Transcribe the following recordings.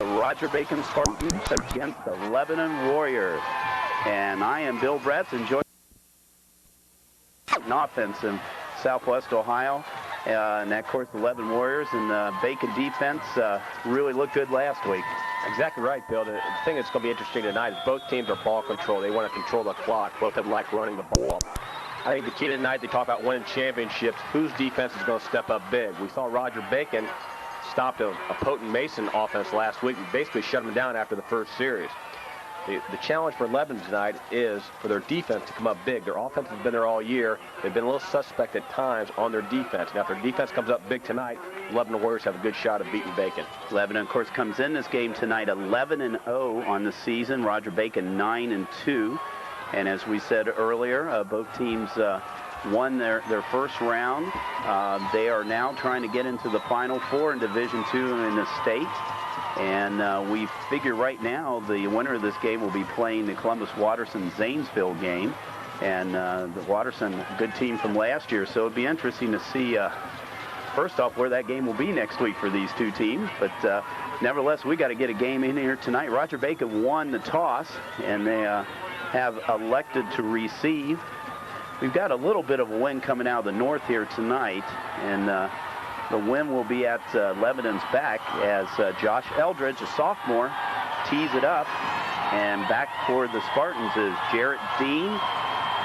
Roger Bacon Spartans against the Lebanon Warriors. And I am Bill Bretz, enjoying an offense in Southwest Ohio. And of course, the Lebanon Warriors and the Bacon defense really looked good last week. Exactly right, Bill. The thing that's going to be interesting tonight is both teams are ball control. They want to control the clock. Both of them like running the ball. I think the key tonight, they talk about winning championships. Whose defense is going to step up big? We saw Roger Bacon stopped a potent Mason offense last week and basically shut them down after the first series. The challenge for Lebanon tonight is for their defense to come up big. Their offense has been there all year. They've been a little suspect at times on their defense. Now, if their defense comes up big tonight, Lebanon Warriors have a good shot of beating Bacon. Lebanon, of course, comes in this game tonight 11-0 on the season. Roger Bacon 9-2. And as we said earlier, both teams won their first round. They are now trying to get into the Final Four in Division II in the state. And we figure right now the winner of this game will be playing the Columbus-Waterson-Zanesville game. And the Waterson, a good team from last year. So it'd be interesting to see, first off, where that game will be next week for these two teams. But nevertheless, we got to get a game in here tonight. Roger Bacon won the toss, and they have elected to receive. We've got a little bit of a wind coming out of the north here tonight, and the wind will be at Lebanon's back as Josh Eldridge, a sophomore, tees it up. And back for the Spartans is Jarrett Dean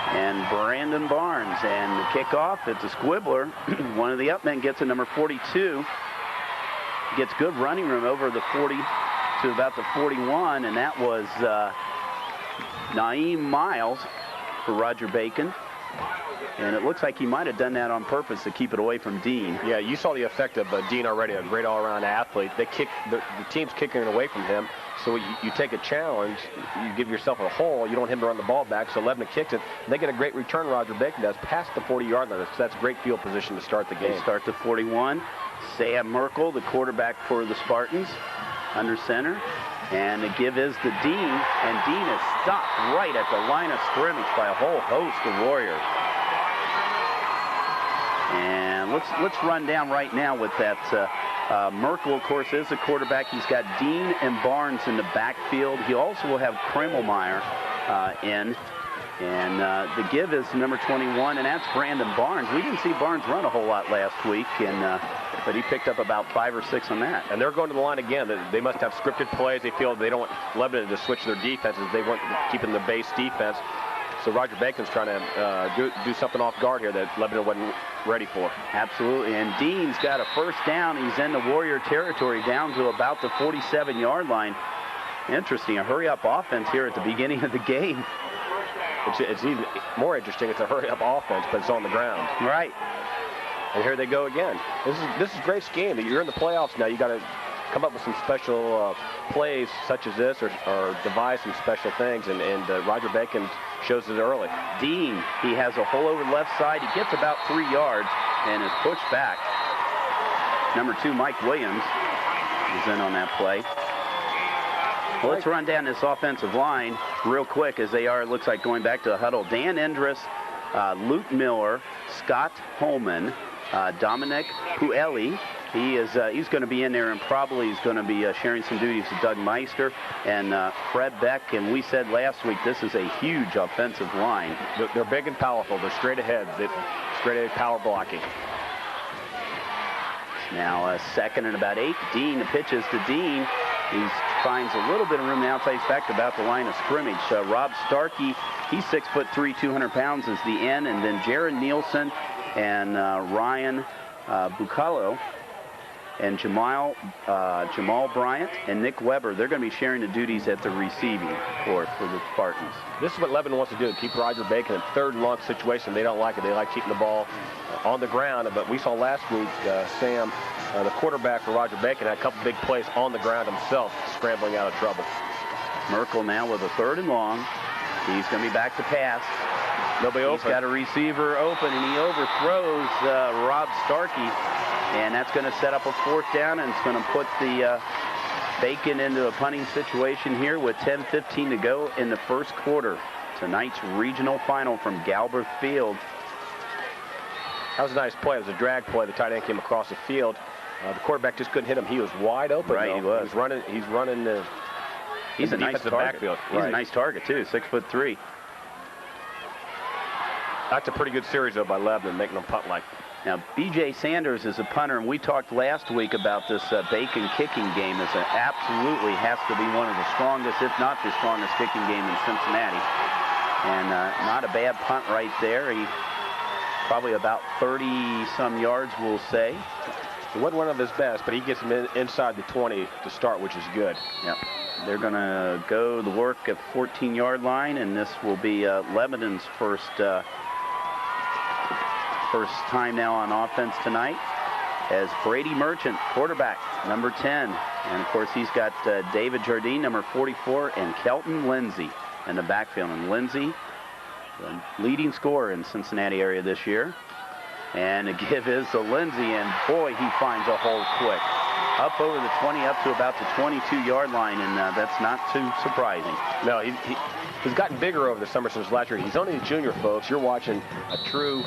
and Brandon Barnes. And the kickoff, it's a squibbler. One of the up men gets it, number 42. Gets good running room over the 40 to about the 41, and that was Naeem Miles for Roger Bacon. And it looks like he might have done that on purpose to keep it away from Dean. Yeah, you saw the effect of Dean already, a great all-around athlete. The team's kicking it away from him, so you take a challenge, you give yourself a hole, you don't want him to run the ball back, so Lebanon kicks it. They get a great return, Roger Bacon does, past the 40-yard line. So that's great field position to start the game. They start the 41. Sam Merkel, the quarterback for the Spartans, under center. And the give is to Dean, and Dean is stopped right at the line of scrimmage by a whole host of Warriors. And let's run down right now with that. Merkel, of course, is the quarterback. He's got Dean and Barnes in the backfield. He also will have Kremelmeyer in. And the give is number 21, and that's Brandon Barnes. We didn't see Barnes run a whole lot last week, but he picked up about 5 or 6 on that. And they're going to the line again. They must have scripted plays. They feel they don't want Lebanon to switch their defenses. They want to keep in the base defense. So Roger Bacon's trying to do something off guard here that Lebanon wasn't ready for. Absolutely. And Dean's got a first down. He's in the Warrior territory down to about the 47-yard line. Interesting. A hurry-up offense here at the beginning of the game. It's even more interesting. It's a hurry-up offense, but it's on the ground. Right. And here they go again. This is great scheme. You're in the playoffs now. You got to come up with some special plays such as this, or devise some special things. And Roger Bacon shows it early. Dean, he has a hole over the left side. He gets about 3 yards and is pushed back. Number 2, Mike Williams, is in on that play. Well, let's run down this offensive line real quick as they are, it looks like, going back to the huddle. Dan Endress, Luke Miller, Scott Holman, Dominic Pueli. He's going to be in there and probably is going to be sharing some duties with Doug Meister and Fred Beck. And we said last week this is a huge offensive line. They're big and powerful. They're straight ahead. Straight ahead power blocking. Now second and about 8. Dean, the pitches to Dean. He finds a little bit of room on the outside. He's back to about the line of scrimmage. Rob Starkey, he's 6'3", 200 pounds, is the end. And then Jared Nielsen and Ryan Bucalo and Jamal Bryant and Nick Weber, they're going to be sharing the duties at the receiving for the Spartans. This is what Lebanon wants to do, keep Roger Bacon in third and long situation. They don't like it. They like keeping the ball on the ground. But we saw last week, Sam, the quarterback for Roger Bacon, had a couple big plays on the ground himself, scrambling out of trouble. Merkel now with a 3rd and long. He's going to be back to pass. Nobody open. He's got a receiver open, and he overthrows Rob Starkey. And that's going to set up a 4th down, and it's going to put the Bacon into a punting situation here with 10:15 to go in the first quarter. Tonight's regional final from Galbraith Field. That was a nice play. It was a drag play. The tight end came across the field. The quarterback just couldn't hit him. He was wide open. Right, though. he was. He's running the. He's a nice target. Backfield. He's a nice target too. 6'3". That's a pretty good series though by Lebanon, making them punt like. Now, B.J. Sanders is a punter, and we talked last week about this Bacon kicking game. It absolutely has to be one of the strongest, if not the strongest kicking game in Cincinnati. And not a bad punt right there. He probably about 30-some yards, we'll say. It wasn't one of his best, but he gets him inside the 20 to start, which is good. Yep. They're going to go to work at 14-yard line, and this will be Lebanon's first time now on offense tonight, as Brady Merchant, quarterback, number 10. And, of course, he's got David Jardine, number 44, and Kelton Lindsey in the backfield. And Lindsey, the leading scorer in Cincinnati area this year. And the give is to Lindsey, and, boy, he finds a hole quick. Up over the 20, up to about the 22-yard line, and that's not too surprising. No, he's gotten bigger over the summer since last year. He's only a junior, folks. You're watching a true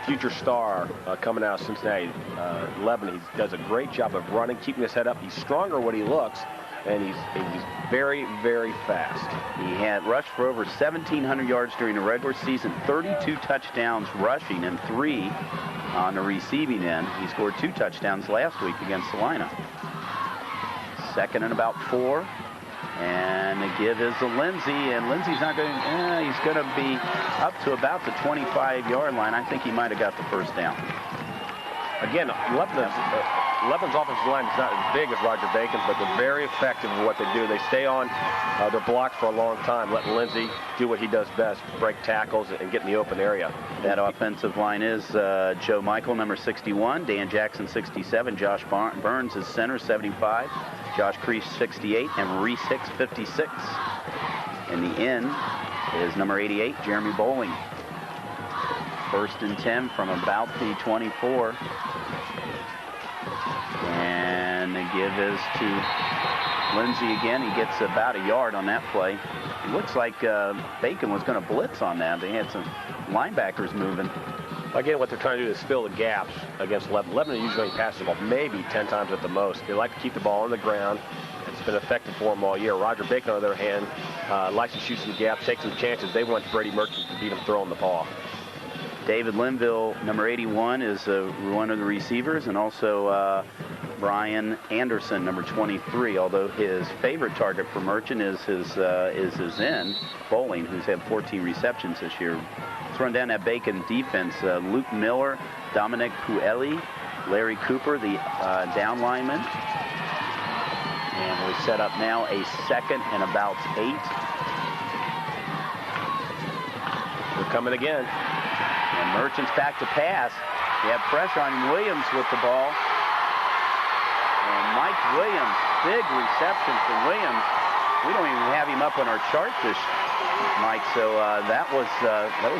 future star coming out of Cincinnati. Lebanon, he does a great job of running, keeping his head up. He's stronger when he looks, and he's very, very fast. He had rushed for over 1,700 yards during the regular season, 32 touchdowns rushing, and 3 on the receiving end. He scored 2 touchdowns last week against Salina. Second and about 4. And the give is to Lindsey, and Lindsey's not going to, he's going to be up to about the 25-yard line. I think he might have got the first down. Again, Lebanon's offensive line is not as big as Roger Bacon's, but they're very effective in what they do. They stay on their blocks for a long time, letting Lindsey do what he does best, break tackles and get in the open area. That offensive line is Joe Michael, number 61, Dan Jackson, 67, Josh Burns is center, 75, Josh Crease, 68, and Reese Hicks, 56. In the end is number 88, Jeremy Bowling. First and 10 from about the 24. And the give is to Lindsey again. He gets about a yard on that play. It looks like Bacon was going to blitz on that. They had some linebackers moving. Again, what they're trying to do is fill the gaps against Lebanon. Lebanon usually passes the ball maybe 10 times at the most. They like to keep the ball on the ground. It's been effective for them all year. Roger Bacon, on the other hand, likes to shoot some gaps, take some chances. They want Brady Merchant to beat him throwing the ball. David Linville, number 81, is one of the receivers, and also Brian Anderson, number 23, although his favorite target for Merchant is his end, Bowling, who's had 14 receptions this year. Let's run down that Bacon defense. Luke Miller, Dominic Pueli, Larry Cooper, the down lineman. And we set up now a second and about 8. They're coming again. And Merchant's back to pass. You have pressure on Williams with the ball. And Mike Williams, big reception from Williams. We don't even have him up on our chart this, Mike. So that was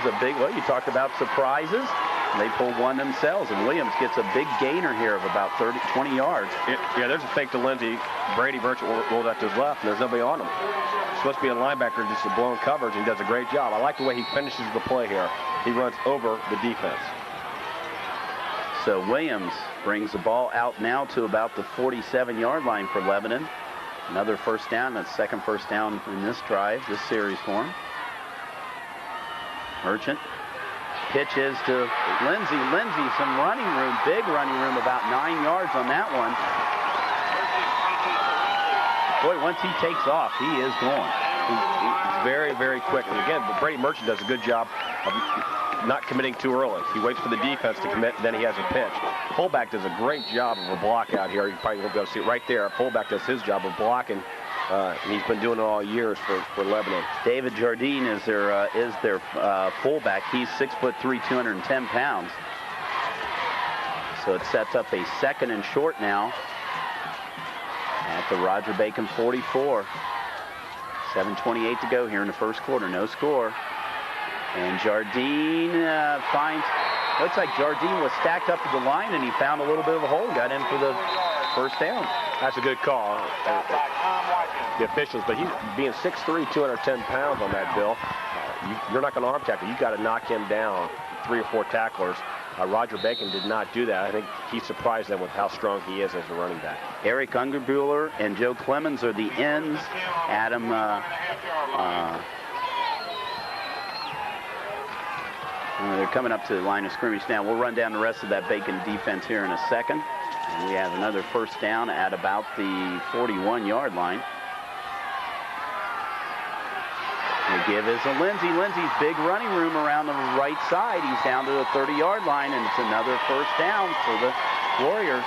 a big. Well, you talked about surprises. They pulled one themselves, and Williams gets a big gainer here of about 20 yards. Yeah, there's a fake to Lindsey. Brady Merchant rolled out to his left, and there's nobody on him. Supposed to be a linebacker, just a blown coverage, and he does a great job. I like the way he finishes the play here. He runs over the defense. So Williams brings the ball out now to about the 47-yard line for Lebanon. Another first down, that's second first down in this drive, this series for him. Merchant pitches to Lindsey. Lindsey, some running room, big running room, about 9 yards on that one. Boy, once he takes off, he is going. He's very, very quick. And again, Brady Merchant does a good job of not committing too early. He waits for the defense to commit, then he has a pitch. Fullback does a great job of a block out here. You probably won't be able to see it right there. Fullback does his job of blocking, and he's been doing it all years for Lebanon. David Jardine is their fullback. He's 6'3", 210 pounds. So it sets up a second and short now at the Roger Bacon 44. 7:28 to go here in the first quarter. No score. And Jardine finds, looks like Jardine was stacked up to the line, and he found a little bit of a hole and got in for the first down. That's a good call. The officials, but he's being 6'3", 210 pounds on that, Bill. You're not going to arm tackle. You've got to knock him down, 3 or 4 tacklers. Roger Bacon did not do that. I think he surprised them with how strong he is as a running back. Eric Ungerbuehler and Joe Clemens are the ends. Adam they're coming up to the line of scrimmage now. We'll run down the rest of that Bacon defense here in a second. And we have another first down at about the 41-yard line. The give is to Lindsey. Lindsey's big running room around the right side. He's down to the 30-yard line, and it's another first down for the Warriors.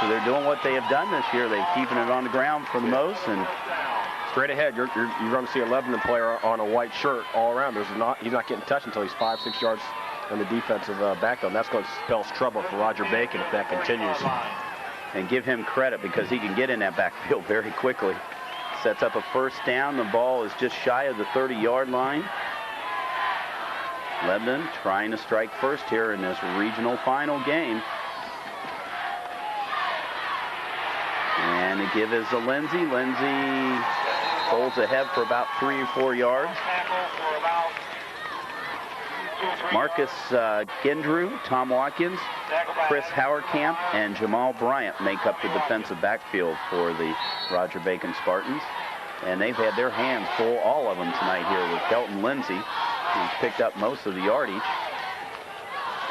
So they're doing what they have done this year. They're keeping it on the ground for the most. And straight ahead, you're going to see a Lebanon player on a white shirt all around. He's not getting touched until he's 5-6 yards on the defensive backfield. And that's going to spell trouble for Roger Bacon if that continues. And give him credit because he can get in that backfield very quickly. Sets up a first down. The ball is just shy of the 30-yard line. Lebanon trying to strike first here in this regional final game. And the give is to Lindsey. Lindsey holds ahead for about 3 or 4 yards. Marcus Gendrew, Tom Watkins, Chris Hauerkamp, and Jamal Bryant make up the defensive backfield for the Roger Bacon Spartans. And they've had their hands full, all of them tonight here, with Kelton Lindsey, who's picked up most of the yardage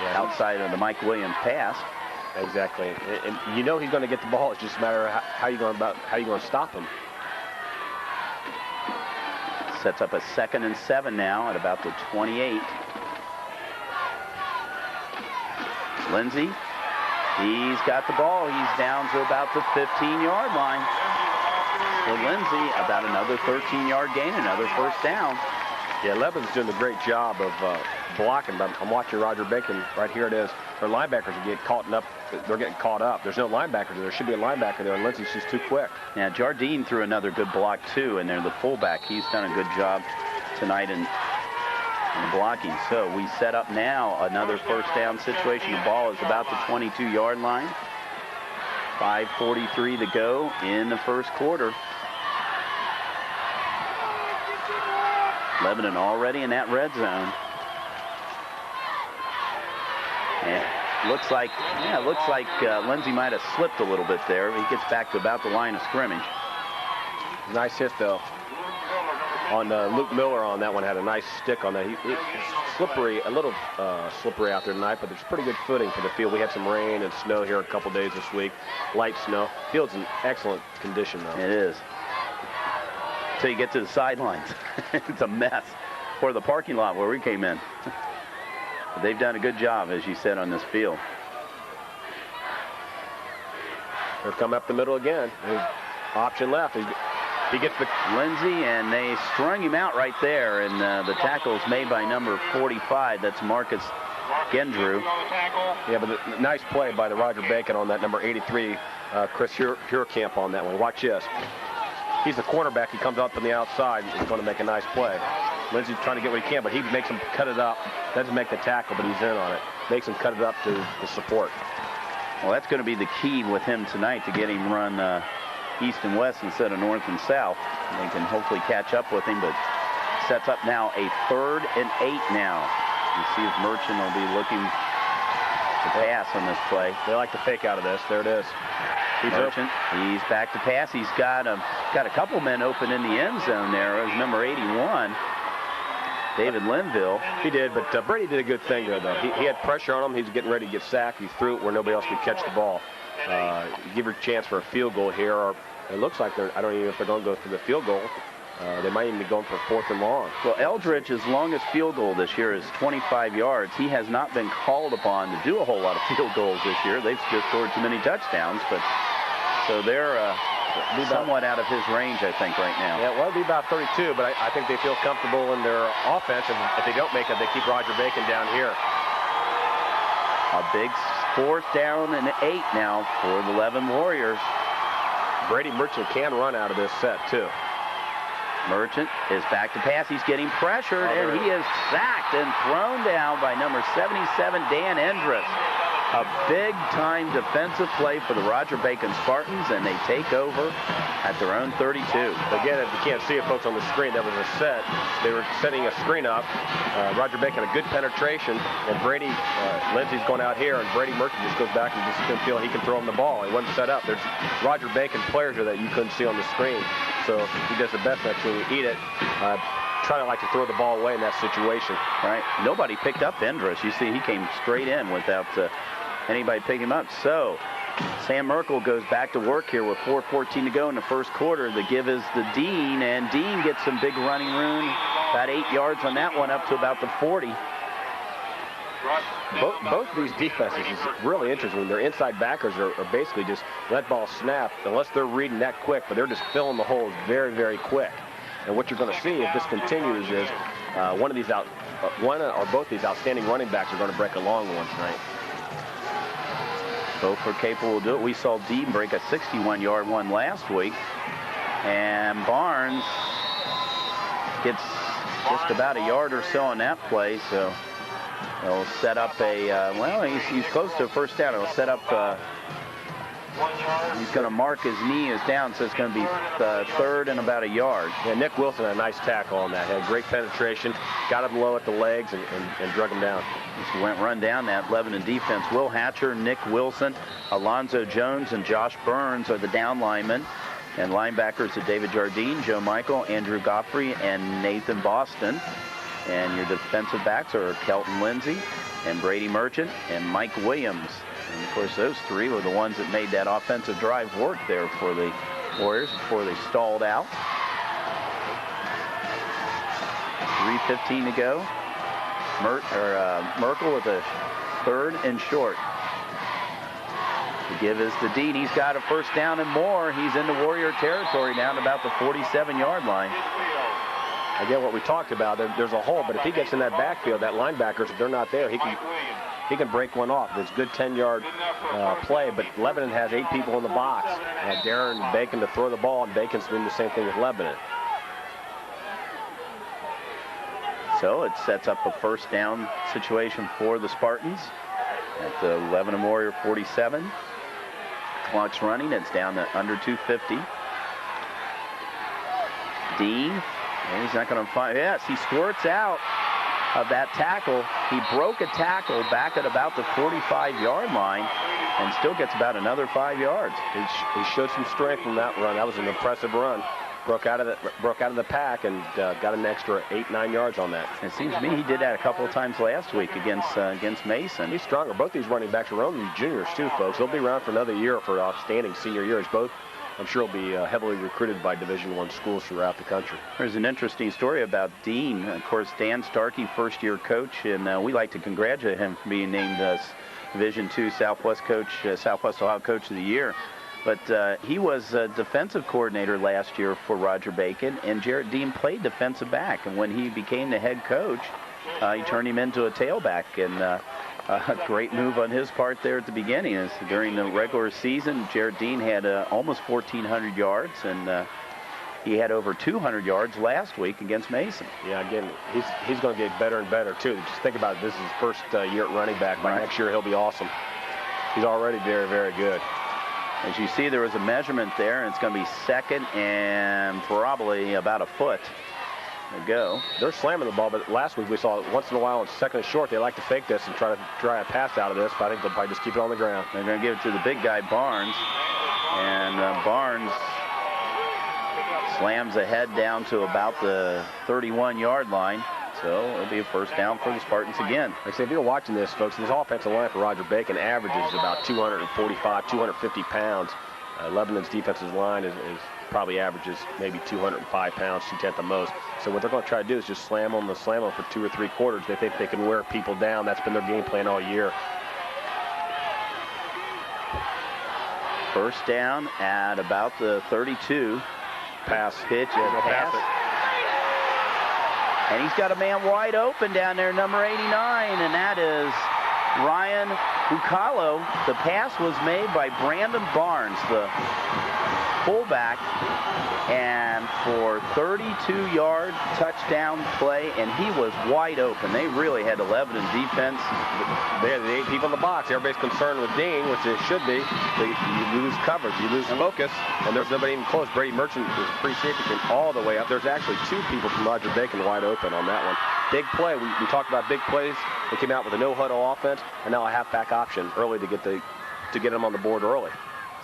outside of the Mike Williams pass. Exactly. And you know he's going to get the ball. It's just a matter of how you're going to stop him. Sets up a 2nd and 7 now at about the 28. Lindsey, he's got the ball. He's down to about the 15-yard line. For Lindsey, about another 13-yard gain, another first down. Yeah, Lebanon's doing a great job of blocking, but I'm watching Roger Bacon. Right here it is. Their linebackers are getting caught up. They're getting caught up. There's no linebacker there. There should be a linebacker there, and Lindsey's just too quick. Yeah, Jardine threw another good block, too, and they're the fullback. He's done a good job tonight in blocking. So we set up now another first down situation. The ball is about the 22-yard line. 5:43 to go in the first quarter. Lebanon already in that red zone. And looks like Lindsey might have slipped a little bit there. He gets back to about the line of scrimmage. Nice hit, though. On Luke Miller on that one, had a nice stick on that. He's slippery, a little slippery out there tonight, but there's pretty good footing for the field. We had some rain and snow here a couple days this week. Light snow. Field's in excellent condition, though. It is. Until you get to the sidelines. It's a mess. Or the parking lot where we came in. But they've done a good job, as you said, on this field. They're coming up the middle again. There's option left. He gets the Lindsey, and they strung him out right there. And the tackle is made by number 45. That's Marcus Gendrew. Yeah, but nice play by the Roger Bacon on that number 83, Chris Hurkamp on that one. Watch this. He's the cornerback. He comes up on the outside. He's going to make a nice play. Lindsey's trying to get what he can, but he makes him cut it up. Doesn't make the tackle, but he's in on it. Makes him cut it up to support. Well, that's going to be the key with him tonight, to get him run east and west instead of north and south. They can hopefully catch up with him, but sets up now a 3rd and 8 now. You see if Merchant will be looking to pass on this play. They like to fake out of this. There it is. Merchant, he's back to pass. He's got a couple men open in the end zone there. It was number 81, David Linville. He did, but Brady did a good thing there, though. He had pressure on him. He's getting ready to get sacked. He threw it where nobody else could catch the ball. Give her a chance for a field goal here, or it looks like I don't even know if they're going to go for the field goal. They might even be going for 4th and long. Well, Eldridge's longest field goal this year is 25 yards. He has not been called upon to do a whole lot of field goals this year. They've just scored too many touchdowns, but so they're somewhat out of his range, I think, right now. Yeah, well, it'll be about 32, but I think they feel comfortable in their offense, and if they don't make it, they keep Roger Bacon down here. A big 4th down and 8 now for the Lebanon Warriors. Brady Merchant can run out of this set, too. Merchant is back to pass. He's getting pressured, and he is sacked and thrown down by number 77, Dan Endress. A big-time defensive play for the Roger Bacon Spartans, and they take over at their own 32. Again, if you can't see it, folks, on the screen, that was a set. They were setting a screen up. Roger Bacon, a good penetration, and Brady, Lindsey's going out here, and Brady Merchant just goes back and just didn't feel he can throw him the ball. He wasn't set up. There's Roger Bacon players that you couldn't see on the screen. So he does the best next when you eat it. Trying to like to throw the ball away in that situation. Right. Nobody picked up Endress. You see, he came straight in without anybody picking him up. So Sam Merkel goes back to work here with 4:14 to go in the first quarter. The give is the Dean, and Dean gets some big running room. About 8 yards on that one, up to about the 40. Both of these defenses is really interesting. Their inside backers are basically just let ball snap, unless they're reading that quick, but they're just filling the holes very, very quick. And what you're going to see if this continues is one or both these outstanding running backs are going to break a long one tonight. Both are capable of doing it. We saw Dean break a 61-yard one last week, and Barnes gets just about a yard or so on that play. So they'll set up he's close to a first down. It'll set up. He's going to mark his knee is down, so it's going to be third and about a yard. Yeah, Nick Wilson had a nice tackle on that. Had great penetration, got him low at the legs, and drug him down. Just went run down that Lebanon defense. Will Hatcher, Nick Wilson, Alonzo Jones, and Josh Burns are the down linemen. And linebackers are David Jardine, Joe Michael, Andrew Godfrey, and Nathan Boston. And your defensive backs are Kelton Lindsey and Brady Merchant and Mike Williams. And, of course, those three were the ones that made that offensive drive work there for the Warriors before they stalled out. 3:15 to go. Merkel with a third and short. The give is the Dean. He's got a first down and more. He's in the Warrior territory down to about the 47-yard line. Again, what we talked about, there's a hole, but if he gets in that backfield, that linebackers, if they're not there, he can break one off. It's a good 10-yard play, but Lebanon has 8 people in the box. Darren Bacon to throw the ball, and Bacon's doing the same thing with Lebanon. So it sets up a first down situation for the Spartans at the Lebanon Warrior 47. Clock's running. It's down to under 2:50. Dean, and he's not going to find. Yes, he squirts out of that tackle. He broke a tackle back at about the 45-yard line and still gets about another 5 yards. He showed some strength in that run. That was an impressive run. Broke out of the pack and got an extra 8-9 yards on that. It seems to me he did that a couple of times last week against Mason. He's stronger. Both these running backs are only juniors too, folks. They'll be around for another year for outstanding senior years. Both, I'm sure, will be heavily recruited by Division I schools throughout the country. There's an interesting story about Dean. Of course, Dan Starkey, first-year coach, and we like to congratulate him for being named Division II Southwest Ohio Coach of the Year. But he was a defensive coordinator last year for Roger Bacon, and Jarrett Dean played defensive back. And when he became the head coach, he turned him into a tailback. And a great move on his part there at the beginning. During the regular season, Jarrett Dean had almost 1,400 yards, and he had over 200 yards last week against Mason. Yeah, again, he's going to get better and better, too. Just think about it. This is his first year at running back. By next year, he'll be awesome. He's already very, very good. As you see, there was a measurement there, and it's going to be second and probably about a foot to go. They're slamming the ball, but last week we saw once in a while on second and short, they like to fake this and try a pass out of this, but I think they'll probably just keep it on the ground. They're going to give it to the big guy, Barnes, and Barnes slams ahead down to about the 31-yard line. So it'll be a first down for the Spartans again. Like I say, if you're watching this, folks, this offensive line for Roger Bacon averages about 245, 250 pounds. Lebanon's defensive line is probably averages maybe 205 pounds, 210 the most. So what they're going to try to do is just slam them for 2 or 3 quarters. They think they can wear people down. That's been their game plan all year. First down at about the 32. Pass. Pitch and pass. And he's got a man wide open down there, number 89, and that is Ryan Bucalo. The pass was made by Brandon Barnes, the fullback, and for 32-yard touchdown play, and he was wide open. They really had 11 in defense. They had the 8 people in the box. Everybody's concerned with Dean, which it should be. You lose coverage, you lose focus, and there's nobody even close. Brady Merchant was free safety, came all the way up. There's actually 2 people from Roger Bacon wide open on that one. Big play. We talked about big plays. They came out with a no-huddle offense, and now a halfback option early to get them on the board early.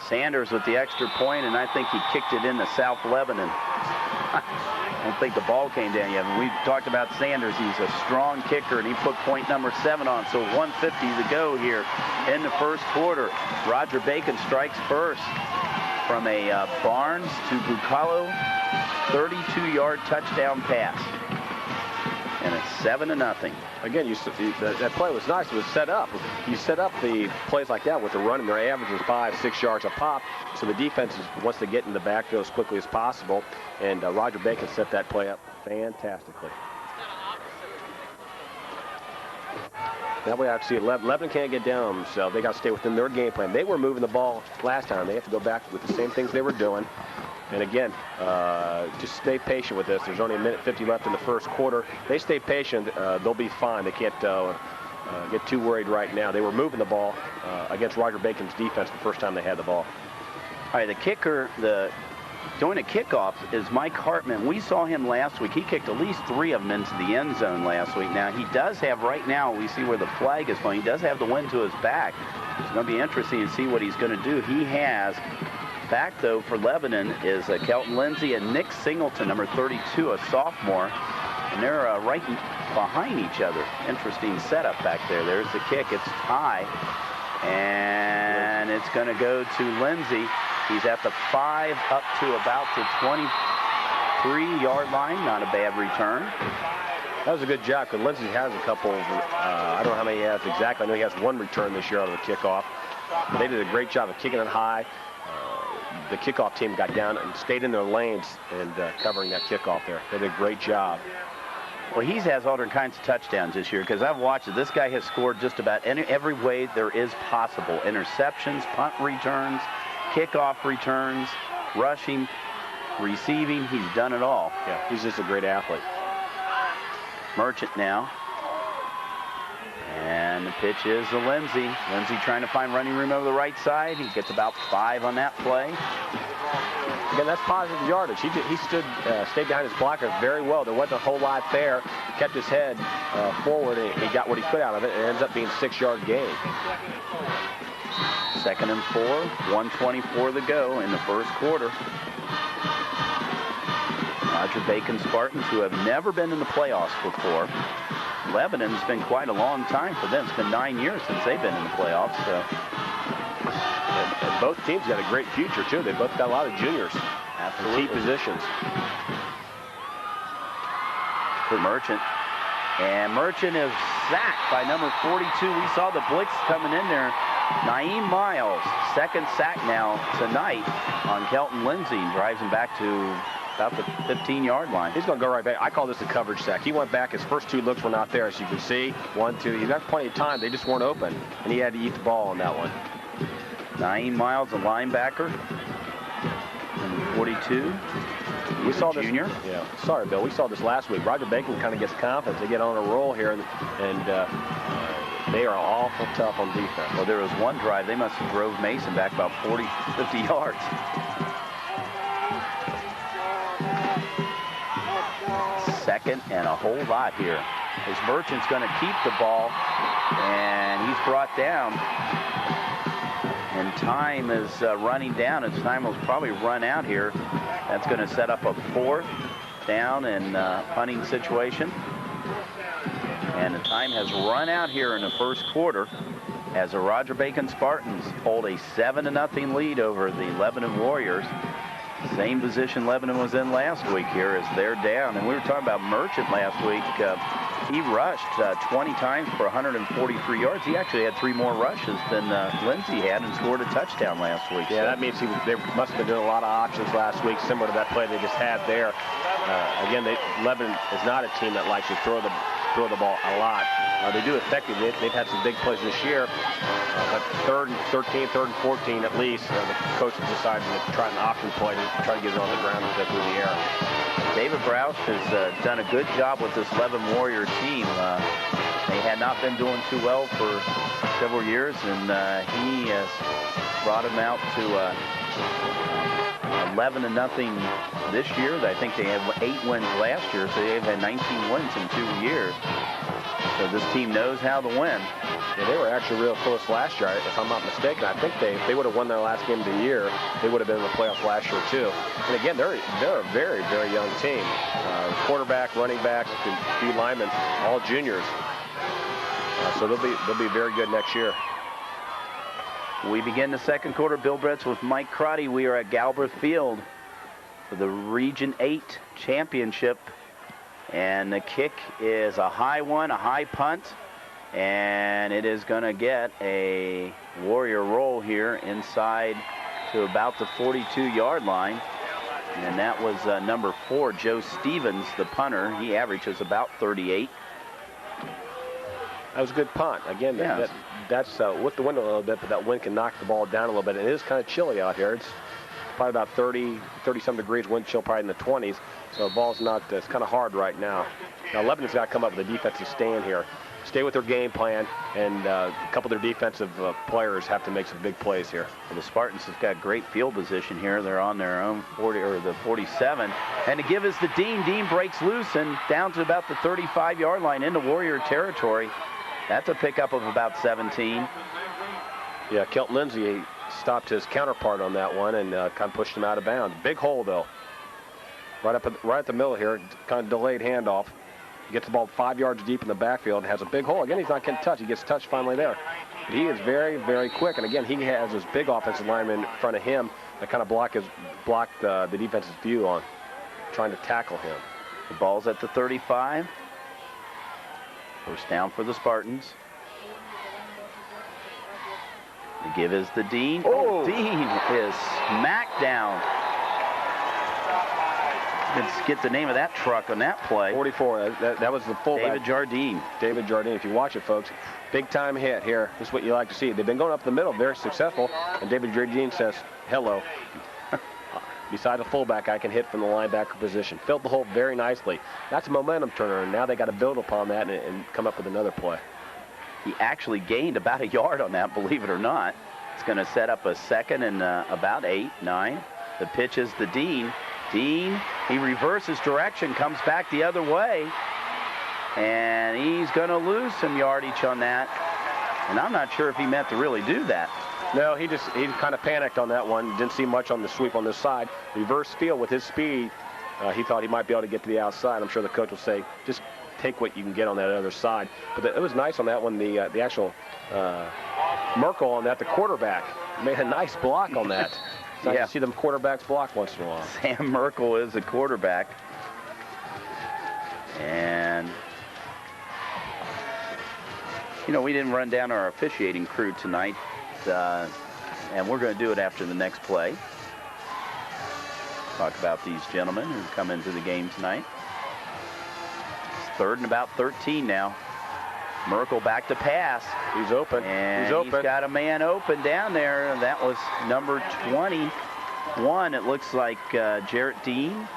Sanders with the extra point, and I think he kicked it into South Lebanon. I don't think the ball came down yet. We talked about Sanders. He's a strong kicker, and he put point number 7 on. So 1:50 to go here in the first quarter. Roger Bacon strikes first from a Barnes to Bucalo 32-yard touchdown pass. And it's 7-0. Again, that play was nice. It was set up. You set up the plays like that with the run, and their average is 5-6 yards a pop. So the defense wants to get in the backfield as quickly as possible. And Roger Bacon set that play up fantastically. That way I see Lebanon can't get down on themselves. They got to stay within their game plan. They were moving the ball last time. They have to go back with the same things they were doing. And again, just stay patient with this. There's only 1:50 left in the first quarter. They stay patient, they'll be fine. They can't get too worried right now. They were moving the ball against Roger Bacon's defense the first time they had the ball. All right, the kicker, doing a kickoff is Mike Hartman. We saw him last week. He kicked at least 3 of them into the end zone last week. Now, he does have right now, we see where the flag is going, he does have the wind to his back. It's going to be interesting to see what he's going to do. He has back, though, for Lebanon is Kelton Lindsay and Nick Singleton, number 32, a sophomore. And they're right behind each other. Interesting setup back there. There's the kick. It's high. And it's going to go to Lindsay. He's at the 5 up to about the 23-yard line. Not a bad return. That was a good job because Lindsay has a couple. I don't know how many he has exactly. I know he has 1 return this year out of the kickoff. But they did a great job of kicking it high. The kickoff team got down and stayed in their lanes and covering that kickoff there. They did a great job. Well, he has all kinds of touchdowns this year because I've watched it. This guy has scored just about every way there is possible. Interceptions, punt returns, kickoff returns, rushing, receiving. He's done it all. Yeah, he's just a great athlete. Merchant now. And the pitch is to Lindsay. Lindsay trying to find running room over the right side. He gets about 5 on that play. Again, that's positive yardage. He stayed behind his blocker very well. There wasn't a whole lot there. Kept his head forward, and he got what he could out of it. It ends up being a 6-yard gain. 2nd and 4, 1:24 to go in the first quarter. Roger Bacon Spartans, who have never been in the playoffs before. Lebanon's been quite a long time for them. It's been 9 years since they've been in the playoffs. So. And both teams got a great future, too. They both got a lot of juniors. Absolutely. In key positions. For Merchant. And Merchant is sacked by number 42. We saw the blitz coming in there. Naeem Miles, 2nd sack now tonight on Kelton Lindsay. Drives him back to about the 15-yard line. He's going to go right back. I call this a coverage sack. He went back. His first 2 looks were not there, as you can see. 1, 2. He's got plenty of time. They just weren't open, and he had to eat the ball on that one. Naeem Miles, a linebacker. Number 42. We saw this. Junior. Yeah. Sorry, Bill. We saw this last week. Roger Bacon kind of gets confidence. They get on a roll here, and they are awful tough on defense. Well, there was one drive. They must have drove Mason back about 40, 50 yards. Second and a whole lot here. As Merchant's going to keep the ball, and he's brought down. And time is running down. His time will probably run out here. That's going to set up a 4th down and punting situation. And the time has run out here in the first quarter as the Roger Bacon Spartans hold a 7-0 lead over the Lebanon Warriors. Same position Lebanon was in last week here as they're down. And we were talking about Merchant last week. He rushed 20 times for 143 yards. He actually had 3 more rushes than Lindsay had and scored a touchdown last week. Yeah, that means they must have been doing a lot of options last week, similar to that play they just had there. Again, Lebanon is not a team that likes to throw the throw the ball a lot. They do effectively. They've had some big plays this year. But 3rd and 13, 3rd and 14 at least, the coach decided to try an option play to try to get it on the ground and get through the air. David Broush has done a good job with this Lebanon Warrior team. They had not been doing too well for several years, and he has brought them out to 11-0 this year. I think they had 8 wins last year, so they've had 19 wins in 2 years. So this team knows how to win. Yeah, they were actually real close last year, if I'm not mistaken. I think if they would have won their last game of the year, they would have been in the playoffs last year too. And again, they're a very, very young team. Quarterback, running back, a few linemen, all juniors. So they'll be very good next year. We begin the second quarter. Bill Bretz with Mike Crotty. We are at Galbraith Field for the Region 8 championship. And the kick is a high one, a high punt. And it is going to get a Warrior roll here inside to about the 42-yard line. And that was number 4, Joe Stevens, the punter. He averages about 38. That was a good punt. Again, yes. That's with the wind a little bit, but that wind can knock the ball down a little bit. It is kind of chilly out here. It's probably about 30-some degrees, wind chill probably in the 20s. So the ball's not, it's kind of hard right now. Now Lebanon's got to come up with a defensive stand here. Stay with their game plan, and a couple of their defensive players have to make some big plays here. Well, the Spartans have got great field position here. They're on their own 40 or the 47. And to give us the Dean. Dean breaks loose and down to about the 35-yard line into Warrior territory. That's a pickup of about 17. Yeah, Kelton Lindsay stopped his counterpart on that one and kind of pushed him out of bounds. Big hole, though. Right at the middle here, kind of delayed handoff. He gets the ball 5 yards deep in the backfield and has a big hole. Again, he's not getting touched. He gets touched finally there. But he is very, very quick. And again, he has this big offensive lineman in front of him that kind of blocked the defense's view on trying to tackle him. The ball's at the 35. First down for the Spartans. The give is the Dean. Oh, Dean is smacked down. Let's get the name of that truck on that play. 44. That was the fullback. David Jardine. David Jardine. If you watch it, folks, big time hit here. This is what you like to see. They've been going up the middle, very successful. And David Jardine says, hello. Besides a fullback, I can hit from the linebacker position. Filled the hole very nicely. That's a momentum turner, and now they got to build upon that and come up with another play. He actually gained about a yard on that, believe it or not. It's going to set up a second and about 8, 9. The pitch is the Dean. Dean, he reverses direction, comes back the other way, and he's going to lose some yardage on that. And I'm not sure if he meant to really do that. No, he kind of panicked on that one. Didn't see much on the sweep on this side. Reverse field with his speed. He thought he might be able to get to the outside. I'm sure the coach will say, just take what you can get on that other side. But it was nice on that one. The actual Merkel on that, the quarterback, made a nice block on that. It's nice to see them quarterbacks block once in a while. Sam Merkel is a quarterback. And, you know, we didn't run down our officiating crew tonight. And we're going to do it after the next play. Talk about these gentlemen who come into the game tonight. It's 3rd and about 13 now. Merkel back to pass. He's open. And he's got a man open down there. And that was number 21. It looks like Jarrett Dean.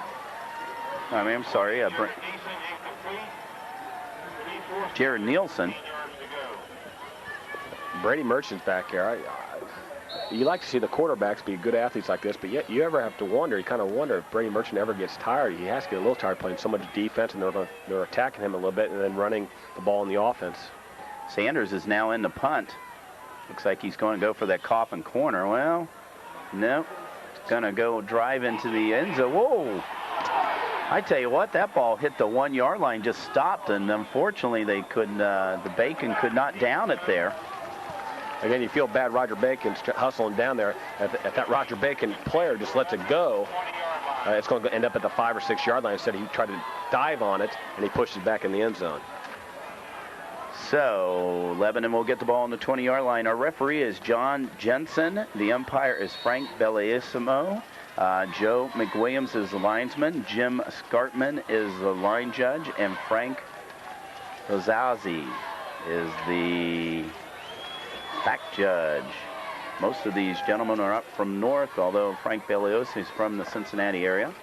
I'm sorry. Jared Nielsen. Brady Merchant's back here. You like to see the quarterbacks be good athletes like this, but yet you ever have to wonder, you kind of wonder if Brady Merchant ever gets tired. He has to get a little tired playing so much defense, and they're attacking him a little bit and then running the ball in the offense. Sanders is now in the punt. Looks like he's going to go for that coffin corner. Well, no. He's going to go drive into the end zone. Whoa! I tell you what, that ball hit the 1 yard line, just stopped, and unfortunately they couldn't, the Bacon could not down it there. Again, you feel bad Roger Bacon's hustling down there. If that Roger Bacon player just lets it go, it's going to end up at the 5 or 6 yard line. Instead, he tried to dive on it, and he pushed it back in the end zone. So, Lebanon will get the ball on the 20-yard line. Our referee is John Jensen. The umpire is Frank Bellissimo. Joe McWilliams is the linesman. Jim Scartman is the line judge. And Frank Ozazi is the back judge. Most of these gentlemen are up from north, although Frank Belios is from the Cincinnati area.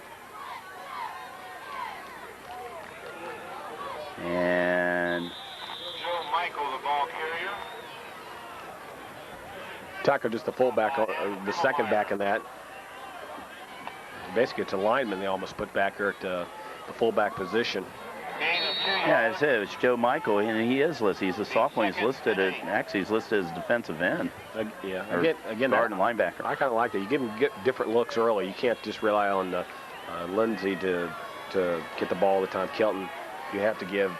And Joe Michael, the ball carrier. Tucker, just the fullback, the second back in that. Basically, it's a lineman they almost put back here at the fullback position. yeah, it's Joe Michael, and he is listed. He's a sophomore. He's listed actually he's listed as defensive end. Yeah, again, guard and linebacker. I kind of like that. You give him different looks early. You can't just rely on Lindsey to get the ball all the time. Kelton, you have to give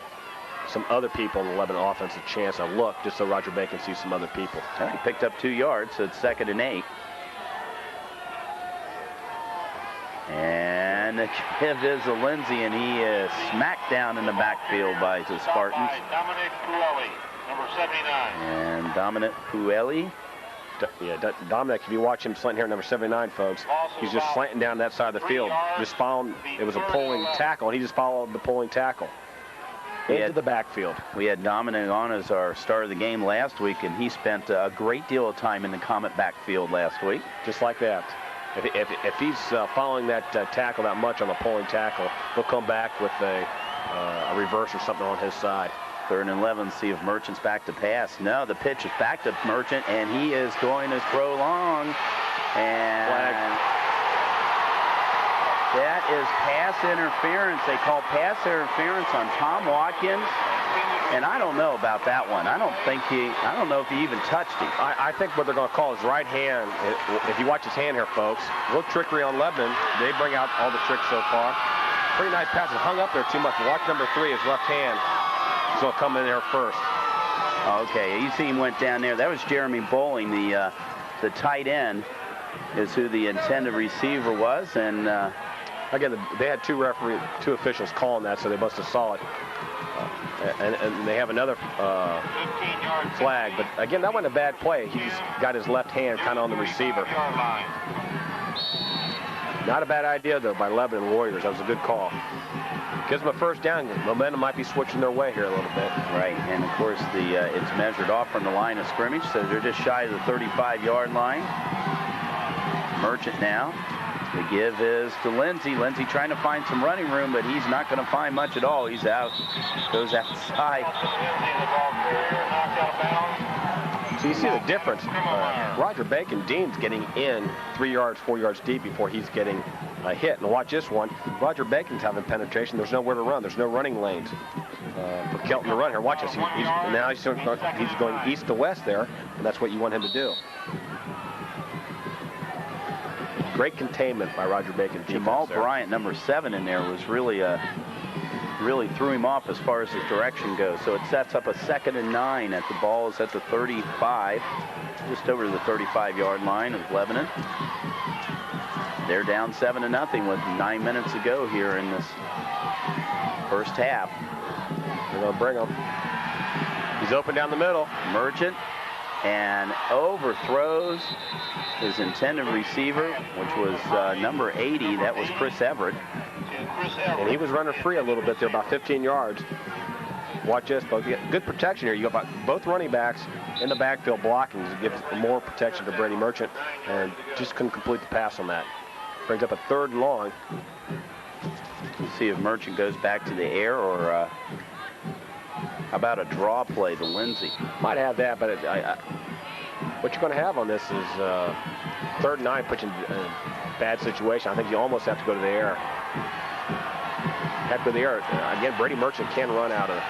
some other people in the Lebanon offense a chance, a look, just so Roger Bacon sees some other people. He picked up 2 yards, so it's 2nd and 8. And the give is to Lindsey, and he is smacked down in the backfield by the Spartans. Dominic Puelli, number 79. And Dominic Puelli. Yeah, Dominic, if you watch him slanting here, number 79, folks, he's just slanting down that side of the field. Just following, it was a pulling tackle, and he just followed the pulling tackle into the backfield. We had Dominic on as our star of the game last week, and he spent a great deal of time in the Comet backfield last week. Just like that. If he's following that tackle that much on the pulling tackle, he'll come back with a reverse or something on his side. 3rd and 11, see if Merchant's back to pass. No, the pitch is back to Merchant, and he is going to throw long. And flag. That is pass interference. They call pass interference on Tom Watkins. And I don't know about that one. I don't know if he even touched him. I think what they're going to call his right hand. If you watch his hand here, folks, a little trickery on Lebanon. They bring out all the tricks so far. Pretty nice pass. It hung up there too much. Watch number 3, his left hand. He's going to come in there first. Okay, you see him went down there. That was Jeremy Bowling, the tight end, is who the intended receiver was. And again, they had two officials calling that, so they must have saw it. And they have another flag. But again, that wasn't a bad play. He's got his left hand kind of on the receiver. Not a bad idea, though, by Lebanon Warriors. That was a good call. Gives them a first down. Momentum might be switching their way here a little bit. Right, and of course it's measured off from the line of scrimmage, so they're just shy of the 35-yard line. Merchant now. The give is to Lindsey. Lindsey trying to find some running room, but he's not going to find much at all. He's out. Goes outside. So you see the difference. Roger Bacon, Dean's getting in 3 yards, 4 yards deep before he's getting a hit. And watch this one. Roger Bacon's having penetration. There's nowhere to run. There's no running lanes for Kelton to run here. Watch this. Now he's going east to west there, and that's what you want him to do. Great containment by Roger Bacon. Jamal Bryant, number 7 in there, was really threw him off as far as his direction goes. So it sets up a 2nd and 9 at the ball is at the 35, just over the 35-yard line of Lebanon. They're down 7-0 with 9 minutes to go here in this first half. They're going to bring him. He's open down the middle. Merchant. And overthrows his intended receiver, which was number 80. That was Chris Everett. And he was running free a little bit there, about 15 yards. Watch this, folks. You get good protection here. You got both running backs in the backfield blocking to give more protection to Brady Merchant, and just couldn't complete the pass on that. Brings up a 3rd and long. We'll see if Merchant goes back to the air or how about a draw play to Lindsey? Might have that, but what you're going to have on this is 3rd and 9 puts you in a bad situation. I think you almost have to go to the air. Have to go to the air. Again, Brady Merchant can run out of it.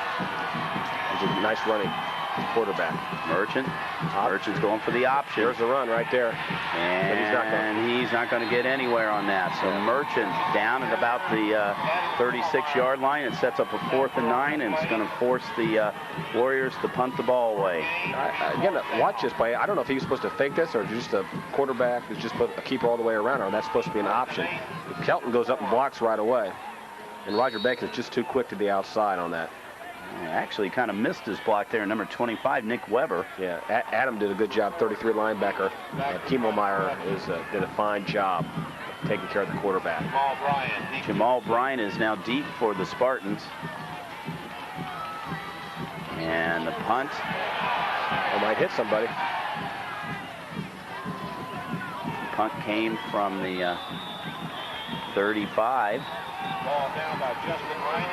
He's a nice running quarterback. Merchant's going for the option. There's the run right there. And he's not going to get anywhere on that. So Merchant down at about the 36-yard line. It sets up a 4th and 9, and it's going to force the Warriors to punt the ball away. Again, watch this play. I don't know if he's supposed to fake this or just a quarterback who's just put a keeper all the way around, or that's supposed to be an option. Kelton goes up and blocks right away. And Roger Bacon is just too quick to the outside on that. Actually kind of missed his block there, number 25, Nick Weber. Yeah, Adam did a good job, 33 linebacker. Kiemelmeyer did a fine job taking care of the quarterback. Jamal Bryant is now deep for the Spartans. And the punt. It might hit somebody. Punt came from the 35. Ball down by Justin Ryan.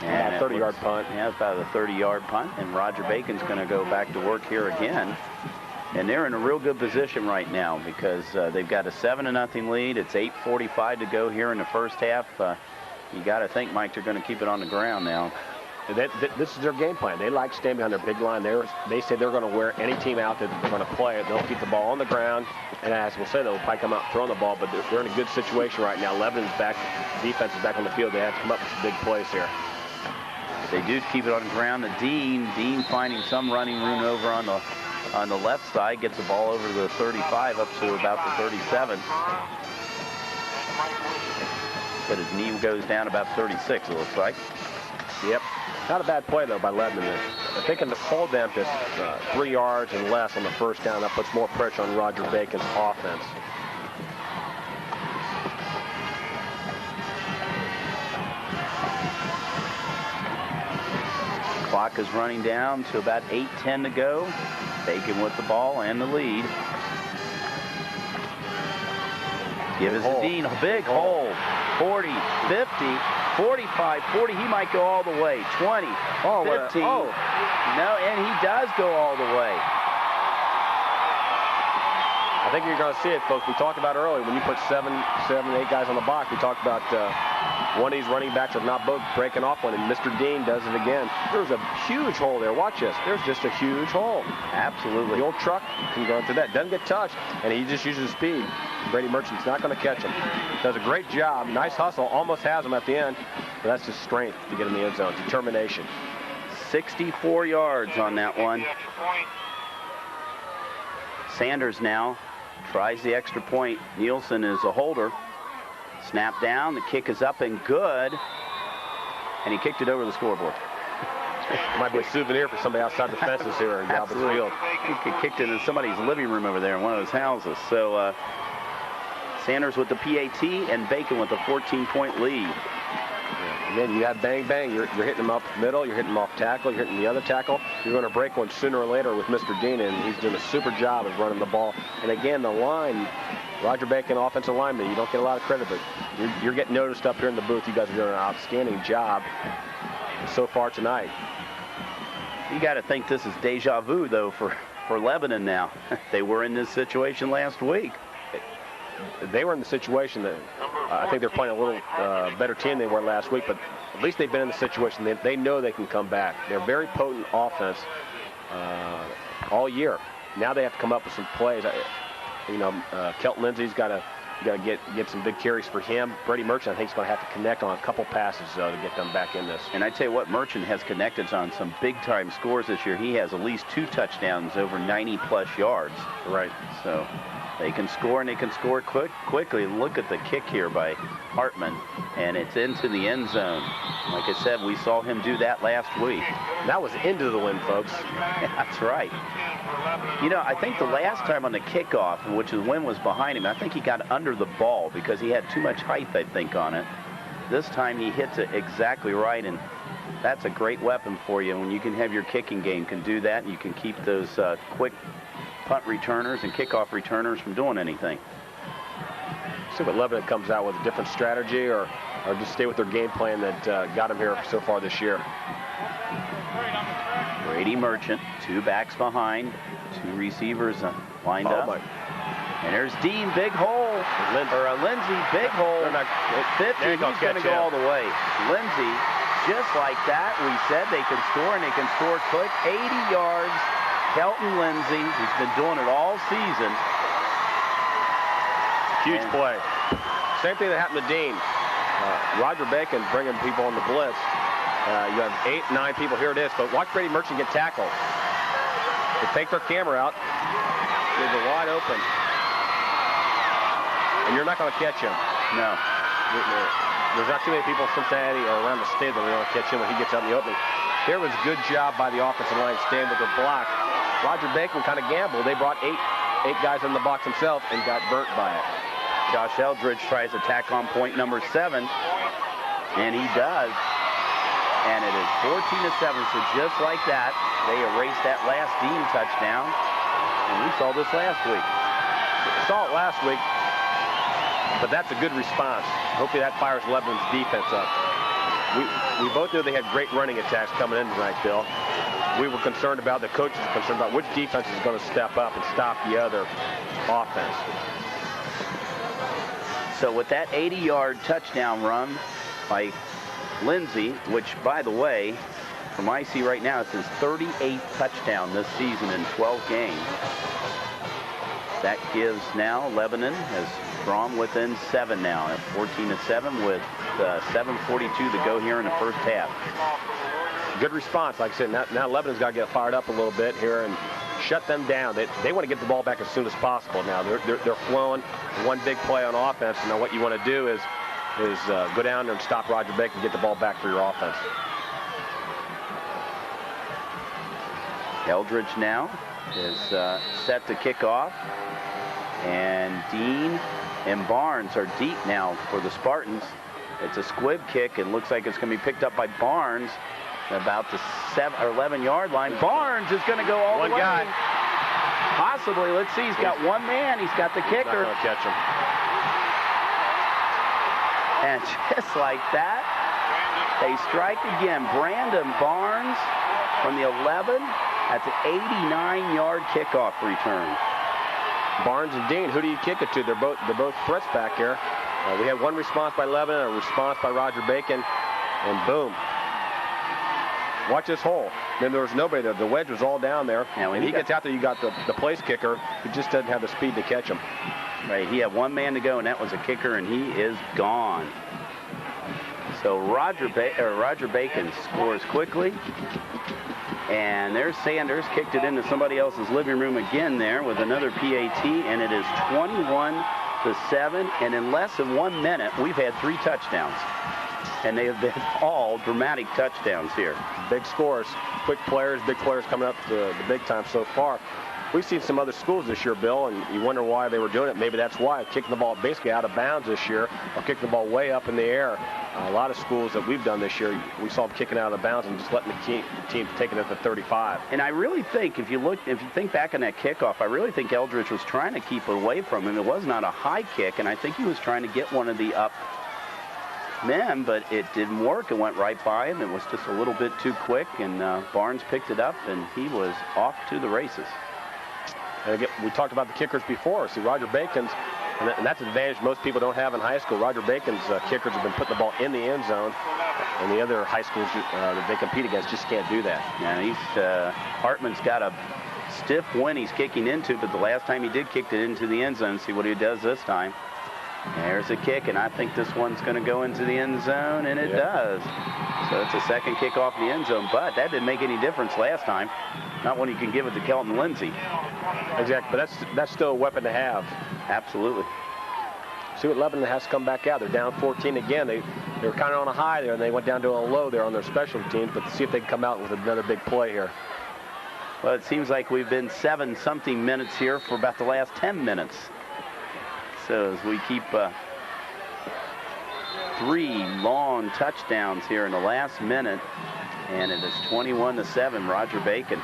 And a 30-yard punt. Yeah, it's about a 30-yard punt. And Roger Bacon's going to go back to work here again. And they're in a real good position right now because they've got a 7-0 lead. It's 8:45 to go here in the first half. You got to think, Mike, they're going to keep it on the ground now. This is their game plan. They like staying behind their big line. They say they're going to wear any team out that they're going to play. They'll keep the ball on the ground. And as we'll say, they'll probably come out throwing the ball. But they're in a good situation right now. Lebanon's back. Defense is back on the field. They have to come up with some big plays here. They do keep it on the ground. The Dean finding some running room over on the left side. Gets the ball over to the 35 up to about the 37. But his knee goes down about 36, it looks like. Yep. Not a bad play, though, by Lebanon. I think in the hold them to 3 yards and less on the first down, that puts more pressure on Roger Bacon's offense. Clock is running down to about 8:10 to go. Bacon with the ball and the lead. Give us a Dean, a big hole. 40, 50, 45, 40. He might go all the way. 20, 15. No, and he does go all the way. I think you're going to see it, folks. We talked about earlier when you put 7, 8 guys on the box. We talked about one of these running backs, if not both, breaking off one, and Mr. Dean does it again. There's a huge hole there. Watch this. There's just a huge hole. Absolutely. The old truck can go through that. Doesn't get touched, and he just uses speed. Brady Merchant's not going to catch him. Does a great job. Nice hustle. Almost has him at the end. But that's just strength to get in the end zone. Determination. 64 yards on that one. Sanders now tries the extra point. Nielsen is a holder. Snap down. The kick is up and good. And he kicked it over the scoreboard. Might be a souvenir for somebody outside the fences here in Galvin Field. He kicked it in somebody's living room over there in one of those houses. So Sanders with the PAT and Bacon with a 14-point lead. Yeah. And then you have bang, bang. You're hitting them up middle. You're hitting them off tackle. You're hitting the other tackle. You're going to break one sooner or later with Mr. Dean, and he's doing a super job of running the ball. And again, the line, Roger Bacon, offensive lineman, you don't get a lot of credit, but you're getting noticed up here in the booth. You guys are doing an outstanding job so far tonight. You got to think this is deja vu, though, for Lebanon now. They were in this situation last week. They were in the situation that I think they're playing a little better team than they were last week, but at least they've been in the situation. They know they can come back. They're a very potent offense all year. Now they have to come up with some plays. Kelton Lindsey's got to get some big carries for him. Brady Merchant, I think, is going to have to connect on a couple passes to get them back in this. And I tell you what, Merchant has connected on some big-time scores this year. He has at least 2 touchdowns over 90-plus yards. Right. So they can score, and they can score quickly. Look at the kick here by Hartman, and it's into the end zone. Like I said, we saw him do that last week. That was into the wind, folks. That's right. You know, I think the last time on the kickoff, which the wind was behind him, I think he got under the ball because he had too much height, I think, on it. This time he hits it exactly right, and that's a great weapon for you. When you can have your kicking game, can do that, and you can keep those quick punt returners and kickoff returners from doing anything. See what Lebanon comes out with, a different strategy or just stay with their game plan that got them here so far this year. Brady Merchant, 2 backs behind, 2 receivers lined up. My. And there's Dean, big hole. Lindsey, big hole. At 50, he's going to go all the way. Lindsey, just like that, we said they can score, and they can score quick. 80 yards. Kelton Lindsey, he's been doing it all season. Huge play. Same thing that happened to Dean. Roger Bacon bringing people on the blitz. You have 8, 9 people. Here it is. But watch Brady Merchant get tackled. They take their camera out. There's a wide open. And you're not going to catch him. No. There's not too many people in Cincinnati or around the state that are going to catch him when he gets out in the opening. There was a good job by the offensive line staying with their block. Roger Bacon kind of gambled. They brought 8 guys in the box himself and got burnt by it. Josh Eldridge tries to tack on point number 7, and he does. And it is 14-7. So just like that, they erased that last Dean touchdown. And we saw this last week. Saw it last week, but that's a good response. Hopefully that fires Lebanon's defense up. We both knew they had great running attacks coming in tonight, Bill. We were concerned about, the coaches were concerned about which defense is going to step up and stop the other offense. So with that 80-yard touchdown run by Lindsey, which, by the way, from I see right now, it's his 38th touchdown this season in 12 games. That gives now Lebanon has drawn within 7 now at 14-7 with 7:42 to go here in the first half. Good response. Like I said, now Lebanon's got to get fired up a little bit here and shut them down. They want to get the ball back as soon as possible. Now they're flowing. One big play on offense. Now what you want to do is go down there and stop Roger Bacon and get the ball back for your offense. Eldridge now is set to kick off. And Dean and Barnes are deep now for the Spartans. It's a squib kick and looks like it's going to be picked up by Barnes about the 7 or 11-yard line. Barnes is going to go all the way. One guy. Possibly. Let's see. He's got one man. He's got the kicker. Not going to catch him. And just like that, they strike again. Brandon Barnes from the 11. That's an 89-yard kickoff return. Barnes and Dean, who do you kick it to? They're both threats back here. We had one response by Lebanon, a response by Roger Bacon, and boom. Watch this hole. Then there was nobody there. The wedge was all down there. Now, when he gets out there, you got the place kicker who just doesn't have the speed to catch him. Right, he had one man to go, and that was a kicker, and he is gone. So Roger Bacon scores quickly. And there's Sanders, kicked it into somebody else's living room again there with another PAT, and it is 21-7. And in less than 1 minute, we've had 3 touchdowns. And they have been all dramatic touchdowns here. Big scores, quick players, big players coming up to the big time so far. We've seen some other schools this year, Bill, and you wonder why they were doing it. Maybe that's why, kicking the ball basically out of bounds this year, or kicking the ball way up in the air. A lot of schools that we've done this year, we saw them kicking out of bounds and just letting the team take it at the 35. And I really think, if you think back on that kickoff, I really think Eldridge was trying to keep it away from him. It was not a high kick, and I think he was trying to get one of the up men, but it didn't work. It went right by him. It was just a little bit too quick, and Barnes picked it up, and he was off to the races. And again, we talked about the kickers before. See, Roger Bacon's, and that's an advantage most people don't have in high school. Roger Bacon's kickers have been putting the ball in the end zone, and the other high schools that they compete against just can't do that. Yeah, Hartman's got a stiff win he's kicking into, but the last time he did kicked it into the end zone. See what he does this time. There's a kick, and I think this one's going to go into the end zone, and it does. So it's a second kick off the end zone, but that didn't make any difference last time. Not when you can give it to Kelton Lindsey. Exactly, but that's still a weapon to have. Absolutely. See what Lebanon has to come back out. They're down 14 again. They were kind of on a high there, and they went down to a low there on their special teams, but see if they can come out with another big play here. Well, it seems like we've been 7-something minutes here for about the last 10 minutes. So as we keep 3 long touchdowns here in the last minute, and it is 21-7, Roger Bacon.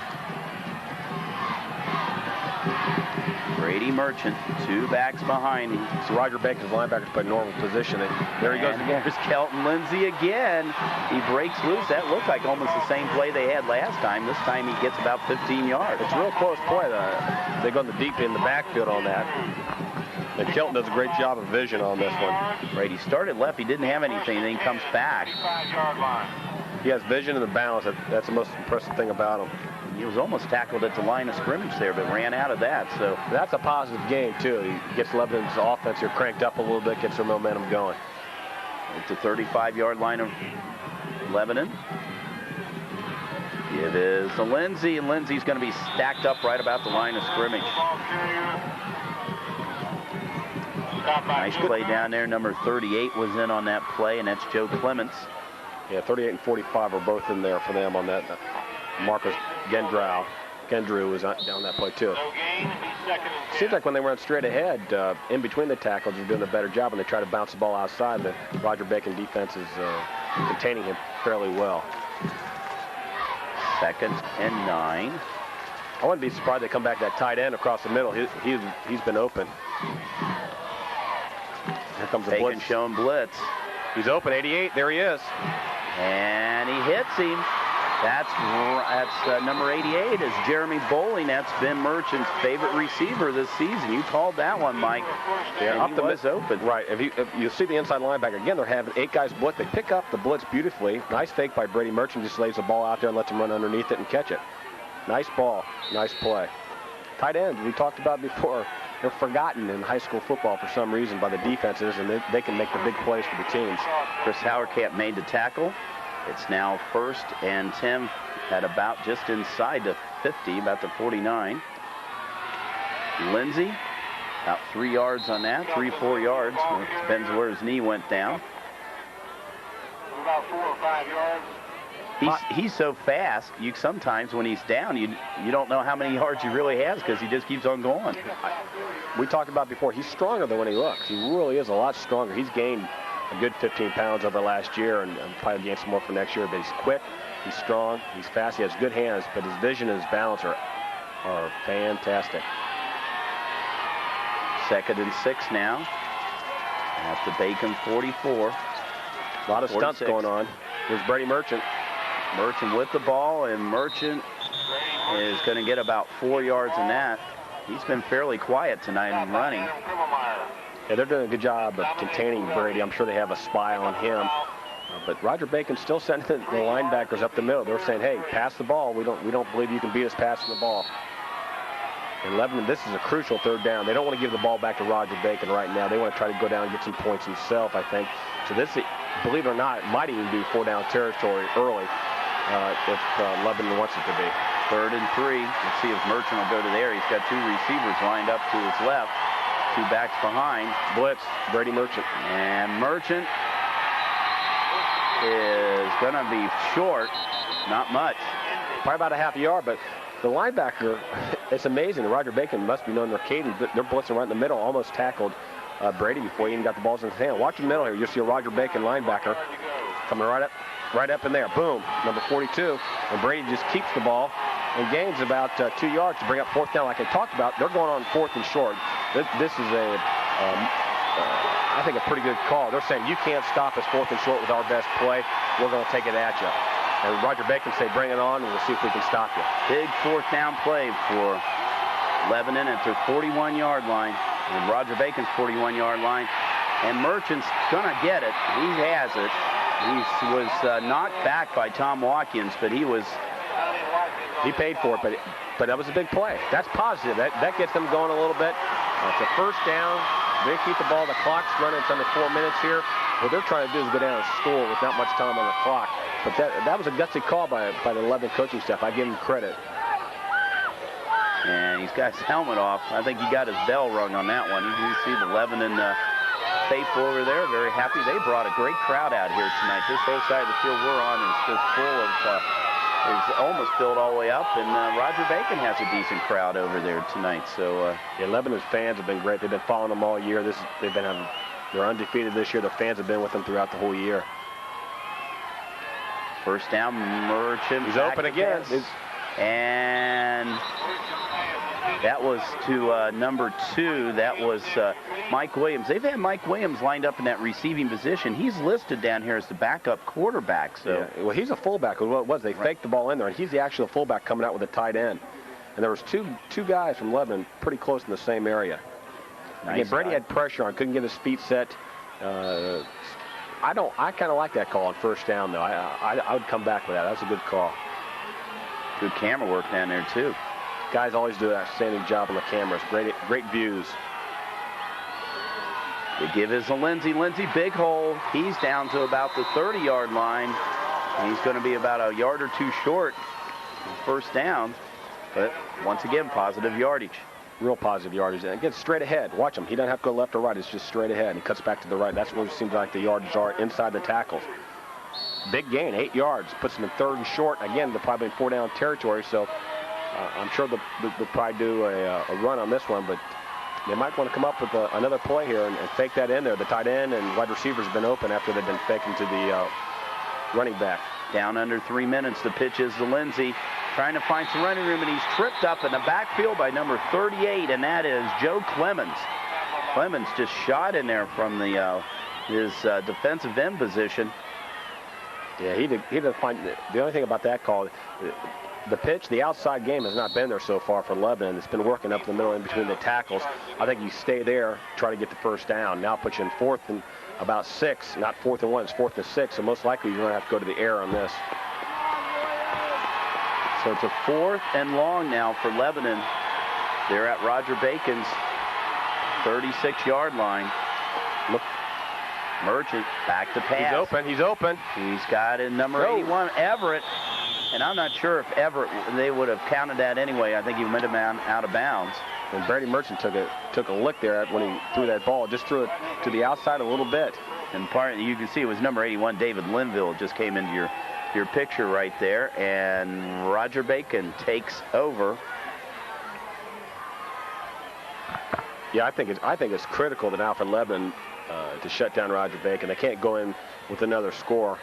Brady Merchant, 2 backs behind him. So Roger Bacon's linebackers play normal position. There he goes again. There's Kelton Lindsey again. He breaks loose. That looked like almost the same play they had last time. This time he gets about 15 yards. It's a real close play. They go deep in the backfield on that. And Kelton does a great job of vision on this one. Right, he started left. He didn't have anything. Then he comes back. He has vision and the balance. That's the most impressive thing about him. He was almost tackled at the line of scrimmage there, but ran out of that. So that's a positive game, too. He gets Lebanon's offense here cranked up a little bit, gets their momentum going. It's a 35-yard line of Lebanon. It is to Lindsey, and Lindsey's going to be stacked up right about the line of scrimmage. Nice play down there. Number 38 was in on that play, and that's Joe Clements. Yeah, 38 and 45 are both in there for them on that. Marcus Gendrew was down that play, too. Seems like when they run straight ahead, in between the tackles, they're doing a better job, and they try to bounce the ball outside. The Roger Bacon defense is containing him fairly well. 2nd and 9. I wouldn't be surprised they come back that tight end across the middle. He's been open. Here comes the Bacon blitz. showing blitz. He's open, 88. There he is. And he hits him. That's number 88 is Jeremy Bowling. That's Ben Merchant's favorite receiver this season. You called that one, Mike. Yeah, and he was open. Right. If you see the inside linebacker, again, they're having 8 guys blitz. They pick up the blitz beautifully. Nice fake by Brady Merchant. Just lays the ball out there and lets him run underneath it and catch it. Nice ball. Nice play. Tight ends, we talked about before, they're forgotten in high school football for some reason by the defenses, and they can make the big plays for the teams. Chris Hauerkamp made the tackle. It's now 1st and 10 at about just inside the 50, about the 49. Lindsey, about 3 yards on that, 3-4 yards. It depends where his knee went down. About 4 or 5 yards. He's so fast, you sometimes when he's down, you don't know how many yards he really has because he just keeps on going. We talked about before, he's stronger than when he looks. He really is a lot stronger. He's gained a good 15 pounds over last year and probably gain some more for next year. But he's quick, he's strong, he's fast, he has good hands, but his vision and his balance are fantastic. 2nd and 6 now at the Bacon 44. A lot of stunts 46. going on. Here's Brady Merchant. Merchant with the ball, and Merchant is going to get about 4 yards in that. He's been fairly quiet tonight in running. Yeah, they're doing a good job of containing Brady. I'm sure they have a spy on him. But Roger Bacon's still sending the linebackers up the middle. They're saying, hey, pass the ball. We don't believe you can beat us passing the ball. In Lebanon, this is a crucial 3rd down. They don't want to give the ball back to Roger Bacon right now. They want to try to go down and get some points himself, I think. So this, believe it or not, it might even be 4-down territory early if Lebanon wants it to be. 3rd and 3. Let's see if Merchant will go to there. He's got 2 receivers lined up to his left. 2 backs behind. Blitz, Brady Merchant. And Merchant is going to be short. Not much. Probably about a half a yard, but the linebacker, it's amazing. Roger Bacon must be knowing their cadence. They're blitzing right in the middle, almost tackled Brady before he even got the balls in his hand. Watch the middle here. You'll see a Roger Bacon linebacker coming right up in there. Boom, number 42. And Brady just keeps the ball and gains about 2 yards to bring up 4th down. Like I talked about, they're going on 4th and short. This is I think, a pretty good call. They're saying, you can't stop us 4th and short with our best play. We're going to take it at you. And Roger Bacon say, bring it on, and we'll see if we can stop you. Big 4th down play for Lebanon at their 41-yard line. And Roger Bacon's 41-yard line. And Merchant's going to get it. He has it. He was knocked back by Tom Watkins, but he paid for it, but that was a big play. That's positive. That gets them going a little bit. It's a 1st down. They keep the ball. The clock's running. It's under 4 minutes here. What they're trying to do is go down and score with not much time on the clock. But that was a gutsy call by the Lebanon coaching staff. I give him credit. And he's got his helmet off. I think he got his bell rung on that one. You see the Lebanon faithful over there, very happy. They brought a great crowd out here tonight. This whole side of the field we're on is just full of, is almost filled all the way up. And Roger Bacon has a decent crowd over there tonight. So yeah, Lebanon's fans have been great. They've been following them all year. They're undefeated this year. Their fans have been with them throughout the whole year. 1st down, Merchant. He's open again. And that was to number 2. That was Mike Williams. They've had Mike Williams lined up in that receiving position. He's listed down here as the backup quarterback. So yeah. Well, he's a fullback. What it was, they faked the ball in there, and he's the actual fullback coming out with a tight end. And there was two guys from Lebanon pretty close in the same area. Nice. Again, Brady had pressure on, couldn't get his feet set. I kind of like that call on 1st down, though. I would come back with that. That's a good call. Good camera work down there, too. Guys always do an outstanding job on the cameras. Great views. They give his to Lindsey. Lindsey, big hole. He's down to about the 30-yard line. And he's going to be about a yard or 2 short. 1st down. But once again, positive yardage. Real positive yardage. And again, straight ahead. Watch him. He doesn't have to go left or right. It's just straight ahead. He cuts back to the right. That's where it seems like the yards are inside the tackles. Big gain, 8 yards. Puts him in 3rd and short. Again, they're probably in 4-down territory, so I'm sure they'll probably do a run on this one, but they might want to come up with another play here and fake that in there. The tight end and wide receivers have been open after they've been faking to the running back. Down under 3 minutes. The pitch is to Lindsey, trying to find some running room, and he's tripped up in the backfield by number 38, and that is Joe Clemens. Clemens just shot in there from his defensive end position. Yeah, he didn't find the only thing about that call. The pitch, the outside game has not been there so far for Lebanon. It's been working up the middle in between the tackles. I think you stay there, try to get the first down. Now put you in 4th and about 6, not 4th and 1, it's 4th and 6. So most likely you're going to have to go to the air on this. So it's a 4th and long now for Lebanon. They're at Roger Bacon's 36-yard line. Look, Merchant back to pass. He's open. He's got in number 81, Everett. And I'm not sure if Everett, they would have counted that anyway. I think he went him out of bounds. And Brady Merchant took a lick there when he threw that ball. Just threw it to the outside a little bit. And you can see it was number 81, David Linville, just came into your picture right there. And Roger Bacon takes over. Yeah, I think it's critical that now for Lebanon to shut down Roger Bacon. They can't go in with another score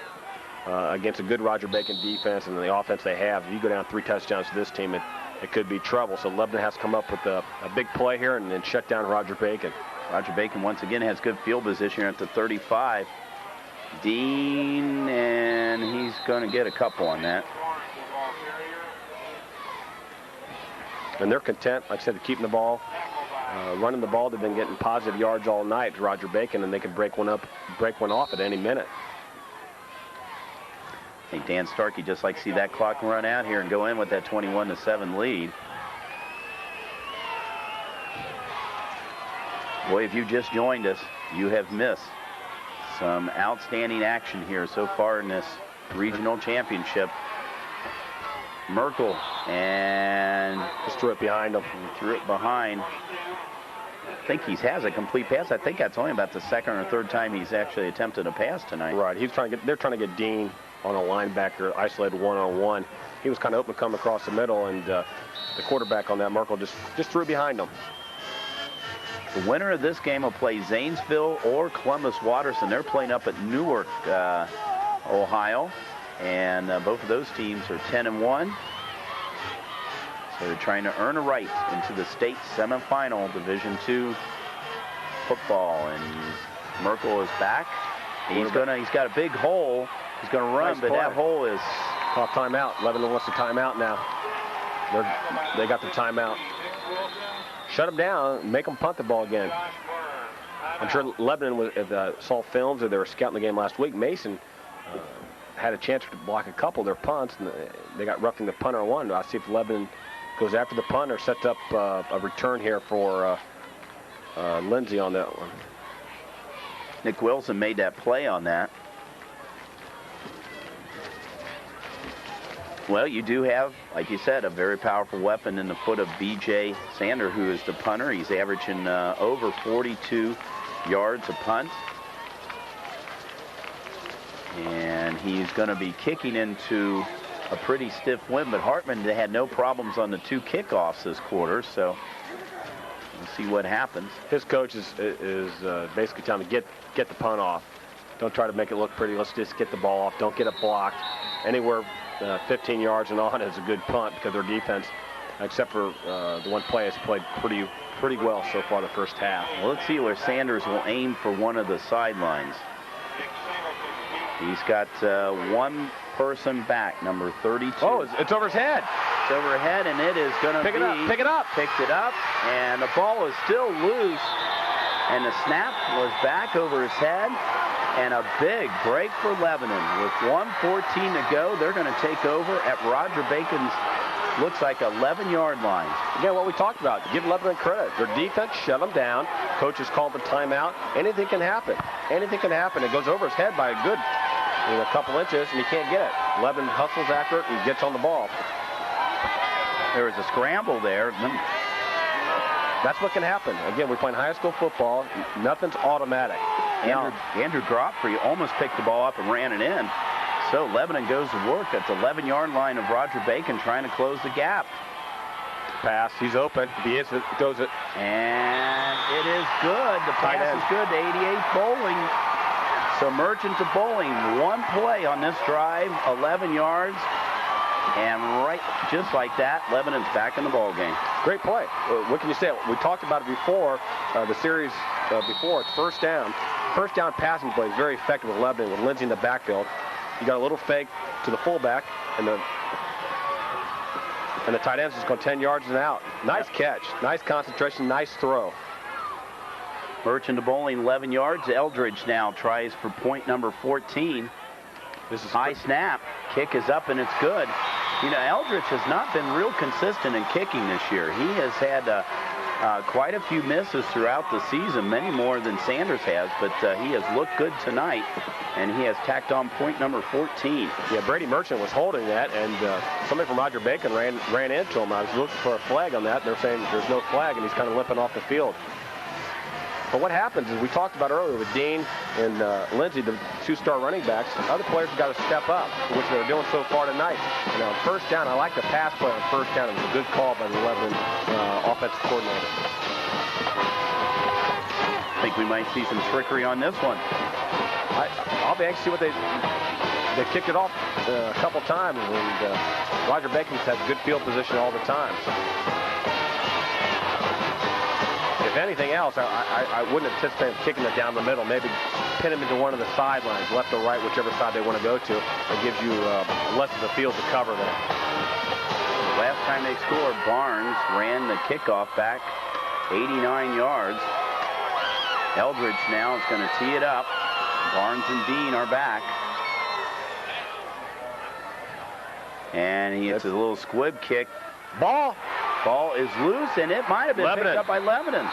against a good Roger Bacon defense and the offense they have. If you go down 3 touchdowns to this team, it could be trouble. So Lebanon has to come up with a big play here and then shut down Roger Bacon. Roger Bacon once again has good field position at the 35. Dean, and he's going to get a couple on that. And they're content, like I said, to keeping the ball. Running the ball. They've been getting positive yards all night, Roger Bacon, and they can break one off at any minute. I think Dan Starkey just like to see that clock run out here and go in with that 21-7 lead. Boy, if you just joined us, you have missed some outstanding action here so far in this regional championship. Merkel, and just threw it behind him. Threw it behind. I think he has a complete pass. I think that's only about the 2nd or 3rd time he's actually attempted a pass tonight. Right. They're trying to get Dean on a linebacker, isolated one-on-one. He was kind of open to come across the middle, and the quarterback on that, Merkel, just threw it behind him. The winner of this game will play Zanesville or Columbus Watterson. They're playing up at Newark, Ohio. And both of those teams are 10-1. So they're trying to earn a right into the state semifinal, Division II football. And Merkel is back. He's got a big hole. He's going to run, nice, but that hole is called timeout. Lebanon wants a timeout now. They got the timeout. Shut them down. Make them punt the ball again. I'm sure Lebanon saw films, or they were scouting the game last week. Mason had a chance to block a couple of their punts, and they got roughing the punter one. I'll see if Lebanon goes after the punt or sets up a return here for Lindsey on that one. Nick Wilson made that play on that. Well, you do have, like you said, a very powerful weapon in the foot of B.J. Sander, who is the punter. He's averaging over 42 yards a punt. And he's going to be kicking into a pretty stiff wind, but Hartman had no problems on the 2 kickoffs this quarter, so we'll see what happens. His coach is basically telling him, get the punt off. Don't try to make it look pretty. Let's just get the ball off. Don't get it blocked. Anywhere 15 yards and on is a good punt, because their defense, except for the one play, has played pretty well so far the first half. Well, let's see where Sanders will aim for one of the sidelines. He's got one person back, number 32. Oh, it's over his head. It's over his head, and it is going to be... Pick it up. Picked it up, and the ball is still loose. And the snap was back over his head. And a big break for Lebanon. With 1:14 to go, they're going to take over at Roger Bacon's, looks like, 11-yard line. Again, what we talked about, give Lebanon credit. Their defense shut them down. Coach has called the timeout. Anything can happen. Anything can happen. It goes over his head by a good couple inches, and he can't get it. Lebanon hustles after it and gets on the ball. There was a scramble there. That's what can happen. Again, we're playing high school football. Nothing's automatic. Andrew Godfrey almost picked the ball up and ran it in. So Lebanon goes to work at the 11-yard line of Roger Bacon, trying to close the gap. Pass. He's open. He is. Goes it. And it is good. The pass is good to 88 Bowling. So Merchant to Bowling, one play on this drive, 11 yards. And right, just like that, Lebanon's back in the ball game. Great play. What can you say? We talked about it before, the series before. It's first down. First down passing play is very effective with Lebanon, with Lindsey in the backfield. You got a little fake to the fullback, and the tight end's just going 10 yards and out. Nice catch. Nice concentration. Nice throw. Merchant to Bowling, 11 yards. Eldridge now tries for point number 14. This is high snap. Kick is up, and it's good. You know, Eldridge has not been real consistent in kicking this year. He has had quite a few misses throughout the season, many more than Sanders has, but he has looked good tonight, and he has tacked on point number 14. Yeah, Brady Merchant was holding that, and somebody from Roger Bacon ran into him. I was looking for a flag on that. They're saying there's no flag, and he's kind of limping off the field. But what happens is, we talked about earlier with Dean and Lindsey, the two-star running backs, other players have got to step up, which they're doing so far tonight. And on first down, I like the pass play on first down. It was a good call by the Lebanon offensive coordinator. I think we might see some trickery on this one. I'll be anxious to see what they kicked it off a couple times, and Roger Bacon has good field position all the time. So, if anything else, I wouldn't anticipate kicking it down the middle. Maybe pin him into one of the sidelines, left or right, whichever side they want to go to. It gives you less of the field to cover there. Last time they scored, Barnes ran the kickoff back 89 yards. Eldridge now is going to tee it up. Barnes and Dean are back. And he hits a little squib kick. Ball is loose, and it might have been picked up by Lebanon.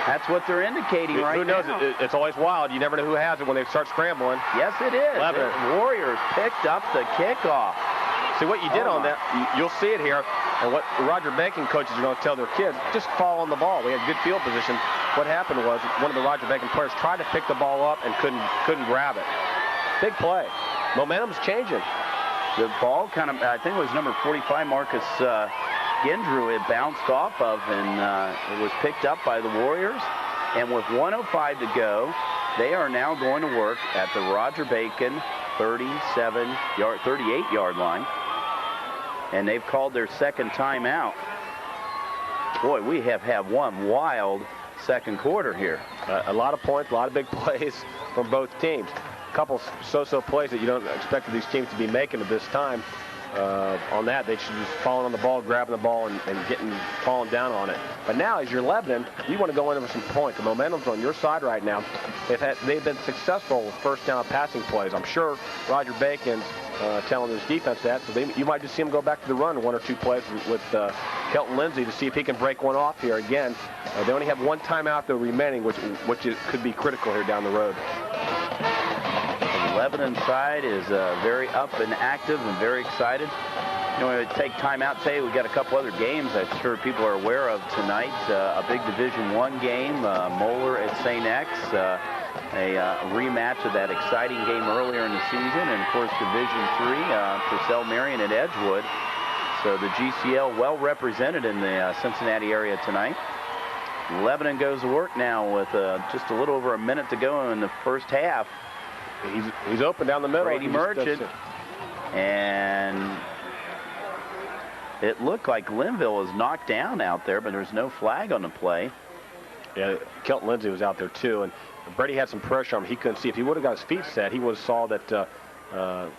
That's what they're indicating right now. Who knows? It's always wild. You never know who has it when they start scrambling. Yes, it is. Lebanon. The Warriors picked up the kickoff. See what you did on that? You'll see it here. And what Roger Bacon coaches are going to tell their kids, just fall on the ball. We had good field position. What happened was one of the Roger Bacon players tried to pick the ball up and couldn't grab it. Big play. Momentum's changing. The ball kind of, I think it was number 45, Marcus Gendrew, it bounced off of, and it was picked up by the Warriors. And with 1:05 to go, they are now going to work at the Roger Bacon 38-yard line. And they've called their second timeout. Boy, we have had one wild second quarter here. A lot of points, a lot of big plays from both teams. A couple so-so plays that you don't expect these teams to be making at this time. On that, they should just falling on the ball, grabbing the ball, and falling down on it. But now, as you're Lebanon, you want to go in with some points. The momentum's on your side right now. They've been successful with first down passing plays. I'm sure Roger Bacon's telling his defense that. So you might just see him go back to the run one or two plays with Kelton Lindsey to see if he can break one off here again. They only have one timeout though remaining, which could be critical here down the road. The Lebanon side is very up and active and very excited. You know, we take time out today. We've got a couple other games I'm sure people are aware of tonight. A big Division I game, Moeller at St. X, a rematch of that exciting game earlier in the season, and of course Division III, Purcell Marion at Edgewood. So the GCL well represented in the Cincinnati area tonight. Lebanon goes to work now with just a little over a minute to go in the first half. He's open down the middle. Brady Merchant. And it looked like Linville was knocked down out there, but there's no flag on the play. Yeah, Kelton Lindsey was out there too, and Brady had some pressure on him. He couldn't see. If he would have got his feet set, he would have saw that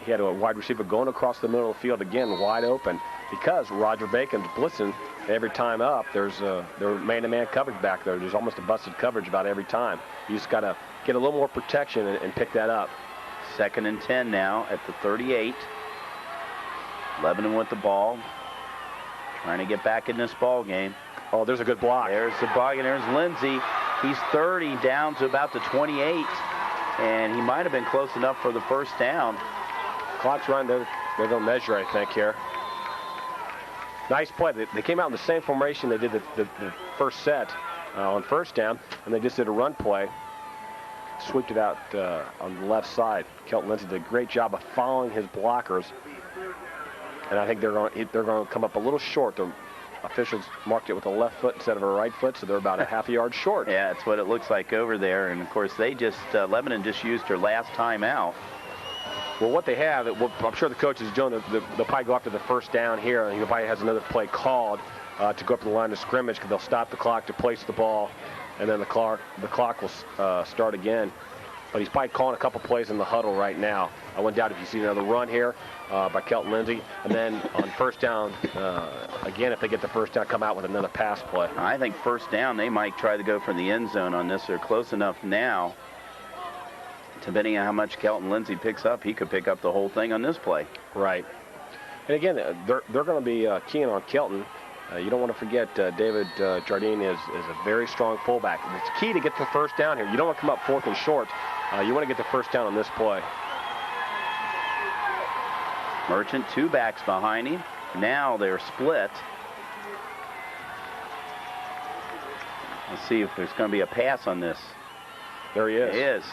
he had a wide receiver going across the middle of the field again, wide open, because Roger Bacon's blitzing every time up. There's man-to-man coverage back there. There's almost a busted coverage about every time. You just got to get a little more protection and pick that up. 2nd and 10 now at the 38. Lebanon with the ball, trying to get back in this ball game. Oh, there's a good block. There's the block, and there's Lindsey. He's 30 down to about the 28, and he might have been close enough for the first down. Clock's running. They're going to measure, I think, here. Nice play. They came out in the same formation they did the first set on first down, and they just did a run play. Sweeped it out on the left side. Kelton Lindsey did a great job of following his blockers, and I think they're going to come up a little short. officials marked it with a left foot instead of a right foot, so they're about a half a yard short. Yeah, that's what it looks like over there. And, of course, they just Lebanon just used their last timeout. Well, what they have, I'm sure the coach is doing, they'll probably go after the first down here, and he probably has another play called to go up to the line of scrimmage, because they'll stop the clock to place the ball, and then the clock will start again. But he's probably calling a couple plays in the huddle right now. I wouldn't doubt if you see another run here by Kelton Lindsey. And then on first down, again, if they get the first down, come out with another pass play. I think first down, they might try to go for the end zone on this. They're close enough now. Depending on how much Kelton Lindsey picks up, he could pick up the whole thing on this play. Right. And again, they're going to be keying on Kelton. You don't want to forget David Jardine is a very strong fullback. It's key to get the first down here. You don't want to come up fourth and short. You want to get the first down on this play. Merchant, 2 backs behind him. Now they're split. Let's see if there's going to be a pass on this. There he is. He is.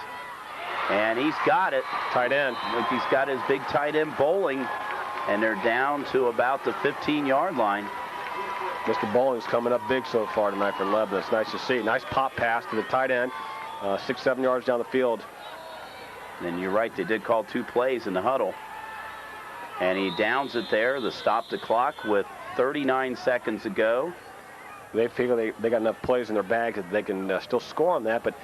And he's got it. Tight end. Look, he's got his big tight end bowling. And they're down to about the 15-yard line. Mr. Bowling's coming up big so far tonight for Lebanon. It's nice to see. Nice pop pass to the tight end. 6-7 yards down the field. And you're right, they did call 2 plays in the huddle. And he downs it there to stop the clock with 39 seconds to go. They figure they got enough plays in their bag that they can still score on that. But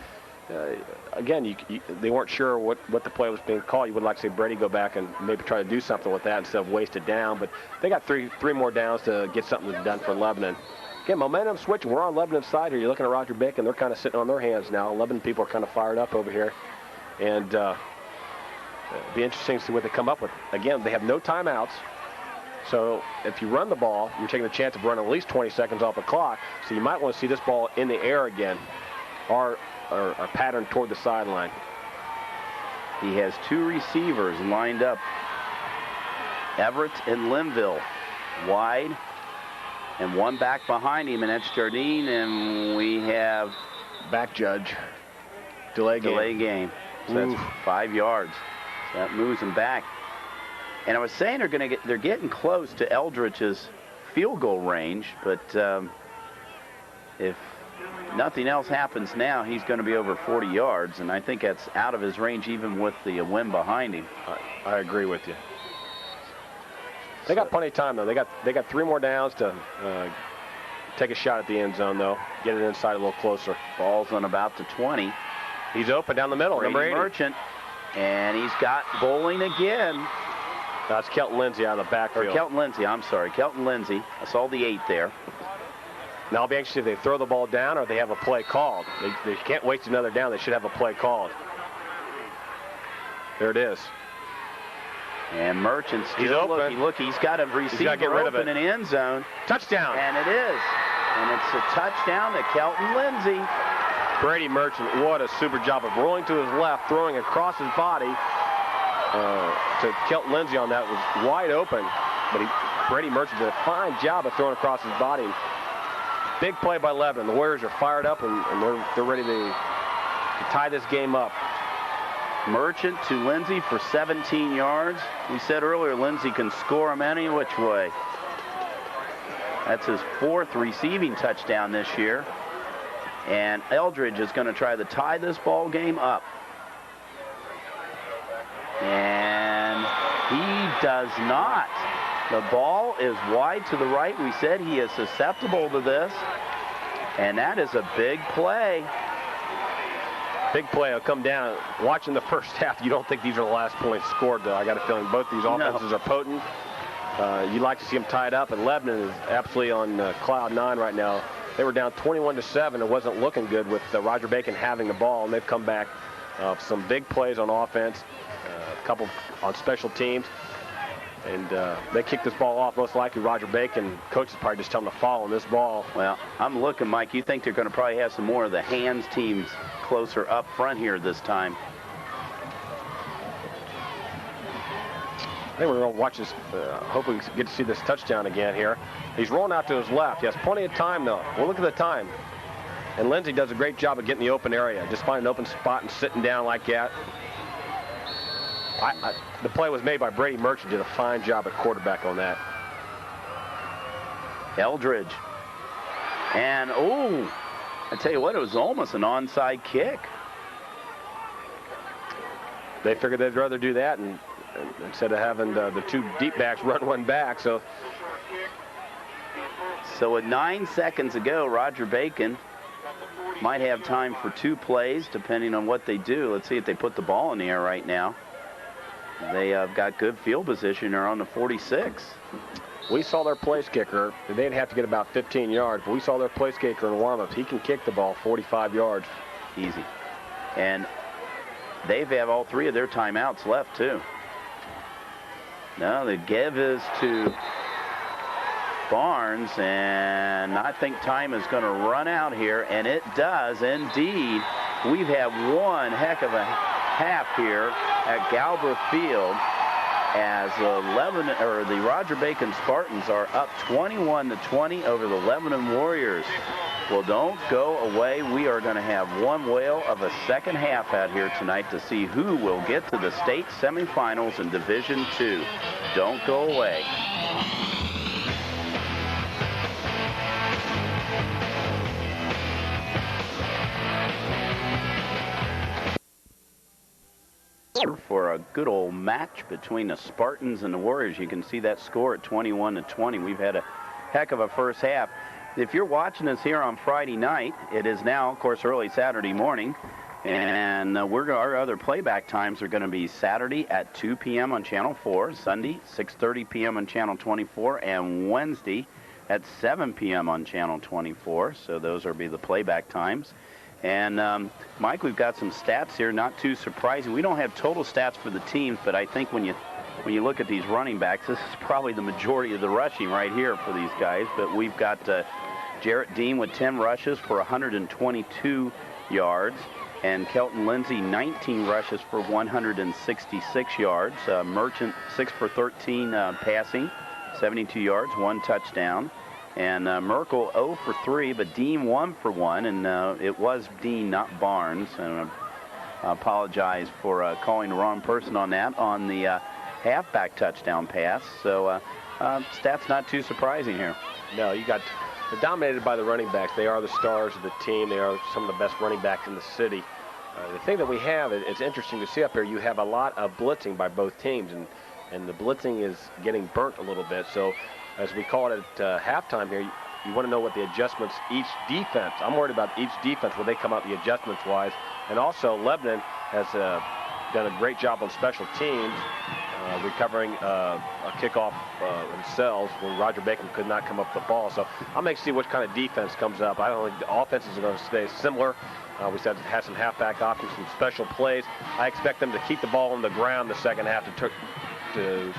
again, they weren't sure what the play was being called. You would like to see Brady go back and maybe try to do something with that instead of waste it down. But they got three more downs to get something done for Lebanon. Again, momentum switching. We're on Lebanon's side here. You're looking at Roger Bacon. They're kind of sitting on their hands now. Lebanon people are kind of fired up over here. And it'll be interesting to see what they come up with. Again, they have no timeouts. So if you run the ball, you're taking a chance of running at least 20 seconds off the clock. So you might want to see this ball in the air again, or pattern toward the sideline. He has 2 receivers lined up. Everett and Linville wide, and 1 back behind him, and that's Jardine. And we have back judge. Delay game. So that's 5 yards. So that moves them back. And I was saying they're getting close to Eldridge's field goal range, but if nothing else happens now, he's going to be over 40 yards, and I think that's out of his range even with the wind behind him. I agree with you. They got plenty of time, though. They got 3 more downs to take a shot at the end zone, though. Get it inside a little closer. Ball's on about the 20. He's open down the middle. Number 80. Merchant, and he's got bowling again. That's Kelton Lindsey out of the backfield. Or Kelton Lindsey, I'm sorry. Kelton Lindsey. I saw the 8 there. Now I'll be anxious if they throw the ball down or they have a play called. They can't waste another down. They should have a play called. There it is. And Merchant's still he's open. Look, he's got a receiver open in the end zone. Touchdown. And it is. And it's a touchdown to Kelton Lindsey. Brady Merchant, what a super job of rolling to his left, throwing across his body to Kelton Lindsey on that. Was wide open, but Brady Merchant did a fine job of throwing across his body. Big play by Lebanon. The Warriors are fired up, and they're ready to tie this game up. Merchant to Lindsey for 17 yards. We said earlier Lindsey can score him any which way. That's his 4th receiving touchdown this year. And Eldridge is going to try to tie this ball game up. And he does not. The ball is wide to the right. We said he is susceptible to this. And that is a big play. Big play will come down. Watching the first half, you don't think these are the last points scored, though. I got a feeling both these offenses are potent. You'd like to see them tied up, and Lebanon is absolutely on cloud 9 right now. They were down 21-7. It wasn't looking good with Roger Bacon having the ball, and they've come back some big plays on offense, a couple on special teams. And they kicked this ball off. Most likely Roger Bacon, coach is probably just telling them to fall on this ball. Well, I'm looking, Mike. You think they're going to probably have some more of the hands teams closer up front here this time? I think we're going to watch this. Hopefully we get to see this touchdown again here. He's rolling out to his left. He has plenty of time, though. Well, look at the time. And Lindsey does a great job of getting the open area. Just find an open spot and sitting down like that. The play was made by Brady Merchant. Did a fine job at quarterback on that. Eldridge. And, oh, I tell you what, it was almost an onside kick. They figured they'd rather do that and instead of having the two deep backs run one back. So with 9 seconds to go, Roger Bacon might have time for 2 plays, depending on what they do. Let's see if they put the ball in the air right now. They have got good field position. They're on the 46. We saw their place kicker. They'd have to get about 15 yards, but we saw their place kicker in warm-ups. He can kick the ball 45 yards. Easy. And they have all 3 of their timeouts left, too. Now the give is to Barnes, and I think time is going to run out here, and it does indeed. We've had one heck of a half here at Galbraith Field as the Roger Bacon Spartans are up 21-20 over the Lebanon Warriors. Well, don't go away. We are going to have one whale of a second half out here tonight to see who will get to the state semifinals in Division II. Don't go away. For a good old match between the Spartans and the Warriors. You can see that score at 21-20. We've had a heck of a first half. If you're watching us here on Friday night, it is now, of course, early Saturday morning, and our other playback times are going to be Saturday at 2 p.m. on Channel 4, Sunday 6:30 p.m. on Channel 24, and Wednesday at 7 p.m. on Channel 24. So those will be the playback times. And, Mike, we've got some stats here, not too surprising. We don't have total stats for the teams, but I think when you look at these running backs, this is probably the majority of the rushing right here for these guys. But we've got Jarrett Dean with 10 rushes for 122 yards, and Kelton Lindsay 19 rushes for 166 yards. Merchant 6 for 13 passing, 72 yards, 1 touchdown. And Merkel 0 for 3, but Dean 1 for 1, and it was Dean, not Barnes. And I apologize for calling the wrong person on that on the halfback touchdown pass. So stats not too surprising here. No, they're dominated by the running backs. They are the stars of the team. They are some of the best running backs in the city. The thing that we have, it's interesting to see up here, you have a lot of blitzing by both teams, and the blitzing is getting burnt a little bit. So as we call it at halftime here, you want to know what the adjustments each defense. I'm worried about each defense where they come out the adjustments-wise. And also, Lebanon has done a great job on special teams, recovering a kickoff themselves when Roger Bacon could not come up with the ball. So I'm going to see what kind of defense comes up. I don't think the offenses are going to stay similar. We said have some halfback options, some special plays. I expect them to keep the ball on the ground the second half to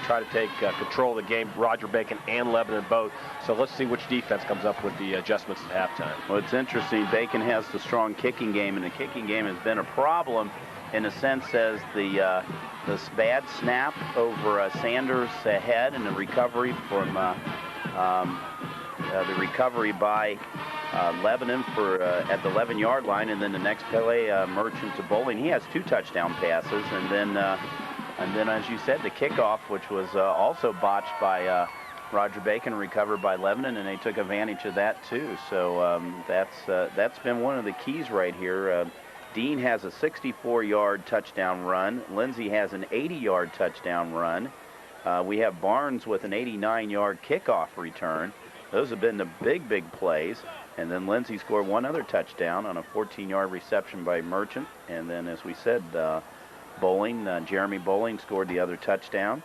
try to take control of the game, Roger Bacon and Lebanon both. So let's see which defense comes up with the adjustments at halftime. Well, it's interesting. Bacon has the strong kicking game, and the kicking game has been a problem in a sense as the bad snap over Sanders' head and the recovery from the recovery by Lebanon at the 11-yard line, and then the next play, Merchant to Bowling. He has 2 touchdown passes, and then, as you said, the kickoff, which was also botched by Roger Bacon, recovered by Lebanon, and they took advantage of that too. So that's been one of the keys right here. Dean has a 64-yard touchdown run. Lindsay has an 80-yard touchdown run. We have Barnes with an 89-yard kickoff return. Those have been the big plays. And then Lindsay scored 1 other touchdown on a 14-yard reception by Merchant. And then, as we said, Jeremy Bowling scored the other touchdown.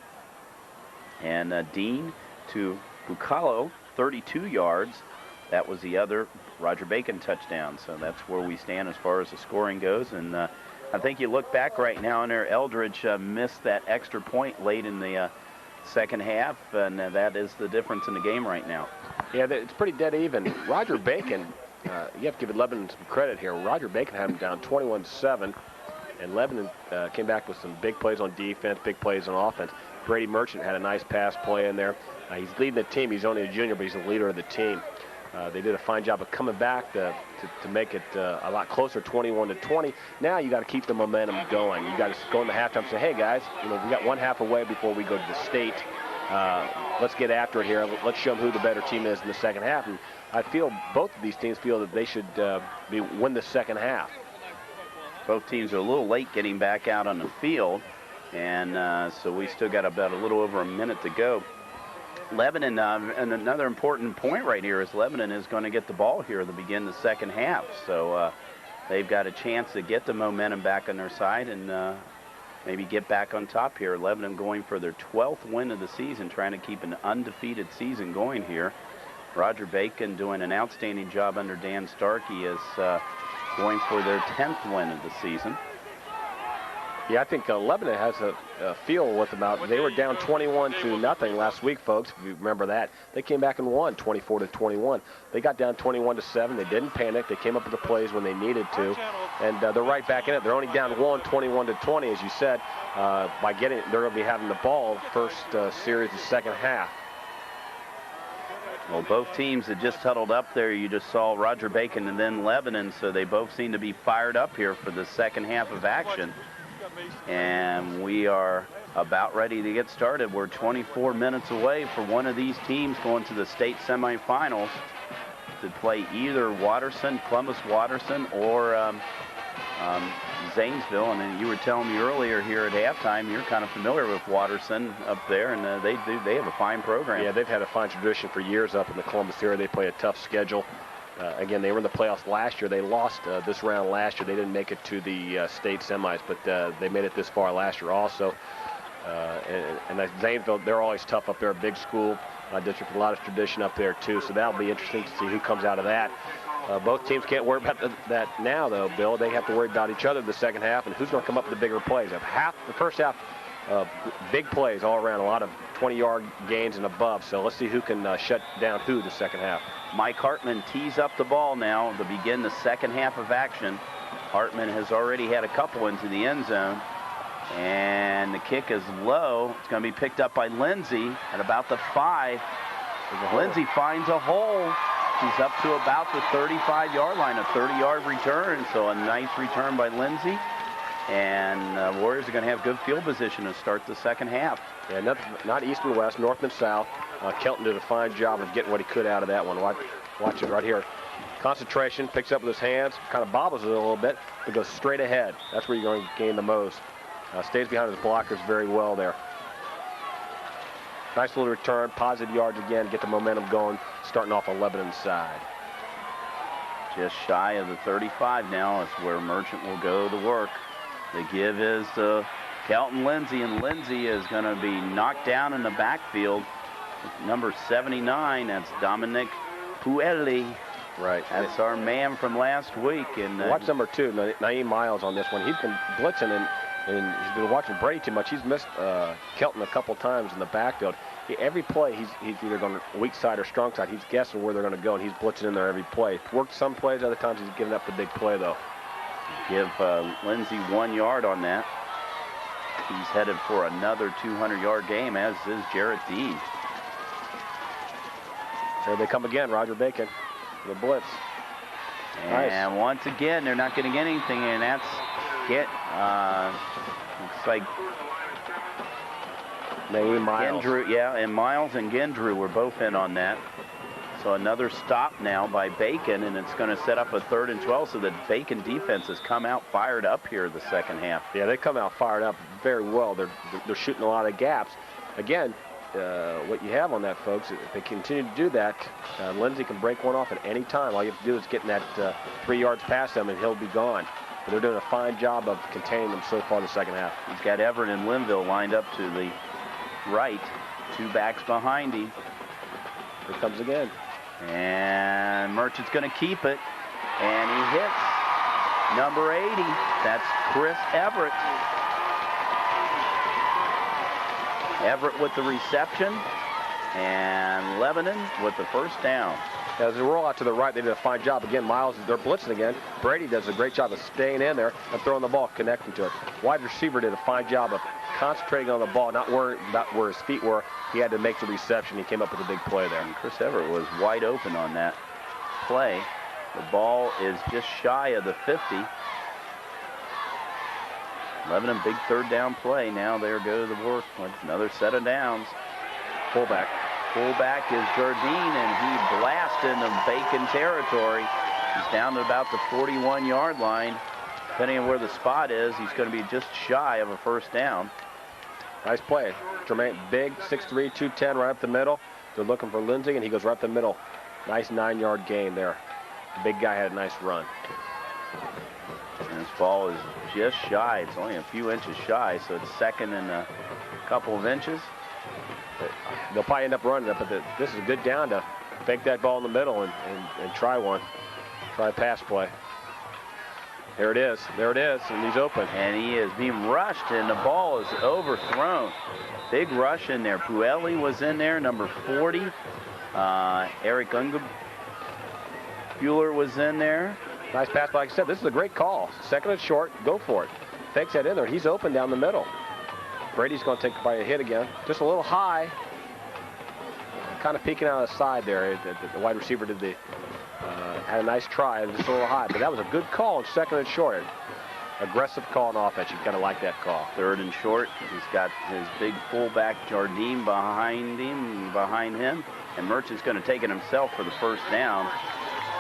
And Dean to Bucalo, 32 yards. That was the other Roger Bacon touchdown. So that's where we stand as far as the scoring goes. And I think you look back right now, and there Eldridge missed that extra point late in the second half, and that is the difference in the game right now. Yeah, it's pretty dead even. Roger Bacon, you have to give Lebanon some credit here. Roger Bacon had him down 21-7. And Lebanon came back with some big plays on defense, big plays on offense. Brady Merchant had a nice pass play in there. He's leading the team. He's only a junior, but he's the leader of the team. They did a fine job of coming back to make it a lot closer, 21-20. Now you got to keep the momentum going. You got to go in the halftime and say, hey, guys, we got 1 half away before we go to the state. let's get after it here. Let's show them who the better team is in the second half. And I feel both of these teams feel that they should win the second half. Both teams are a little late getting back out on the field, and so we still got about a little over a minute to go. Lebanon, and another important point right here is Lebanon is going to get the ball here to begin the second half. So they've got a chance to get the momentum back on their side and maybe get back on top here. Lebanon going for their 12th win of the season, trying to keep an undefeated season going here. Roger Bacon doing an outstanding job under Dan Starkey is going for their 10th win of the season. Yeah, I think Lebanon has a feel with about. They were down 21-0 last week, folks. If you remember that, they came back and won 24-21. They got down 21-7. They didn't panic. They came up with the plays when they needed to, and they're right back in it. They're only down 21-20, as you said. They're going to be having the ball first series of the second half. Well, both teams that just huddled up there, you just saw Roger Bacon and then Lebanon, so they both seem to be fired up here for the second half of action. And we are about ready to get started. We're 24 minutes away for one of these teams going to the state semifinals to play either Watterson, Columbus Watterson, or Zanesville. And then you were telling me earlier here at halftime, you're kind of familiar with Watterson up there, and they have a fine program. Yeah, they've had a fine tradition for years up in the Columbus area. They play a tough schedule. Again, they were in the playoffs last year. They lost this round last year. They didn't make it to the state semis, but they made it this far last year also. And Zanesville, they're always tough up there, a big school district, a lot of tradition up there too. So that'll be interesting to see who comes out of that. Both teams can't worry about that now, though, Bill. They have to worry about each other in the second half and who's going to come up with the bigger plays. The first half, big plays all around, a lot of 20-yard gains and above. So let's see who can shut down who the second half. Mike Hartman tees up the ball now to begin the second half of action. Hartman has already had a couple into the end zone. And the kick is low. It's going to be picked up by Lindsay at about the 5. Lindsay finds a hole. He's up to about the 35-yard line, a 30-yard return. So a nice return by Lindsay. And Warriors are going to have good field position to start the second half. Yeah, not east and west, north and south. Kelton did a fine job of getting what he could out of that one. Watch it right here. Concentration, picks up with his hands, kind of bobbles it a little bit, but goes straight ahead. That's where you're going to gain the most. Stays behind his blockers very well there. Nice little return, positive yards again, get the momentum going, starting off on Lebanon's side. Just shy of the 35 now is where Merchant will go to work. The give is to Kelton Lindsay, and Lindsay is going to be knocked down in the backfield. Number 79, that's Dominic Puelli. Right. That's our man from last week. And watch number 2, Naeem Miles on this one. He's been blitzing and he's been watching Brady too much. He's missed Kelton a couple times in the backfield. Every play, he's either going weak side or strong side. He's guessing where they're going to go, and he's blitzing in there every play. Worked some plays, other times he's giving up the big play, though. Give Lindsay 1 yard on that. He's headed for another 200-yard game, as is Jarrett Dean. Here they come again, Roger Bacon, the blitz. And once again, they're not going to get anything, and that's looks like Naeem Miles. Gendrew, yeah, and Miles and Gendrew were both in on that. So another stop now by Bacon, and it's going to set up a 3rd and 12, so the Bacon defense has come out fired up here the second half. Yeah, they come out fired up very well. They're shooting a lot of gaps. Again, what you have on that, folks, if they continue to do that, Lindsay can break one off at any time. All you have to do is get in that 3 yards past him, and he'll be gone. But they're doing a fine job of containing them so far in the second half. He's got Everett and Linville lined up to the right. 2 backs behind him. Here comes again. And Merchant's going to keep it. And he hits number 80. That's Chris Everett. Everett with the reception. And Lebanon with the first down. As they roll out to the right, they did a fine job. Again, Miles, they're blitzing again. Brady does a great job of staying in there and throwing the ball, connecting to it. Wide receiver did a fine job of concentrating on the ball, not worrying about where his feet were. He had to make the reception. He came up with a big play there. And Chris Everett was wide open on that play. The ball is just shy of the 50. Lebanon, big 3rd down play. Now there go to the work with another set of downs. Fullback. Fullback is Jardine, and he blasts into Bacon territory. He's down to about the 41-yard line. Depending on where the spot is, he's going to be just shy of a first down. Nice play. Jermaine, big, 6'3", 210, right up the middle. They're looking for Lindsey, and he goes right up the middle. Nice 9-yard gain there. The big guy had a nice run. And this ball is just shy. It's only a few inches shy, so it's second and a couple of inches. They'll probably end up running it, but this is a good down to fake that ball in the middle and try one. Try a pass play. There it is, and he's open. And he is being rushed, and the ball is overthrown. Big rush in there. Pueli was in there, number 40. Eric Bueller was in there. Nice pass, but like I said, this is a great call. Second and short, go for it. Fakes that in there, he's open down the middle. Brady's going to take probably a hit again. Just a little high. Kind of peeking out of the side there. The wide receiver did had a nice try, just a little high. But that was a good call in second and short. Aggressive call on offense. You kind of like that call. Third and short. He's got his big fullback Jardine behind him. And Merchant's going to take it himself for the first down.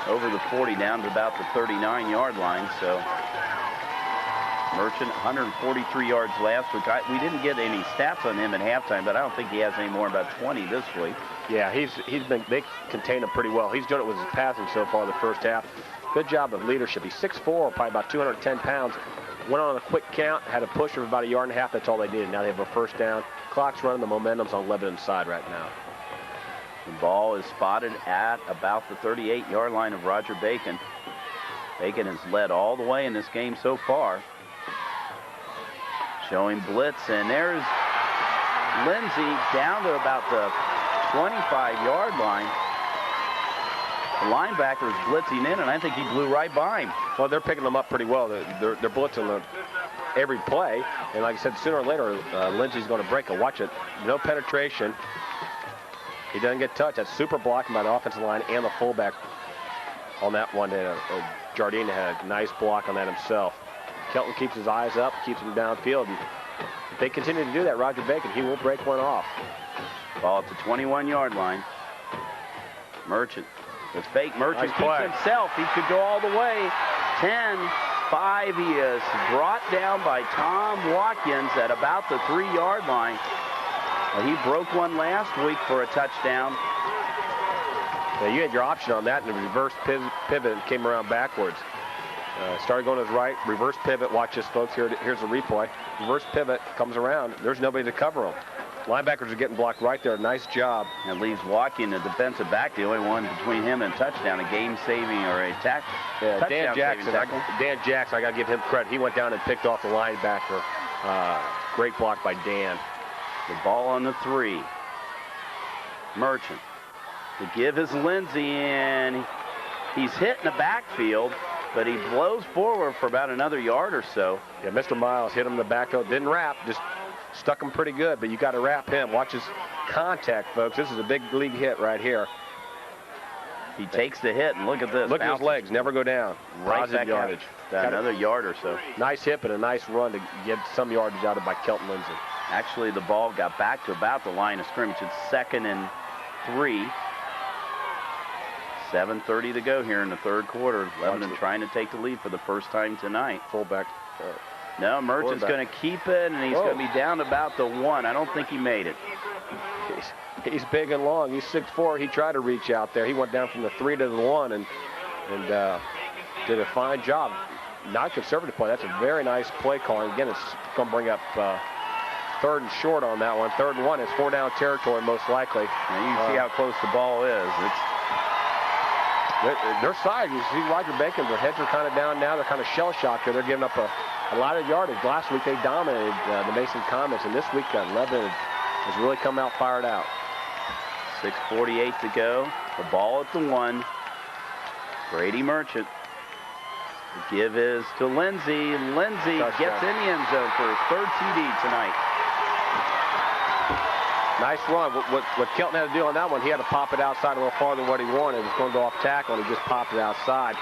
Over the 40 down to about the 39-yard line. So Merchant, 143 yards last week. We didn't get any stats on him at halftime, but I don't think he has any more, about 20 this week. Yeah, they contain him pretty well. He's doing it with his passing so far the first half. Good job of leadership. He's 6'4", probably about 210 pounds. Went on a quick count, had a push of about a yard and a half. That's all they needed. Now they have a first down. Clock's running. The momentum's on Lebanon's side right now. The ball is spotted at about the 38-yard line of Roger Bacon. Bacon has led all the way in this game so far. Showing blitz, and there's Lindsey down to about the 25-yard line. The linebacker is blitzing in, and I think he blew right by him. Well, they're picking them up pretty well. They're blitzing every play, and like I said, sooner or later, Lindsey's going to break it. Watch it. No penetration. He doesn't get touched. That's super blocking by the offensive line and the fullback on that one. Jardine had a nice block on that himself. Kelton keeps his eyes up, keeps him downfield. And if they continue to do that, Roger Bacon, he will break one off. Ball at the 21-yard line. Merchant. It's fake. Merchant Nice keeps play. himself. He could go all the way. 10-5. He is brought down by Tom Watkins at about the 3-yard line. He broke one last week for a touchdown. Yeah, you had your option on that, and the reverse pivot and came around backwards. Started going to his right, reverse pivot. Watch this, folks. Here's a replay. Reverse pivot, comes around. There's nobody to cover him. Linebackers are getting blocked right there. Nice job. And leaves Watkins, the defensive back, the only one between him and touchdown, a game-saving or a touchdown. Dan Jackson, I got to give him credit. He went down and picked off the linebacker. Great block by Dan. The ball on the 3. Merchant. The give is Lindsey, and he's hit in the backfield, but he blows forward for about another yard or so. Yeah, Mr. Miles hit him in the backfield. Didn't wrap, just stuck him pretty good, but you got to wrap him. Watch his contact, folks. This is a big league hit right here. He takes the hit, and look at this. Look at his legs, never go down. Right back yardage. Another yard or so. Nice hit, but a nice run to get some yardage out of by Kelton Lindsey. Actually, the ball got back to about the line of scrimmage. It's 2nd and 3. 7:30 to go here in the third quarter. Lebanon trying to take the lead for the first time tonight. Fullback. No, Merchant's going to keep it, and he's going to be down about the 1. I don't think he made it. He's big and long. He's 6'4". He tried to reach out there. He went down from the 3 to the 1 and did a fine job. Not conservative play. That's a very nice play calling. Again, it's going to bring up 3rd and short on that one. 3rd and 1. It's 4-down territory most likely. Now you can see how close the ball is. Their side, you see Roger Bacon, their heads are kind of down now. They're kind of shell-shocked here. They're giving up a lot of yardage. Last week they dominated the Mason Comets, and this week Lebanon has really come out fired out. 6:48 to go. The ball at the 1. Brady Merchant. The give is to Lindsey. Lindsey gets in the end zone for his 3rd TD tonight. Nice run. What Kelton had to do on that one, he had to pop it outside a little farther than what he wanted. It was going to go off tackle, and he just popped it outside.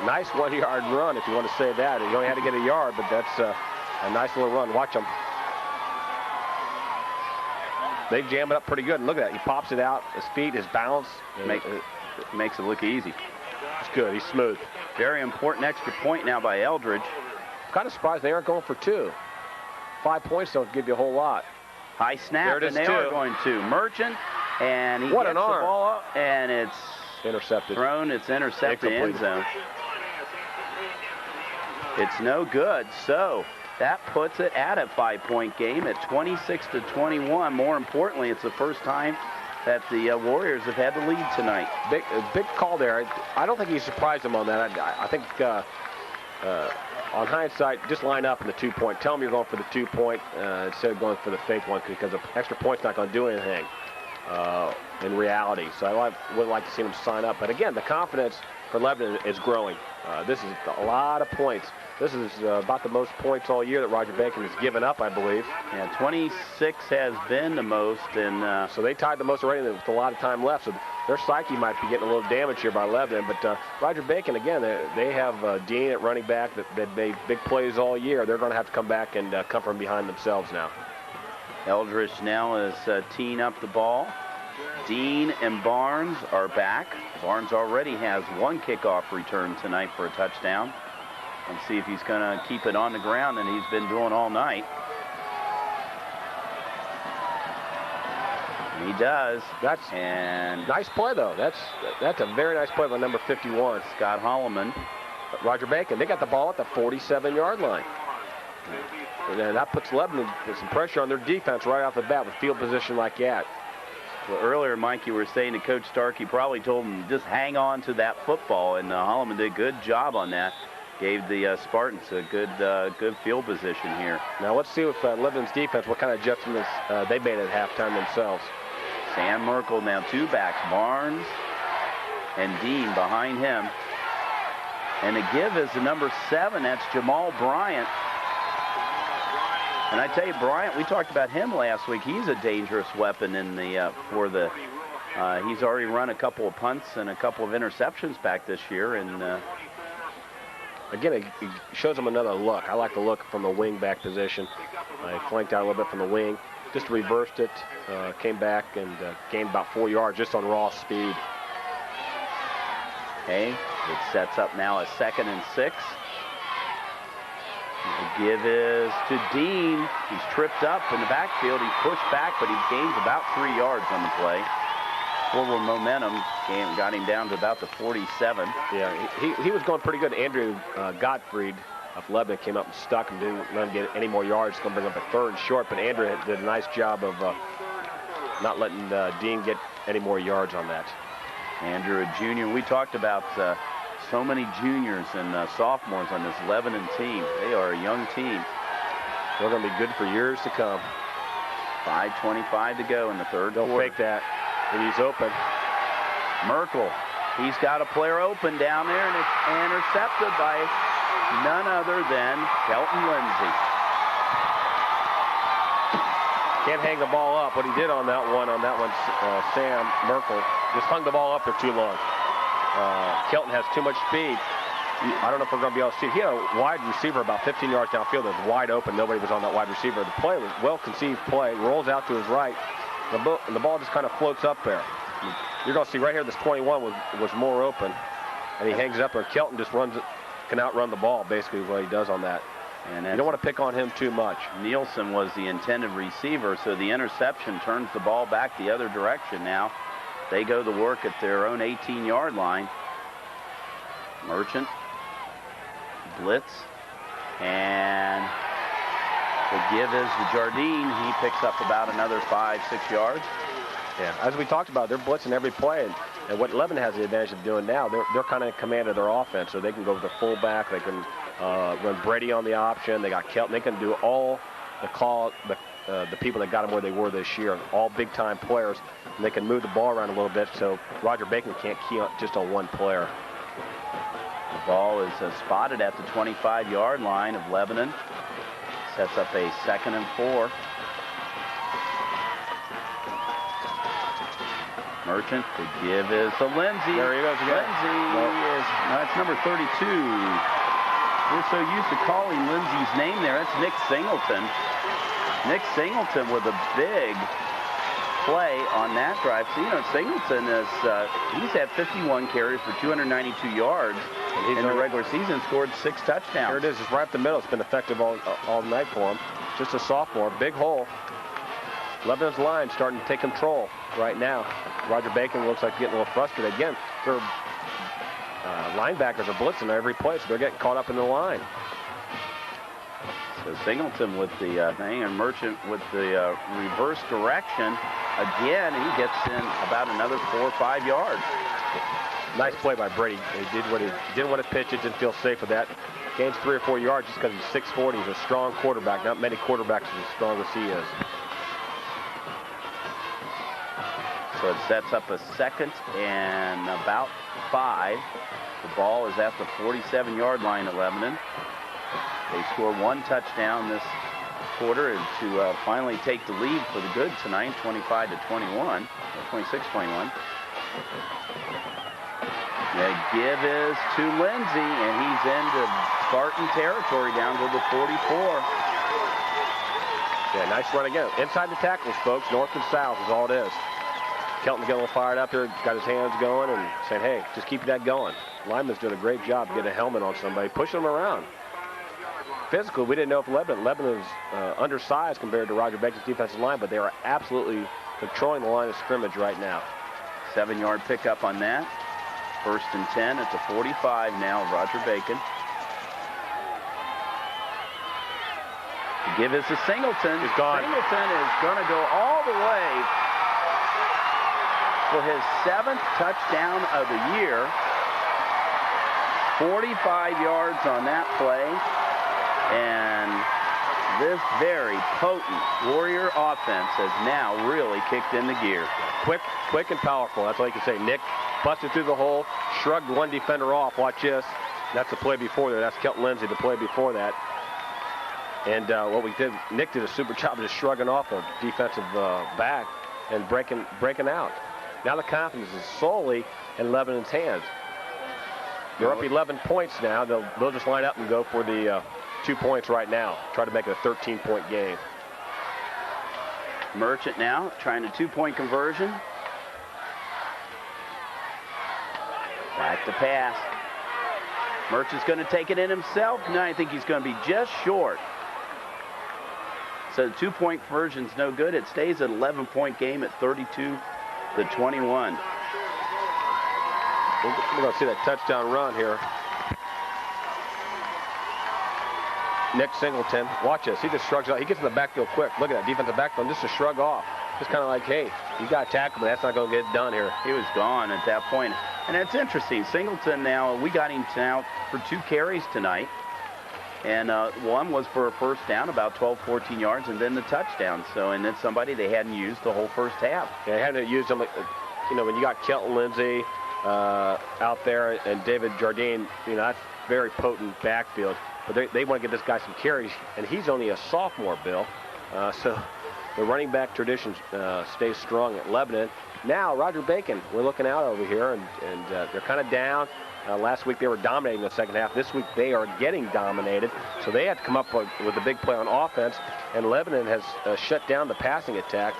Nice 1-yard run, if you want to say that. He only had to get a yard, but that's a nice little run. Watch him. they jam it up pretty good. And look at that. He pops it out. His feet, his balance. Makes it look easy. It's good. He's smooth. Very important extra point now by Eldridge. Kind of surprised they aren't going for 2. 5 points don't give you a whole lot. High snap, and they are going to. Merchant, and he gets the ball up, and it's intercepted. Thrown. It's intercepted in end zone. It's no good. So that puts it at a 5-point game at 26-21. More importantly, it's the first time that the Warriors have had the lead tonight. Big call there. I don't think he surprised them on that. I think on hindsight, just line up in the 2-point. Tell them you're going for the 2-point instead of going for the fake one, because the extra point's not going to do anything in reality. So I would like to see them sign up. But again, the confidence for Lebanon is growing. This is a lot of points. This is about the most points all year that Roger Bacon has given up, I believe. Yeah, 26 has been the most. And so they tied the most already with a lot of time left. So their psyche might be getting a little damaged here by Lebanon. But Roger Bacon, again, they have Dean at running back that made big plays all year. They're going to have to come back and come from behind themselves now. Eldridge now is teeing up the ball. Dean and Barnes are back. Barnes already has 1 kickoff return tonight for a touchdown. And see if he's going to keep it on the ground, and he's been doing all night. And he does. And nice play, though. That's a very nice play by number 51. Scott Holloman. Roger Bacon, they got the ball at the 47-yard line. And then that puts Lebanon with some pressure on their defense right off the bat with field position like that. Well, earlier, Mike, you were saying to Coach Stark, he probably told him just hang on to that football, and Holloman did a good job on that. Gave the Spartans a good field position here. Now let's see with Lebanon's defense what kind of adjustments they made at halftime themselves. Sam Merkel now 2 backs, Barnes and Dean behind him. And the give is the number 7. That's Jamal Bryant. And I tell you, Bryant, we talked about him last week. He's a dangerous weapon in the he's already run a couple of punts and a couple of interceptions back this year, and. Again, it shows him another look. I like the look from the wing back position. He flanked out a little bit from the wing, just reversed it, came back and gained about 4 yards just on raw speed. Okay, it sets up now a 2nd and 6. The give is to Dean. He's tripped up in the backfield. He's pushed back, but he gains about 3 yards on the play. Forward momentum got him down to about the 47. Yeah, he was going pretty good. Andrew Gottfried of Lebanon came up and stuck him, didn't let him get any more yards. It's going to bring up a 3rd and short, but Andrew did a nice job of not letting Dean get any more yards on that. Andrew, a junior. We talked about so many juniors and sophomores on this Lebanon team. They are a young team. They're going to be good for years to come. 5:25 to go in the 3rd quarter. Don't fake that. And he's open. Merkel, he's got a player open down there, and it's intercepted by none other than Kelton Lindsay. Can't hang the ball up. What he did on that one, Sam Merkel, just hung the ball up there too long. Kelton has too much speed. I don't know if we're going to be able to see. He had a wide receiver about 15 yards downfield that was wide open. Nobody was on that wide receiver. The play was well-conceived play. Rolls out to his right. The ball just kind of floats up there. You're going to see right here this 21 was more open. And he hangs it up there. Kelton just can outrun the ball, basically, what he does on that. And you don't want to pick on him too much. Nielsen was the intended receiver, so the interception turns the ball back the other direction now. They go to work at their own 18-yard line. Merchant. Blitz. And the give is to Jardine. He picks up about another 5-6 yards. Yeah, as we talked about, they're blitzing every play. And what Lebanon has the advantage of doing now, they're kind of in command of their offense. So they can go with the fullback. They can run Brady on the option. They got Kelton. They can do all the people that got them where they were this year. All big-time players. And they can move the ball around a little bit so Roger Bacon can't key on just on one player. The ball is spotted at the 25-yard line of Lebanon. Sets up a 2nd and 4. Merchant, the give is to Lindsay. There he goes again. Lindsay that's number 32. We're so used to calling Lindsay's name there. That's Nick Singleton. Nick Singleton with a big play on that drive. So, you know, Singleton he's had 51 carries for 292 yards. And he's in the regular season scored 6 touchdowns. Here it is. It's right up the middle. It's been effective all night for him. Just a sophomore. Big hole. Lebanon's line starting to take control right now. Roger Bacon looks like getting a little frustrated. Again, their linebackers are blitzing every play, so they're getting caught up in the line. So Singleton with the thing, and Merchant with the reverse direction again, and he gets in about another 4 or 5 yards. Nice play by Brady. He did what he didn't want to pitch it, didn't feel safe with that. Gains 3 or 4 yards just because he's 6'4". He's a strong quarterback. Not many quarterbacks are as strong as he is. So it sets up a 2nd and about 5. The ball is at the 47-yard line at Lebanon. They score 1 touchdown this quarter to finally take the lead for the good tonight, 25-21, 26-21. The give is to Lindsey, and he's into Spartan territory down to the 44. Yeah, nice run again. Inside the tackles, folks. North and south is all it is. Kelton getting a little fired up there, got his hands going and saying, hey, just keep that going. Lineman's doing a great job getting a helmet on somebody, pushing him around. Physically, we didn't know if Lebanon is undersized compared to Roger Bacon's defensive line, but they are absolutely controlling the line of scrimmage right now. 7-yard pickup on that. 1st and 10 at the 45 now of Roger Bacon. The give is to Singleton. He's gone. Singleton is going to go all the way for his 7th touchdown of the year. 45 yards on that play. And this very potent Warrior offense has now really kicked into gear. Quick and powerful. That's all you can say. Nick busted through the hole, shrugged one defender off. Watch this. That's the play before there. That's Kelton Lindsey, the play before that. And what we did, Nick did a super job of just shrugging off a defensive back and breaking out. Now the confidence is solely in Lebanon's hands. They're up 11 points now. They'll just line up and go for the 2 points right now. Try to make it a 13-point game. Merchant now trying a 2-point conversion. Back to pass. Merchant's going to take it in himself. No, I think he's going to be just short. So the 2-point conversion's no good. It stays an 11-point game at 32-21. We're going to see that touchdown run here. Nick Singleton, watch this. He just shrugs off. He gets in the backfield quick. Look at that defensive backfield, just a shrug off. Just kind of like, hey, you got to tackle, but that's not going to get done here. He was gone at that point. And it's interesting. Singleton now, we got him out for 2 carries tonight. And one was for a 1st down, about 12, 14 yards, and then the touchdown. So, and it's somebody they hadn't used the whole 1st half. Yeah, they hadn't used them. You know, when you got Kelton Lindsey out there and David Jardine, you know, that's very potent backfield. But they want to give this guy some carries, and he's only a sophomore, Bill. So the running back tradition stays strong at Lebanon. Now, Roger Bacon, we're looking out over here, and they're kind of down. Last week they were dominating the 2nd half. This week they are getting dominated. So they had to come up with a big play on offense, and Lebanon has shut down the passing attack.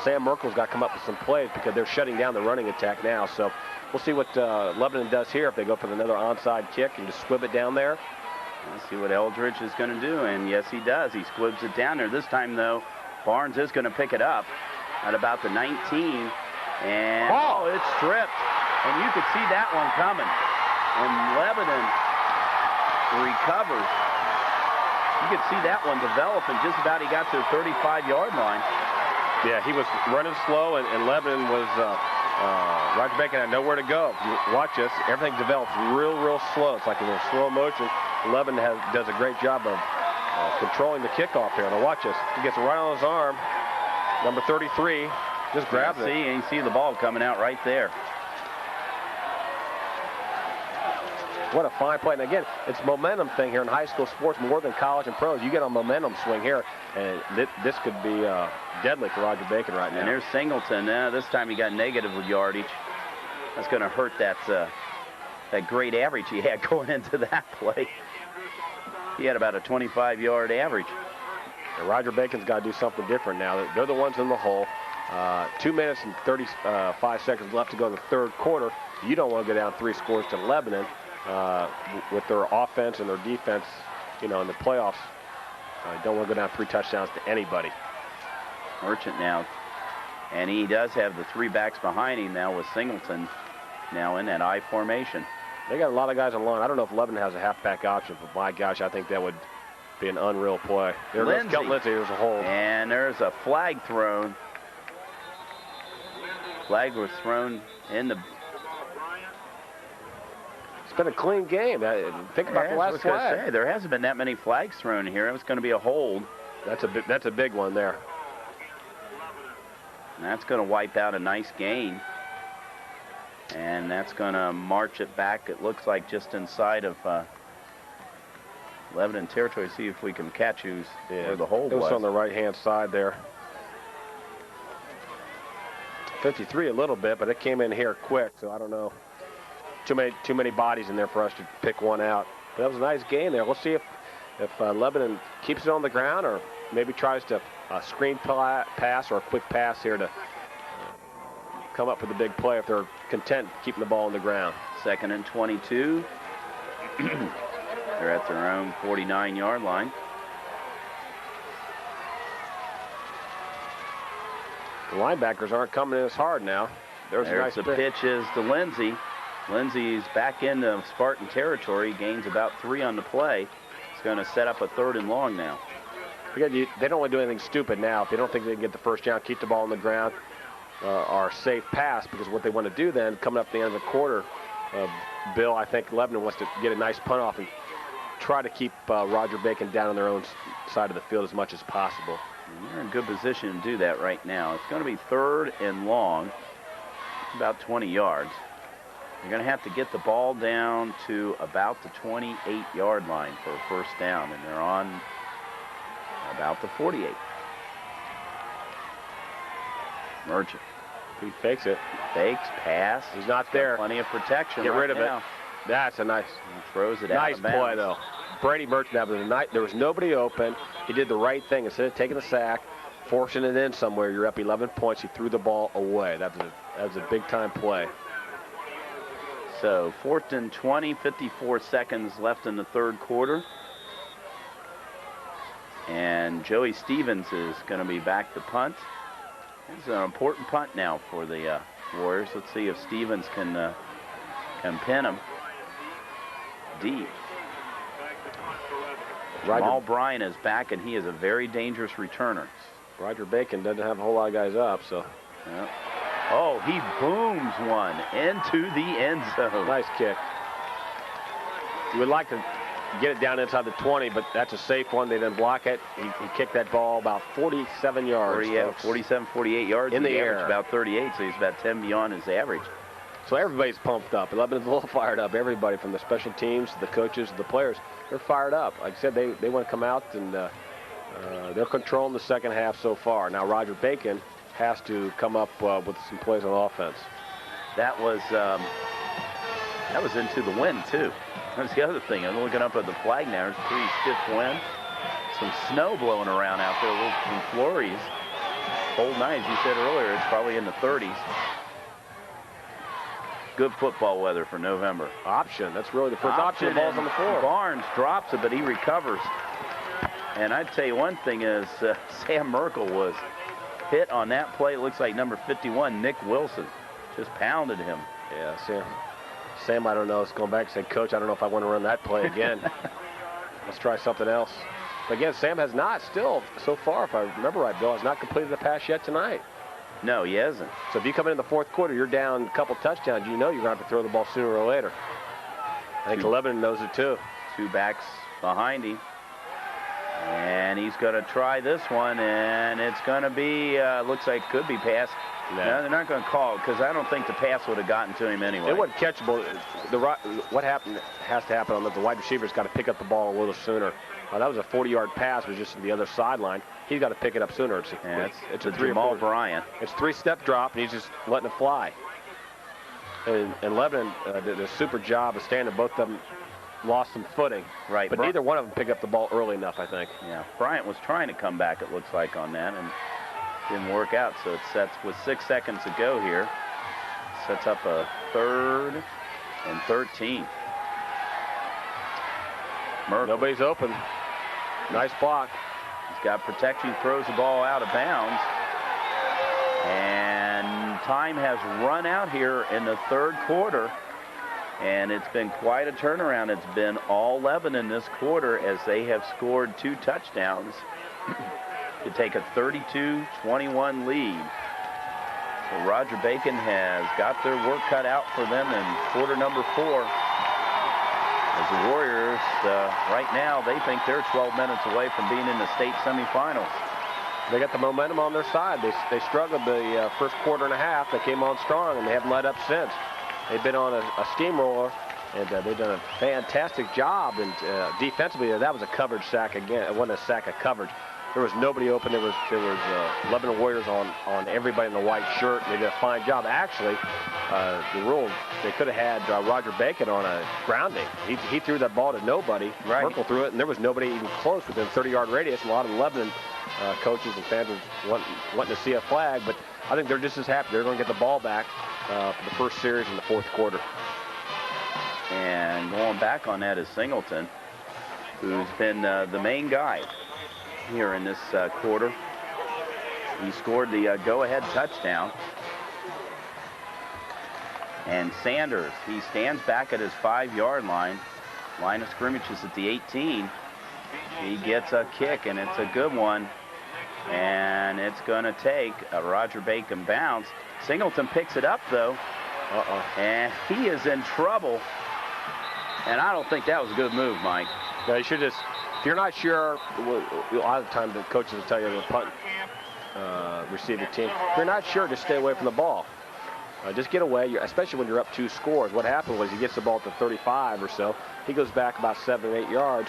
Sam Merkel's got to come up with some plays because they're shutting down the running attack now. So we'll see what Lebanon does here if they go for another onside kick and just squib it down there. Let's see what Eldridge is going to do, and yes, he does. He squibs it down there. This time, though, Barnes is going to pick it up at about the 19, and it's stripped, and you could see that one coming. And Lebanon recovers. You could see that one developing just about. He got to the 35-yard line. Yeah, he was running slow, and Lebanon was Roger Bacon had nowhere to go. Watch this. Everything develops real slow. It's like in a slow motion. Lebanon does a great job of controlling the kickoff here. Now watch this. He gets it right on his arm. Number 33 just grabs it. And you see the ball coming out right there. What a fine play. And again, it's a momentum thing here in high school sports more than college and pros. You get a momentum swing here, and this could be deadly for Roger Bacon right now. And there's Singleton. This time he got negative with yardage. That's going to hurt that great average he had going into that play. He had about a 25-yard average. And Roger Bacon's got to do something different now. They're the ones in the hole. 2 minutes and 35 seconds left to go in the third quarter. You don't want to go down 3 scores to Lebanon with their offense and their defense, in the playoffs. You don't want to go down 3 touchdowns to anybody. Merchant now. And he does have the 3 backs behind him now with Singleton now in that I formation. They got a lot of guys on line. I don't know if Lebanon has a halfback option, but my gosh, I think that would be an unreal play. There goes Kelton Lindsay. There's a hold. And there's a flag thrown. Flag was thrown in the... It's been a clean game. Think about the last flag. There hasn't been that many flags thrown here. It was going to be a hold. That's a big one there. And that's going to wipe out a nice gain. And that's going to march it back, it looks like, just inside of Lebanon territory. See if we can catch where the hold was. It was on the right-hand side there. 53 a little bit, but it came in here quick, so I don't know. Too many bodies in there for us to pick one out. But that was a nice game there. We'll see if Lebanon keeps it on the ground or maybe tries to screen pass or a quick pass here to come up with a big play if they're content keeping the ball on the ground. 2nd and 22. They're at their own 49-yard line. The linebackers aren't coming in as hard now. There's a nice pitch is to Lindsay. Lindsay's back into Spartan territory, gains about 3 on the play. It's going to set up a 3rd and long now. They don't want to do anything stupid now. If they don't think they can get the first down, keep the ball on the ground, or safe pass, because what they want to do then, coming up at the end of the quarter, Bill, I think Lebanon wants to get a nice punt off and try to keep Roger Bacon down on their own side of the field as much as possible. And they're in good position to do that right now. It's going to be 3rd and long, about 20 yards. You're going to have to get the ball down to about the 28-yard line for a first down, and they're on about the 48. Merchant. He fakes it. Fakes, pass. He's not there. Plenty of protection. Get rid of it. That's a nice. He throws it out nice of bounds. Play, though. Brady Merchant, there was nobody open. He did the right thing. Instead of taking the sack, forcing it in somewhere, you're up 11 points. He threw the ball away. That was a big-time play. So 4th and 20, 54 seconds left in the third quarter. And Joey Stevens is going to be back to punt. It's an important punt now for the Warriors. Let's see if Stevens can pin him deep. Jamal Bryan is back, and he is a very dangerous returner. Roger Bacon doesn't have a whole lot of guys up, so. Yeah. Oh, he booms one into the end zone. Nice kick. You would like to get it down inside the 20, but that's a safe one. They didn't block it. He kicked that ball about 47 yards. 47, 48 yards. In the air. About 38, so he's about 10 beyond his average. So everybody's pumped up. Lebanon's a little fired up. Everybody from the special teams to the coaches to the players, they're fired up. Like I said, they want to come out, and they're controlling the second half so far. Now Roger Bacon has to come up with some plays on offense. That was into the wind, too. That's the other thing. I'm looking up at the flag now. There's a pretty stiff wind. Some snow blowing around out there, some flurries. Cold night, as you said earlier, it's probably in the 30s. Good football weather for November. Option. That's really the first option. The ball's on the floor. Barnes drops it, but he recovers. And I'd tell you one thing is Sam Merkel was hit on that play. It looks like number 51, Nick Wilson, just pounded him. Yeah, Sam, I don't know, is going back and saying, Coach, I don't know if I want to run that play again. Let's try something else. But again, Sam has not still, so far, if I remember right, Bill, has not completed the pass yet tonight. No, he hasn't. So if you come in the fourth quarter, you're down a couple touchdowns, you know you're going to have to throw the ball sooner or later. I think Lebanon knows it too. 2 backs behind him. And he's going to try this one, and it's going to be, looks like it could be passed. No, they're not going to call it because I don't think the pass would have gotten to him anyway. It wasn't catchable. What has to happen on the wide receiver's got to pick up the ball a little sooner. That was a 40-yard pass, it was just to the other sideline. He's got to pick it up sooner. It's a Jamal Bryan. It's 3-step drop, and he's just letting it fly. And Lebanon did a super job of standing both of them lost some footing. Right. But neither one of them picked up the ball early enough, I think. Yeah. Bryant was trying to come back, it looks like, on that, and didn't work out. So it sets with 6 seconds to go here. Sets up a 3rd and 13. Merkel. Nobody's open. Nice block. He's got protection, throws the ball out of bounds. And time has run out here in the 3rd quarter. And it's been quite a turnaround. It's been all Lebanon this quarter as they have scored 2 touchdowns to take a 32-21 lead. So Roger Bacon has got their work cut out for them in quarter number 4. As the Warriors, right now, they think they're 12 minutes away from being in the state semifinals. They got the momentum on their side. They struggled the first quarter and a half. They came on strong, and they haven't let up since. They've been on a steamroller, and they've done a fantastic job. And defensively, that was a coverage sack again. It wasn't a sack, a coverage. There was nobody open. There was Lebanon Warriors on everybody in the white shirt. They did a fine job. Actually, the rule, they could have had Roger Bacon on a grounding. He threw that ball to nobody. Right. Merkel threw it, and there was nobody even close within 30-yard radius. A lot of Lebanon coaches and fans were wanting to see a flag, but I think they're just as happy. They're going to get the ball back for the first series in the 4th quarter. And going back on that is Singleton, who's been the main guy here in this quarter. He scored the go-ahead touchdown. And Sanders, he stands back at his 5-yard line. Line of scrimmage is at the 18. He gets a kick, and it's a good one. And it's going to take a Roger Bacon bounce. Singleton picks it up, though. And he is in trouble. And I don't think that was a good move, Mike. No, you should just, if you're not sure, a lot of the time the coaches will tell you the punt receiving team. If you're not sure, just stay away from the ball. Just get away, especially when you're up 2 scores. What happened was he gets the ball at the 35 or so. He goes back about 7 or 8 yards.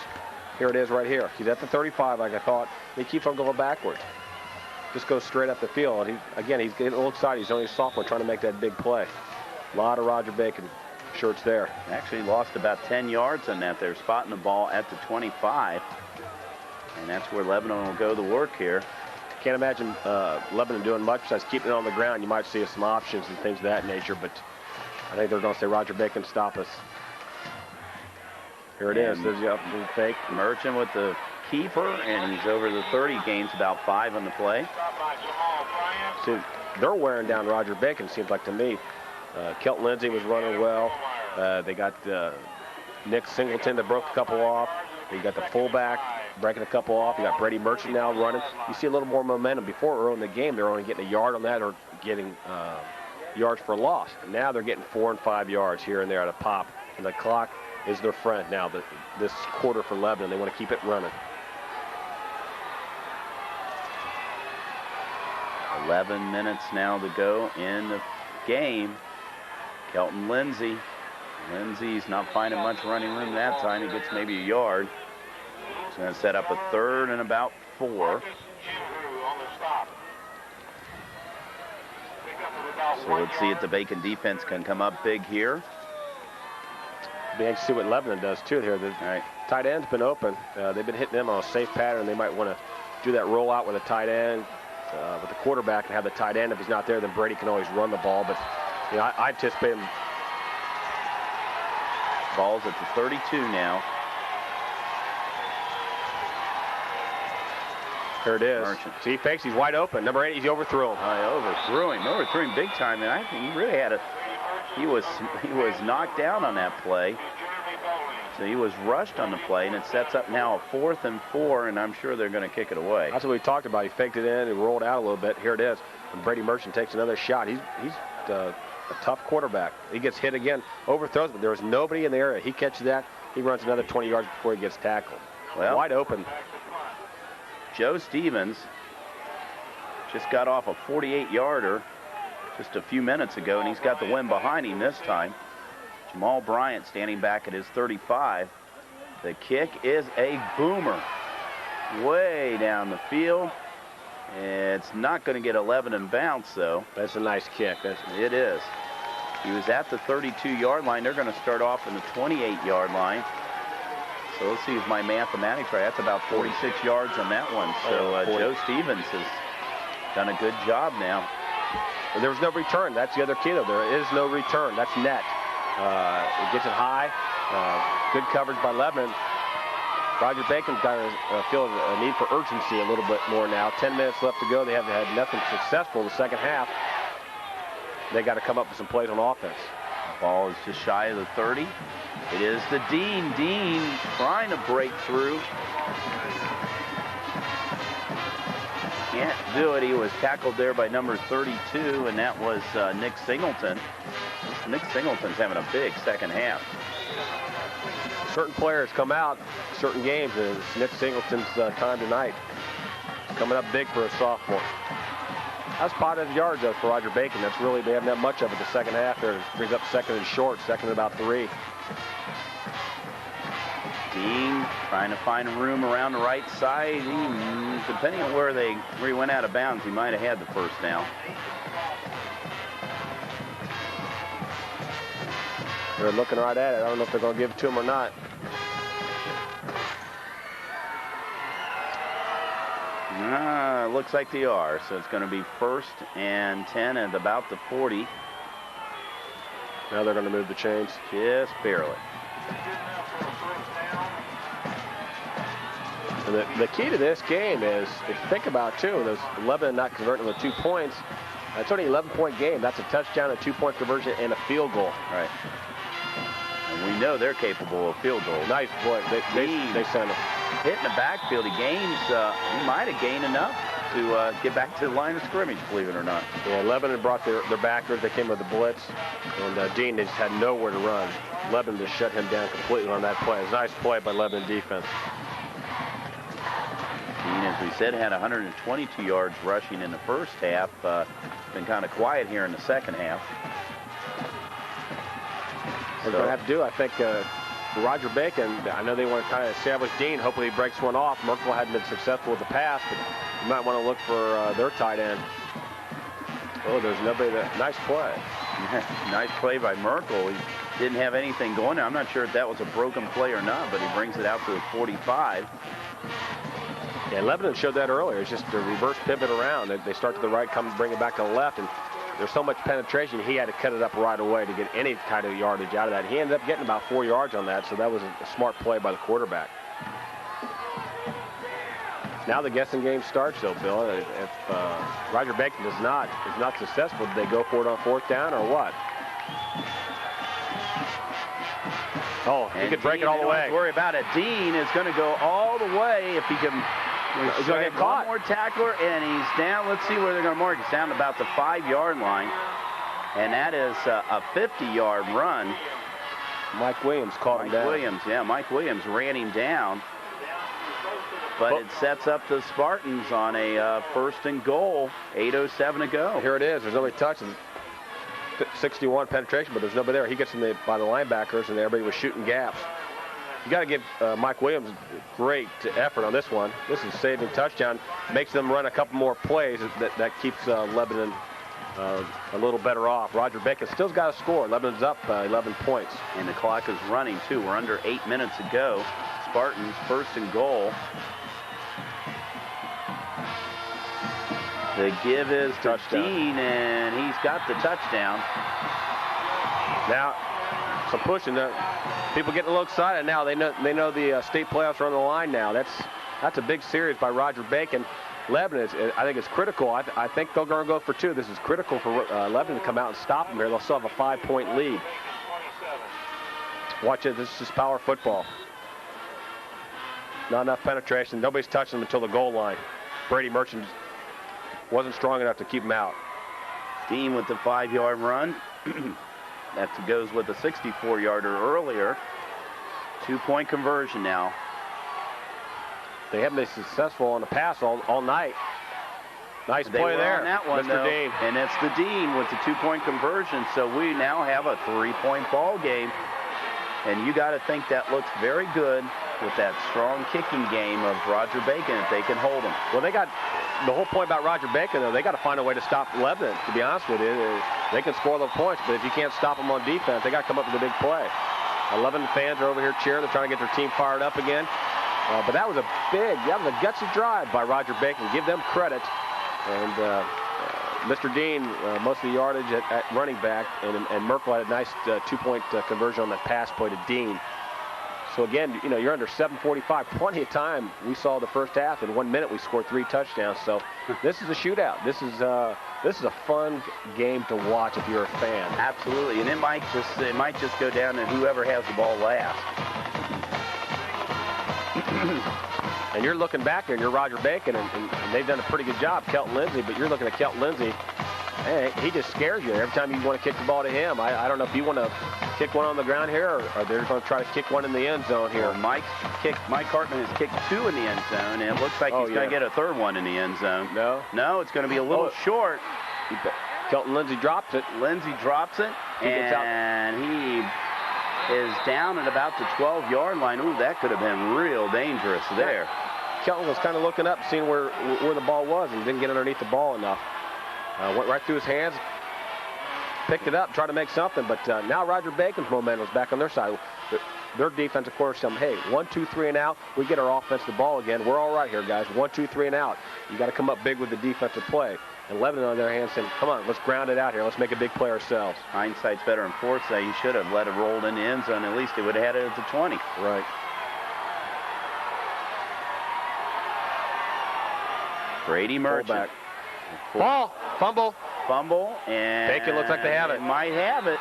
Here it is right here. He's at the 35 like I thought. He keeps on going backwards. Just goes straight up the field. He's getting a little excited. He's only a sophomore trying to make that big play. A lot of Roger Bacon shirts there. Actually lost about 10 yards on that. They're spotting the ball at the 25. And that's where Lebanon will go to work here. Can't imagine Lebanon doing much besides keeping it on the ground. You might see some options and things of that nature, but I think they're going to say, Roger Bacon, stop us. Here it is. There's the fake. Merchant with the keeper, and he's over the 30. Gains about 5 on the play. See, they're wearing down Roger Bacon, seems like to me. Kelton Lindsay was running well. They got Nick Singleton that broke a couple off. You got the fullback breaking a couple off. You got Brady Merchant now running. You see a little more momentum. Before early in the game, they're only getting a yard on that or getting yards for loss. Now they're getting 4 and 5 yards here and there at a pop. And the clock is their friend now. This quarter for Lebanon, they want to keep it running. 11 minutes now to go in the game. Kelton Lindsay. Lindsay's not finding much running room that time. He gets maybe a yard. He's going to set up a 3rd and about 4. So let's see if the Bacon defense can come up big here. Be anxious to see what Lebanon does too here. The tight end's been open. They've been hitting them on a safe pattern. They might want to do that rollout with a tight end, with the quarterback, and have the tight end. If he's not there, then Brady can always run the ball. But you know, I anticipate him. Ball's at the 32 now. Here it is. Merchant. See, he fakes. He's wide open. Number 8, he's overthrew him. I overthrew him big time, and I think he really had he was knocked down on that play. So he was rushed on the play, and it sets up now a 4th and 4, and I'm sure they're going to kick it away. That's what we talked about. He faked it in and rolled out a little bit. Here it is. And Brady Merchant takes another shot. He's a tough quarterback. He gets hit again, overthrows, but there was nobody in the area. He catches that. He runs another 20 yards before he gets tackled. Well, wide open. Joe Stevens just got off a 48-yarder just a few minutes ago, and he's got the wind behind him this time. Jamal Bryant standing back at his 35. The kick is a boomer. Way down the field. It's not going to get 11 and bounce, though. That's a nice kick. It is. He was at the 32-yard line. They're going to start off in the 28-yard line. So let's see if my mathematics right. That's about 46 yards on that one. So Joe Stevens has done a good job now. And there was no return. That's the other key, though. There is no return. That's net. It gets it high. Good coverage by Lebanon. Roger Bacon's got to feel a need for urgency a little bit more now. 10 minutes left to go. They have had nothing successful in the second half. They got to come up with some plays on offense. Ball is just shy of the 30. It is the Dean. Dean trying to break through. Can't do it. He was tackled there by number 32, and that was Nick Singleton. Nick Singleton's having a big second half. Certain players come out certain games, and it's Nick Singleton's time tonight. Coming up big for a sophomore. That's positive yards, though, for Roger Bacon. That's really, they haven't had much of it the second half there. It brings up second and short, second and about 3. Dean trying to find room around the right side. Depending on where he went out of bounds, he might have had the first down. They're looking right at it. I don't know if they're going to give it to him or not. Looks like they are. So it's going to be 1st and 10 at about the 40. Now they're going to move the chains. Just barely. And the key to this game is, if you think about, too, those Lebanon not converting the 2 points, it's only an 11-point game. That's a touchdown, a 2-point conversion, and a field goal. Right. And we know they're capable of field goals. Nice play. They sent him. Hitting the backfield. He might have gained enough to get back to the line of scrimmage, believe it or not. Yeah, Lebanon brought their backers. They came with the blitz. And Dean, they just had nowhere to run. Lebanon just shut him down completely on that play. It was a nice play by Lebanon defense. Dean, as we said, had 122 yards rushing in the first half. Been kind of quiet here in the second half. What they're going to have to do, I think, for Roger Bacon, I know they want to kind of establish Dean. Hopefully he breaks one off. Merkel hadn't been successful with the pass, but you might want to look for their tight end. Oh, there's nobody there. Nice play. Nice play by Merkel. He didn't have anything going there. I'm not sure if that was a broken play or not, but he brings it out to the 45. Yeah, Lebanon showed that earlier. It's just a reverse pivot around. They start to the right, come bring it back to the left, and there's so much penetration, he had to cut it up right away to get any kind of yardage out of that. He ended up getting about 4 yards on that, so that was a smart play by the quarterback. Now the guessing game starts, though, Bill. If Roger Bacon is not successful, do they go for it on 4th down or what? Oh, he could break it all the way. Don't worry about it. Dean is going to go all the way if he can. He's going to get caught. One more tackler, and he's down. Let's see where they're going to mark. He's down about the 5-yard line, and that is a 50-yard run. Mike Williams caught him down. Mike Williams ran him down. But it sets up the Spartans on a 1st and goal. 8:07 to go. Here it is. There's only touch. 61 penetration, but there's nobody there. He gets in by the linebackers, and everybody was shooting gaps. You got to give Mike Williams great effort on this one. This is saving touchdown. Makes them run a couple more plays. That keeps Lebanon a little better off. Roger Bacon still's got to score. Lebanon's up 11 points. And the clock is running, too. We're under 8 minutes to go. Spartans 1st and goal. The give is to Dean, and he's got the touchdown. Now, some pushing. People getting a little excited now. They know the state playoffs are on the line now. That's a big series by Roger Bacon. Lebanon, I think it's critical. I think they're going to go for 2. This is critical for Lebanon to come out and stop them here. They'll still have a 5-point lead. Watch it. This is just power football. Not enough penetration. Nobody's touching them until the goal line. Brady Merchant wasn't strong enough to keep him out. Dean with the 5-yard run. That goes with a 64-yarder earlier. 2-point conversion now. They haven't been successful on the pass all night. Nice play there, on that one, Mr. Dean. And it's the Dean with the 2-point conversion. So we now have a 3-point ball game. And you got to think that looks very good with that strong kicking game of Roger Bacon if they can hold him. Well, they got the whole point about Roger Bacon, though. They got to find a way to stop Lebanon, to be honest with you. They can score the points, but if you can't stop them on defense, they got to come up with a big play. 11 fans are over here cheering. They're trying to get their team fired up again. But that was a gutsy drive by Roger Bacon. Give them credit. And Mr. Dean, most of the yardage at running back, and Merkel had a nice two-point conversion on that pass play to Dean. So again, you're under 7:45, plenty of time. We saw the first half. In 1 minute, we scored 3 touchdowns. So this is a shootout. This is a fun game to watch if you're a fan. Absolutely, and it might just go down to whoever has the ball last. And you're looking back there, and you're Roger Bacon, and they've done a pretty good job, Kelton Lindsey. But you're looking at Kelton Lindsey. Hey, he just scares you every time you want to kick the ball to him. I don't know if you want to kick one on the ground here, or they're going to try to kick one in the end zone here. Well, Mike Hartman has kicked 2 in the end zone, and it looks like he's going to get a third one in the end zone. No, it's going to be a little short. Kelton Lindsey drops it. Lindsey drops it, and he is down at about the 12-yard line. Ooh, that could have been real dangerous there. Kelton was kind of looking up, seeing where the ball was, and didn't get underneath the ball enough. Went right through his hands, picked it up, tried to make something, but now Roger Bacon's momentum is back on their side. Their defensive course tells them, hey, 1, 2, 3 and out. We get our offense the ball again. We're all right here, guys. 1, 2, 3 and out. You got to come up big with the defensive play. And Lebanon on their hands saying, come on, let's ground it out here. Let's make a big play ourselves. Hindsight's better than foresight. You should have let it roll in the end zone. At least they would have had it at the 20. Right. Brady Merchant. Ball. Fumble. And Bacon looks like they have it. Might have it.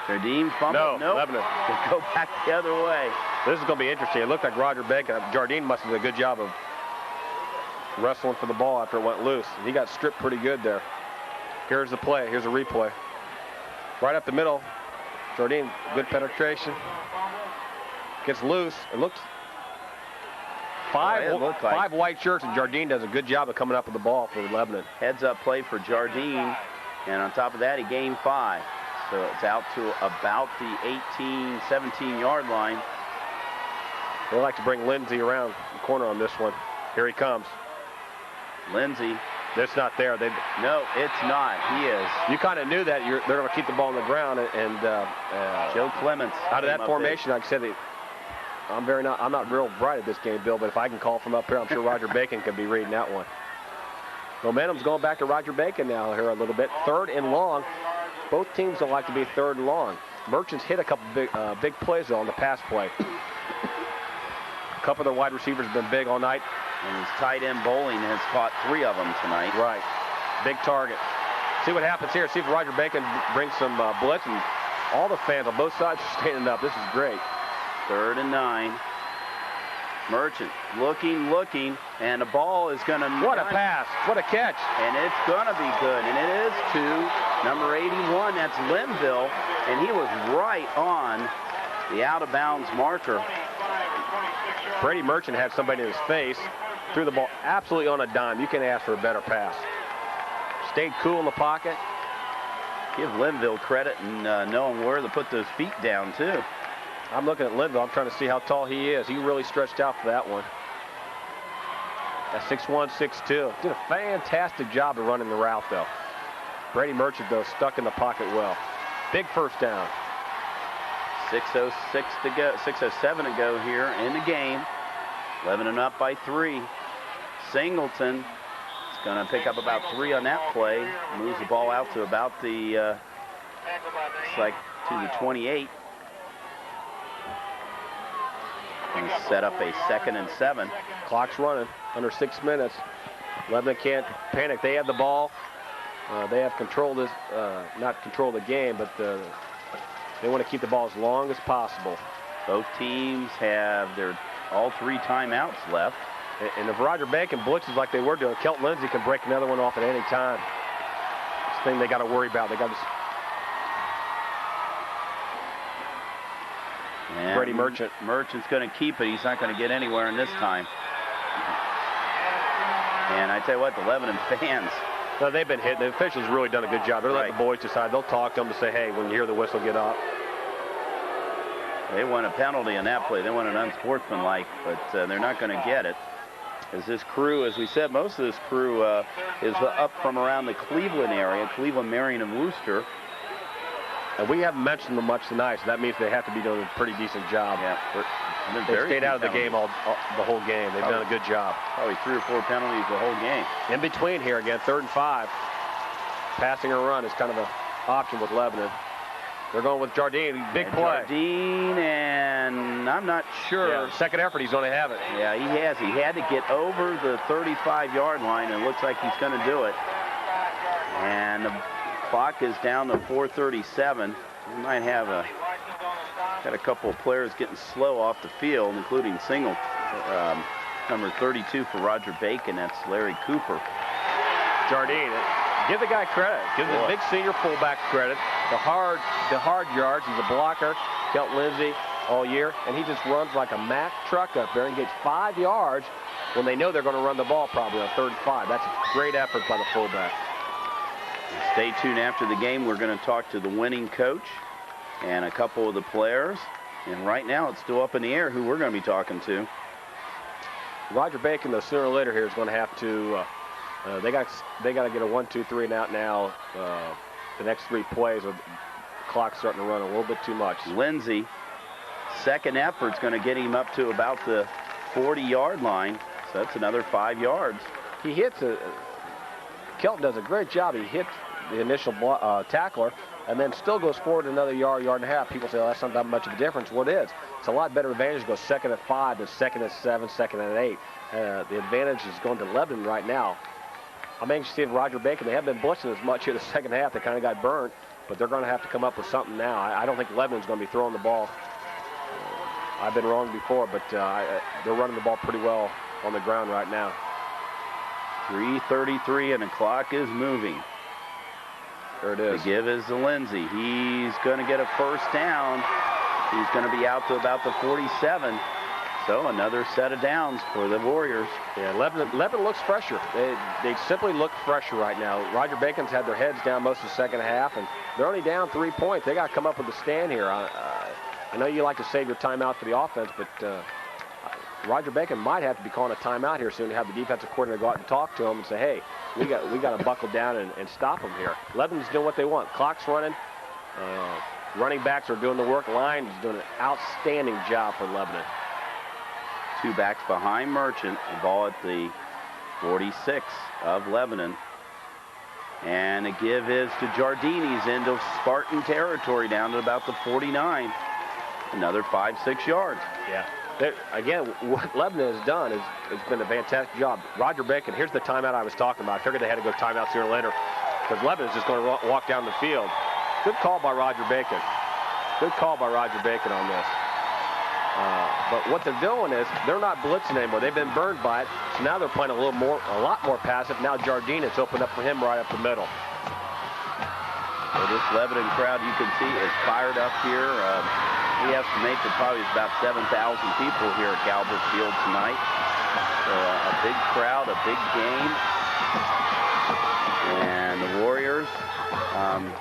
Jardine fumble. No, Lebanon. Go back the other way. This is going to be interesting. It looked like Roger Bacon. Jardine must have done a good job of wrestling for the ball after it went loose. He got stripped pretty good there. Here's the play. Here's a replay. Right up the middle. Jardine, good penetration. Gets loose. It looks five white shirts, and Jardine does a good job of coming up with the ball for Lebanon. Heads up play for Jardine, and on top of that, he gained 5. So it's out to about the 18, 17-yard line. They like to bring Lindsey around the corner on this one. Here he comes. Lindsey. That's not there. No, it's not. He is. You kind of knew that they're going to keep the ball on the ground, and Joe Clements out of that formation, like I said, I'm not real bright at this game, Bill, but if I can call from up here, I'm sure Roger Bacon could be reading that one. Momentum's going back to Roger Bacon now here a little bit. 3rd and long. Both teams don't like to be 3rd and long. Merchants hit a couple big plays though on the pass play. A couple of their wide receivers have been big all night. And his tight end Bowling has caught 3 of them tonight. Right. Big target. See what happens here. See if Roger Bacon brings some blitz, and all the fans on both sides are standing up. This is great. 3rd and 9. Merchant looking, and the ball is going to... What a pass. What a catch. And it's going to be good, and it is to number 81. That's Linville, and he was right on the out-of-bounds marker. Brady Merchant had somebody in his face, threw the ball absolutely on a dime. You can't ask for a better pass. Stayed cool in the pocket. Give Linville credit and knowing where to put those feet down, too. I'm looking at Linville. I'm trying to see how tall he is. He really stretched out for that one. That's 6'1", 6'2". Did a fantastic job of running the route, though. Brady Merchant, though, stuck in the pocket well. Big first down. 6:06 to go, 6:07 to go here in the game. Lebanon up by 3. Singleton is going to pick up about 3 on that play. Moves the ball out to about the, it's like to the 28. And set up a 2nd and 7. Clock's running under 6 minutes. Lebanon can't panic. They have the ball. They have control of this, not control of the game, but they want to keep the ball as long as possible. Both teams have all 3 timeouts left. And if Roger Bacon blitzes like they were doing, Kelton Lindsey can break another one off at any time. It's the thing they got to worry about. They got to. And Brady Merchant. Merchant's going to keep it. He's not going to get anywhere in this time. And I tell you what, the Lebanon fans. No, they've been hitting. The officials really done a good job. They're letting the boys decide. They'll talk to them to say, hey, when you hear the whistle, get up. They want a penalty on that play. They want an unsportsmanlike, but they're not going to get it. As this crew, as we said, most of this crew is up from around the Cleveland area, Cleveland, Marion, and Worcester. And we haven't mentioned them much tonight, so that means they have to be doing a pretty decent job. Yeah. They stayed out of the game the whole game. They've done a good job. Probably 3 or 4 penalties the whole game. In between here again, 3rd and 5. Passing or run is kind of an option with Lebanon. They're going with Jardine. Big play. Jardine, and I'm not sure. Yeah, second effort, he's going to have it. Yeah, he has. He had to get over the 35-yard line, and it looks like he's going to do it. And the clock is down to 4:37. We might have got a couple of players getting slow off the field, including single number 32 for Roger Bacon. That's Larry Cooper. Jardine, give the guy credit. Give the big senior fullback credit. The hard yards. He's a blocker. Dealt Lindsay all year, and he just runs like a Mack truck up there and gets 5 yards when they know they're going to run the ball probably on 3rd and 5. That's a great effort by the fullback. Stay tuned after the game. We're going to talk to the winning coach and a couple of the players. And right now it's still up in the air who we're going to be talking to. Roger Bacon, though, sooner or later here is going to have to. They got to get a 1, 2, 3 and out now. The next 3 plays, with the clock starting to run a little bit too much. Lindsay, second effort's going to get him up to about the 40-yard line. So that's another 5 yards. He hits Kelton does a great job. He hits the initial tackler and then still goes forward another yard, yard and a half. People say, oh, that's not that much of a difference. Well, it is. It's a lot better advantage to go 2nd and 5 than 2nd and 7, 2nd and 8. The advantage is going to Lebanon right now. I'm anxious to see if Roger Bacon, they haven't been blitzing as much here the second half. They kind of got burnt, but they're going to have to come up with something now. I don't think Lebanon's going to be throwing the ball. I've been wrong before, but they're running the ball pretty well on the ground right now. 3:33 and the clock is moving. There it is. The give is to Lindsay. He's going to get a first down. He's going to be out to about the 47. So another set of downs for the Warriors. Yeah, Lebanon looks fresher. They simply look fresher right now. Roger Bacon's had their heads down most of the second half, and they're only down 3 points. They got to come up with a stand here. I know you like to save your timeout for the offense, but Roger Bacon might have to be calling a timeout here soon to have the defensive coordinator go out and talk to him and say, hey, we got to buckle down and stop them here. Lebanon's doing what they want. Clock's running. Running backs are doing the work. Line is doing an outstanding job for Lebanon. 2 backs behind Merchant. The ball at the 46 of Lebanon. And the give is to Jardine. He's into Spartan territory down to about the 49. Another 5-6 yards. Yeah. Again, what Lebanon has done has been a fantastic job. Roger Bacon, here's the timeout I was talking about. I figured they had to go timeout sooner or later because Lebanon's just going to walk down the field. Good call by Roger Bacon. Good call by Roger Bacon on this. But what they're doing is they're not blitzing anymore. They've been burned by it, so now they're playing a lot more passive. Now Jardine has opened up for him right up the middle. So this Lebanon crowd, you can see, is fired up here. We estimate that probably about 7,000 people here at Galbraith Field tonight. So a big crowd, a big game. And the Warriors,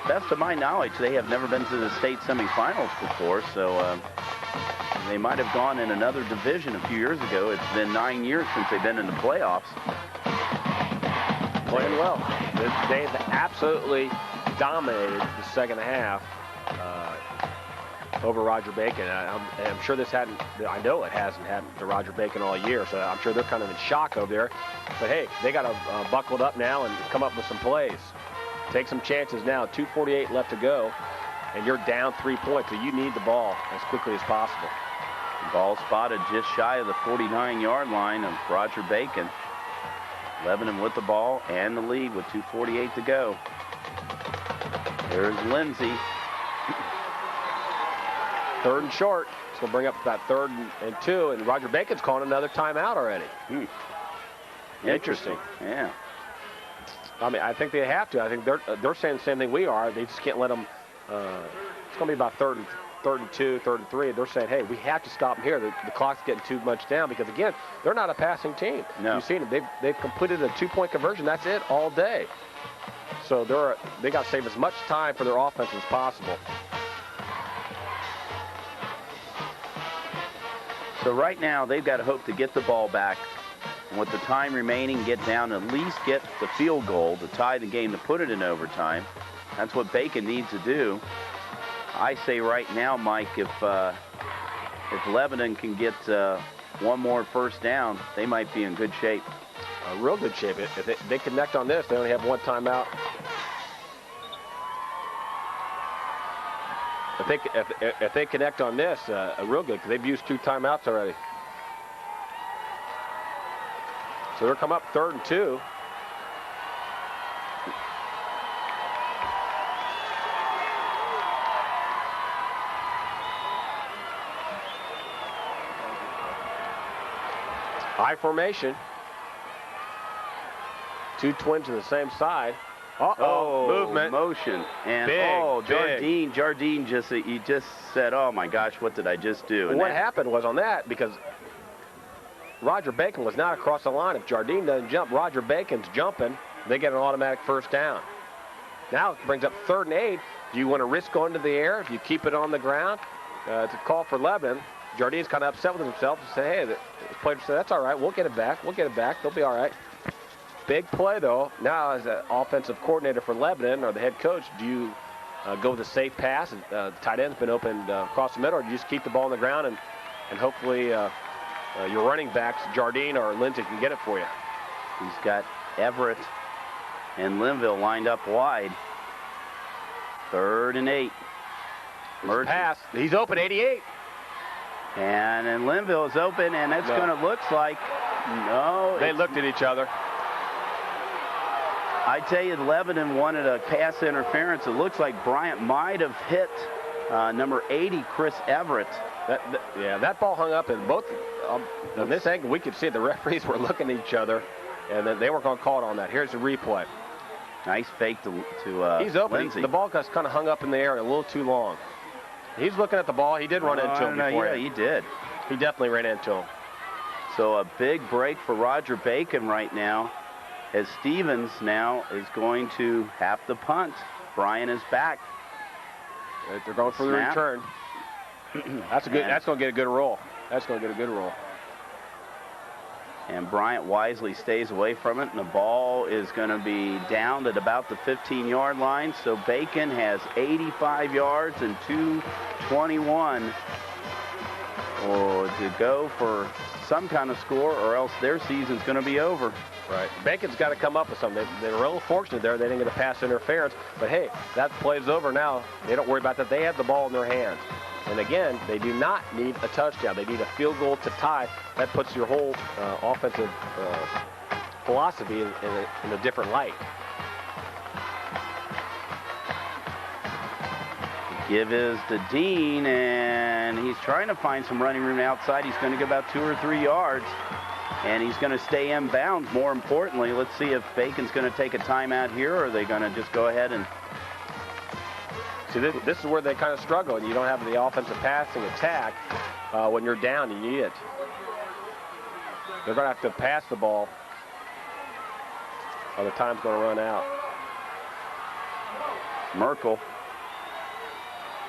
best of my knowledge, they have never been to the state semifinals before, so they might have gone in another division a few years ago. It's been 9 years since they've been in the playoffs. Playing well. They've absolutely dominated the second half over Roger Bacon. I'm sure I know it hasn't happened to Roger Bacon all year, so I'm sure they're kind of in shock over there. But hey, they got to buckle it up now and come up with some plays. Take some chances now. 2:48 left to go, and you're down 3 points, so you need the ball as quickly as possible. The ball spotted just shy of the 49-yard line of Roger Bacon. Lebanon with the ball and the lead with 2:48 to go. There's Lindsay. 3rd and short. It's going to bring up about 3rd and 2, and Roger Bacon's calling another timeout already. Interesting. Yeah. I mean, I think they have to. I think they're saying the same thing we are. They just can't let them. It's going to be about 3rd and 2, 3rd and 3. They're saying, hey, we have to stop them here. The clock's getting too much down because, again, they're not a passing team. No. You've seen them. They've completed a 2-point conversion. That's it all day. So they got to save as much time for their offense as possible. So right now, they've got to hope to get the ball back. And with the time remaining, get down, at least get the field goal to tie the game, to put it in overtime. That's what Bacon needs to do. I say right now, Mike, if Lebanon can get one more first down, they might be in good shape. Real good shape. If they connect on this, they only have one timeout. If they connect on this, real good, because they've used 2 timeouts already. So they'll come up 3rd and 2. I formation. 2 twins to the same side. Uh-oh, movement. Motion. And Jardine just said, oh my gosh, what did I just do? And what happened was on that, because Roger Bacon was not across the line. If Jardine doesn't jump, Roger Bacon's jumping, they get an automatic first down. Now it brings up 3rd and 8. Do you want to risk going to the air? Do you keep it on the ground? It's a call for Lebanon. Jardine's kind of upset with himself and say, hey, the player said, that's all right. We'll get it back. We'll get it back. They'll be all right. Big play, though. Now, as an offensive coordinator for Lebanon or the head coach, do you go with a safe pass? The tight end's been opened across the middle, or do you just keep the ball on the ground and hopefully your running backs, Jardine or Lindsey, can get it for you? He's got Everett and Linville lined up wide. 3rd and 8. Pass. He's open, 88. And then Linville is open, and that's going to look like, no. They looked at each other. I tell you, Lebanon wanted a pass interference. It looks like Bryant might have hit number 80, Chris Everett. That ball hung up, and both on this angle, we could see the referees were looking at each other, and then they weren't going to call it on that. Here's the replay. Nice fake to he's open. Lindsey. The ball got kind of hung up in the air a little too long. He's looking at the ball. He did run into him before. Yeah, he did. He definitely ran into him. So a big break for Roger Bacon right now, as Stevens now is going to have to punt. Brian is back. They're going for the return. That's going to get a good roll. That's going to get a good roll. And Bryant wisely stays away from it, and the ball is going to be down at about the 15-yard line. So Bacon has 85 yards and 2:21 to go for some kind of score, or else their season's going to be over. Right. Bacon's got to come up with something. They're real fortunate there. They didn't get a pass interference. But, hey, that play's over now. They don't worry about that. They have the ball in their hands. And, again, they do not need a touchdown. They need a field goal to tie. That puts your whole offensive philosophy in a different light. The give is to Dean, and he's trying to find some running room outside. He's going to get about 2 or 3 yards. And he's going to stay in bounds. More importantly, let's see if Bacon's going to take a timeout here, or are they going to just go ahead and... See, this is where they kind of struggle, and you don't have the offensive passing attack. When you're down, you need it. They're going to have to pass the ball, or the time's going to run out. Merkel.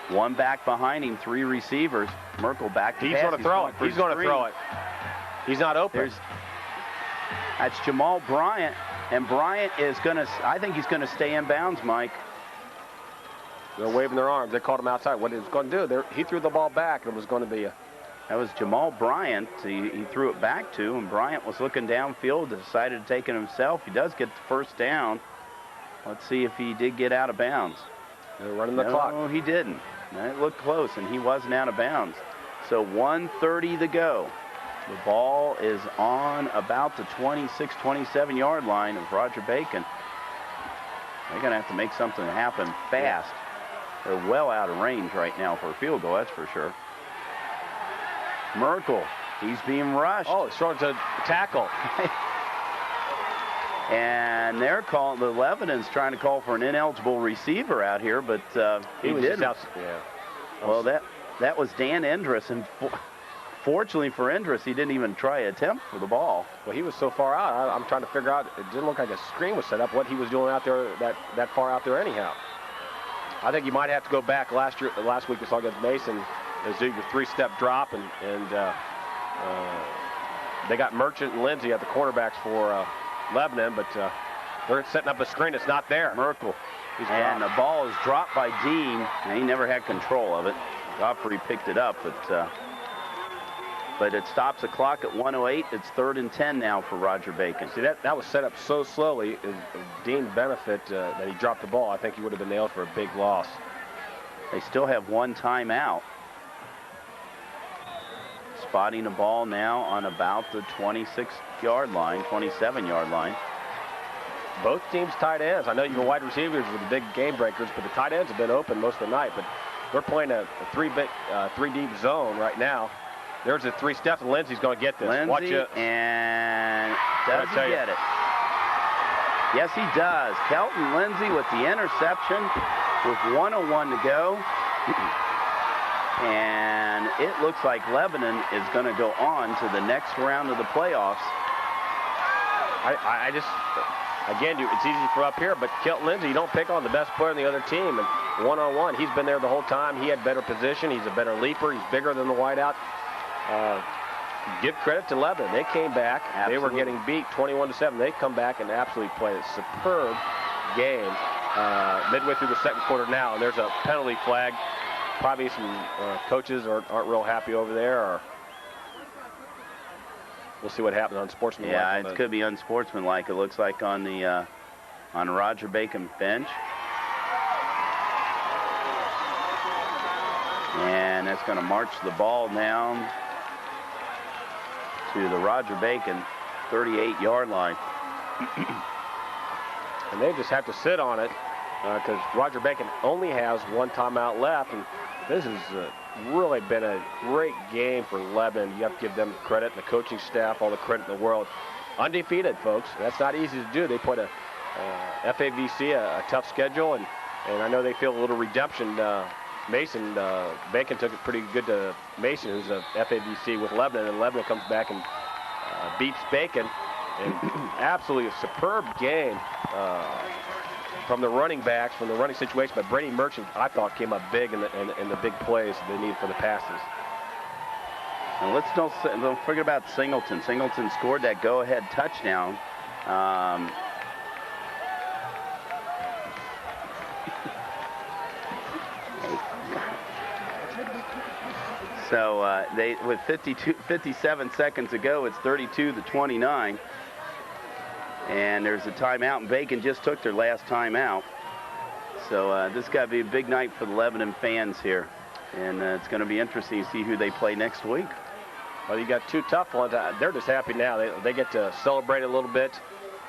One back behind him, 3 receivers. Merkel back to He's pass. going to throw it. He's going to throw it. He's not open. That's Jamal Bryant, and Bryant is going to, I think he's going to stay in bounds, Mike. They're waving their arms. They called him outside. What he was going to do, he threw the ball back, and it was going to be a... That was Jamal Bryant. He threw it back to, and Bryant was looking downfield, decided to take it himself. He does get the first down. Let's see if he did get out of bounds. They're running the clock. No, he didn't. It looked close, and he wasn't out of bounds. So 1:30 to go. The ball is on about the 26, 27-yard line of Roger Bacon. They're going to have to make something happen fast. They're well out of range right now for a field goal, that's for sure. Merkel, he's being rushed. Oh, he's throwing to tackle. And they're calling, the Lebanon's trying to call for an ineligible receiver out here, but he didn't. Well, that was Dan Endress, and fortunately for Endress, he didn't even try to attempt for the ball. Well, he was so far out. I'm trying to figure out. It didn't look like a screen was set up. What he was doing out there, that far out there, anyhow. I think you might have to go back last week we saw against Mason, is do your 3-step drop, and they got Merchant and Lindsey at the cornerbacks for Lebanon, but they're setting up a screen. It's not there. Merkel. And the ball is dropped by Dean. And he never had control of it. Godfrey picked it up, but it stops the clock at 1:08. It's 3rd and 10 now for Roger Bacon. See, that was set up so slowly. Dean benefit that he dropped the ball. I think he would have been nailed for a big loss. They still have one timeout. Spotting the ball now on about the 26-yard line, 27-yard line. Both teams tight ends. I know your wide receivers were the big game breakers, but the tight ends have been open most of the night. But they're playing a three-deep zone right now. There's a 3 steps, and Lindsey's going to get this. Lindsey, watch it. And does he get it? Yes, he does. Kelton Lindsey with the interception with 1:01 to go. And it looks like Lebanon is going to go on to the next round of the playoffs. I just, again, it's easy for up here, but Kelton Lindsey, you don't pick on the best player on the other team. And one-on-one, he's been there the whole time. He had better position. He's a better leaper. He's bigger than the wideout. Give credit to Lebanon. They came back. Absolutely. They were getting beat 21-7. They come back and absolutely play a superb game midway through the second quarter now. And there's a penalty flag. Probably some coaches aren't real happy over there. Or we'll see what happens on sportsmanlike. Yeah, it could be unsportsmanlike. It looks like on the Roger Bacon bench. And that's going to march the ball down to the Roger Bacon 38-yard line. And they just have to sit on it because Roger Bacon only has one timeout left. And this has really been a great game for Lebanon. You have to give them credit, the coaching staff, all the credit in the world. Undefeated, folks. That's not easy to do. They put a FAVC, a tough schedule, and I know they feel a little redemption. Mason, Bacon took it pretty good to Mason, who's a FAVC with Lebanon, and Lebanon comes back and beats Bacon. And absolutely a superb game from the running backs, from the running situation. But Brady Merchant, I thought, came up big in the big plays they needed for the passes. And let's don't forget about Singleton. Singleton scored that go-ahead touchdown. So with 57 seconds to go, it's 32-29. And there's a timeout, and Bacon just took their last timeout. So this got to be a big night for the Lebanon fans here. And it's going to be interesting to see who they play next week. Well, you got 2 tough ones. They're just happy now. They get to celebrate a little bit.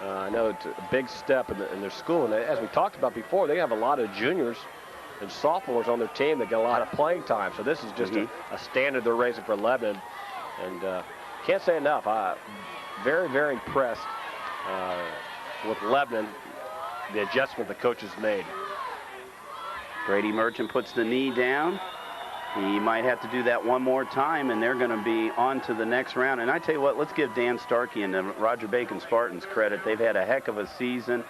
I know it's a big step in their school. And as we talked about before, they have a lot of juniors and sophomores on their team that get a lot of playing time. So this is just a standard they're raising for Lebanon. And can't say enough. Very, very impressed with Lebanon, the adjustment the coaches made. Brady Merchant puts the knee down. He might have to do that one more time, and they're going to be on to the next round. And I tell you what, let's give Dan Starkey and the Roger Bacon Spartans credit. They've had a heck of a season.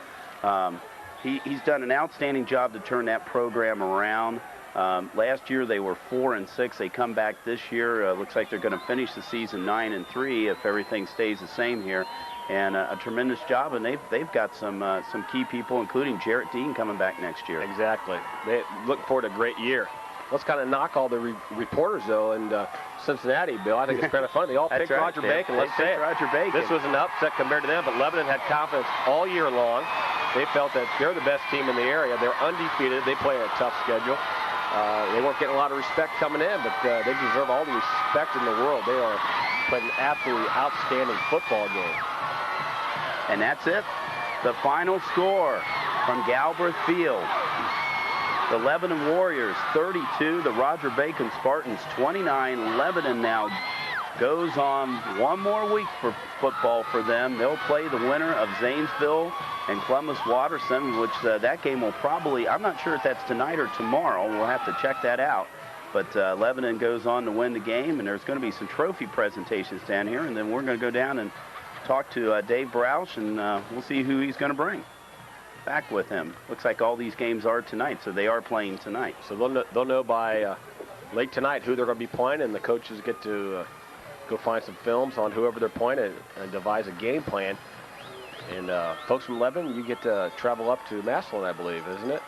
He's done an outstanding job to turn that program around. Last year they were 4-6. They come back this year. Looks like they're going to finish the season 9-3 if everything stays the same here. And a tremendous job, and they've got some key people, including Jarrett Dean, coming back next year. Exactly. They look forward to a great year. Let's kind of knock all the reporters, though, in Cincinnati, Bill. I think it's kind of fun. They all picked right, Roger Bacon. Let's say it. Roger Bacon. This was an upset compared to them, but Lebanon had confidence all year long. They felt that they're the best team in the area. They're undefeated. They play a tough schedule. They weren't getting a lot of respect coming in, but they deserve all the respect in the world. They are playing an absolutely outstanding football game. And that's it. The final score from Galbraith Field. The Lebanon Warriors 32, the Roger Bacon Spartans 29. Lebanon now goes on one more week for football for them. They'll play the winner of Zanesville and Columbus Watterson, which that game will probably, I'm not sure if that's tonight or tomorrow. We'll have to check that out. But Lebanon goes on to win the game, and there's going to be some trophy presentations down here, and then we're going to go down and talk to Dave Broush, and we'll see who he's going to bring back with him. Looks like all these games are tonight, so they are playing tonight. So they'll know by late tonight who they're going to be playing, and the coaches get to go find some films on whoever they're playing and devise a game plan. And folks from Lebanon, you get to travel up to Massillon, I believe, isn't it?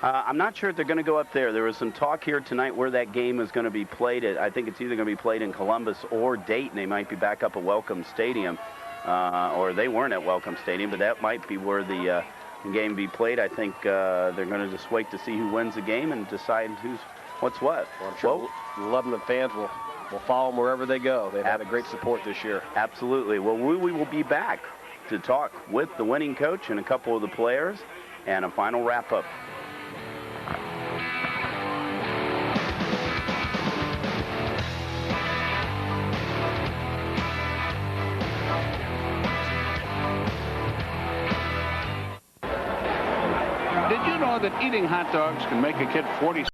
I'm not sure if they're going to go up there. There was some talk here tonight where that game is going to be played at. I think it's either going to be played in Columbus or Dayton. They might be back up at Welcome Stadium, or they weren't at Welcome Stadium, but that might be where the game be played. I think they're going to just wait to see who wins the game and decide what's what. Well, I'm sure the Lebanon fans will follow them wherever they go. They've had a great support this year. Absolutely. Well, we will be back to talk with the winning coach and a couple of the players and a final wrap-up. Did you know that eating hot dogs can make a kid 40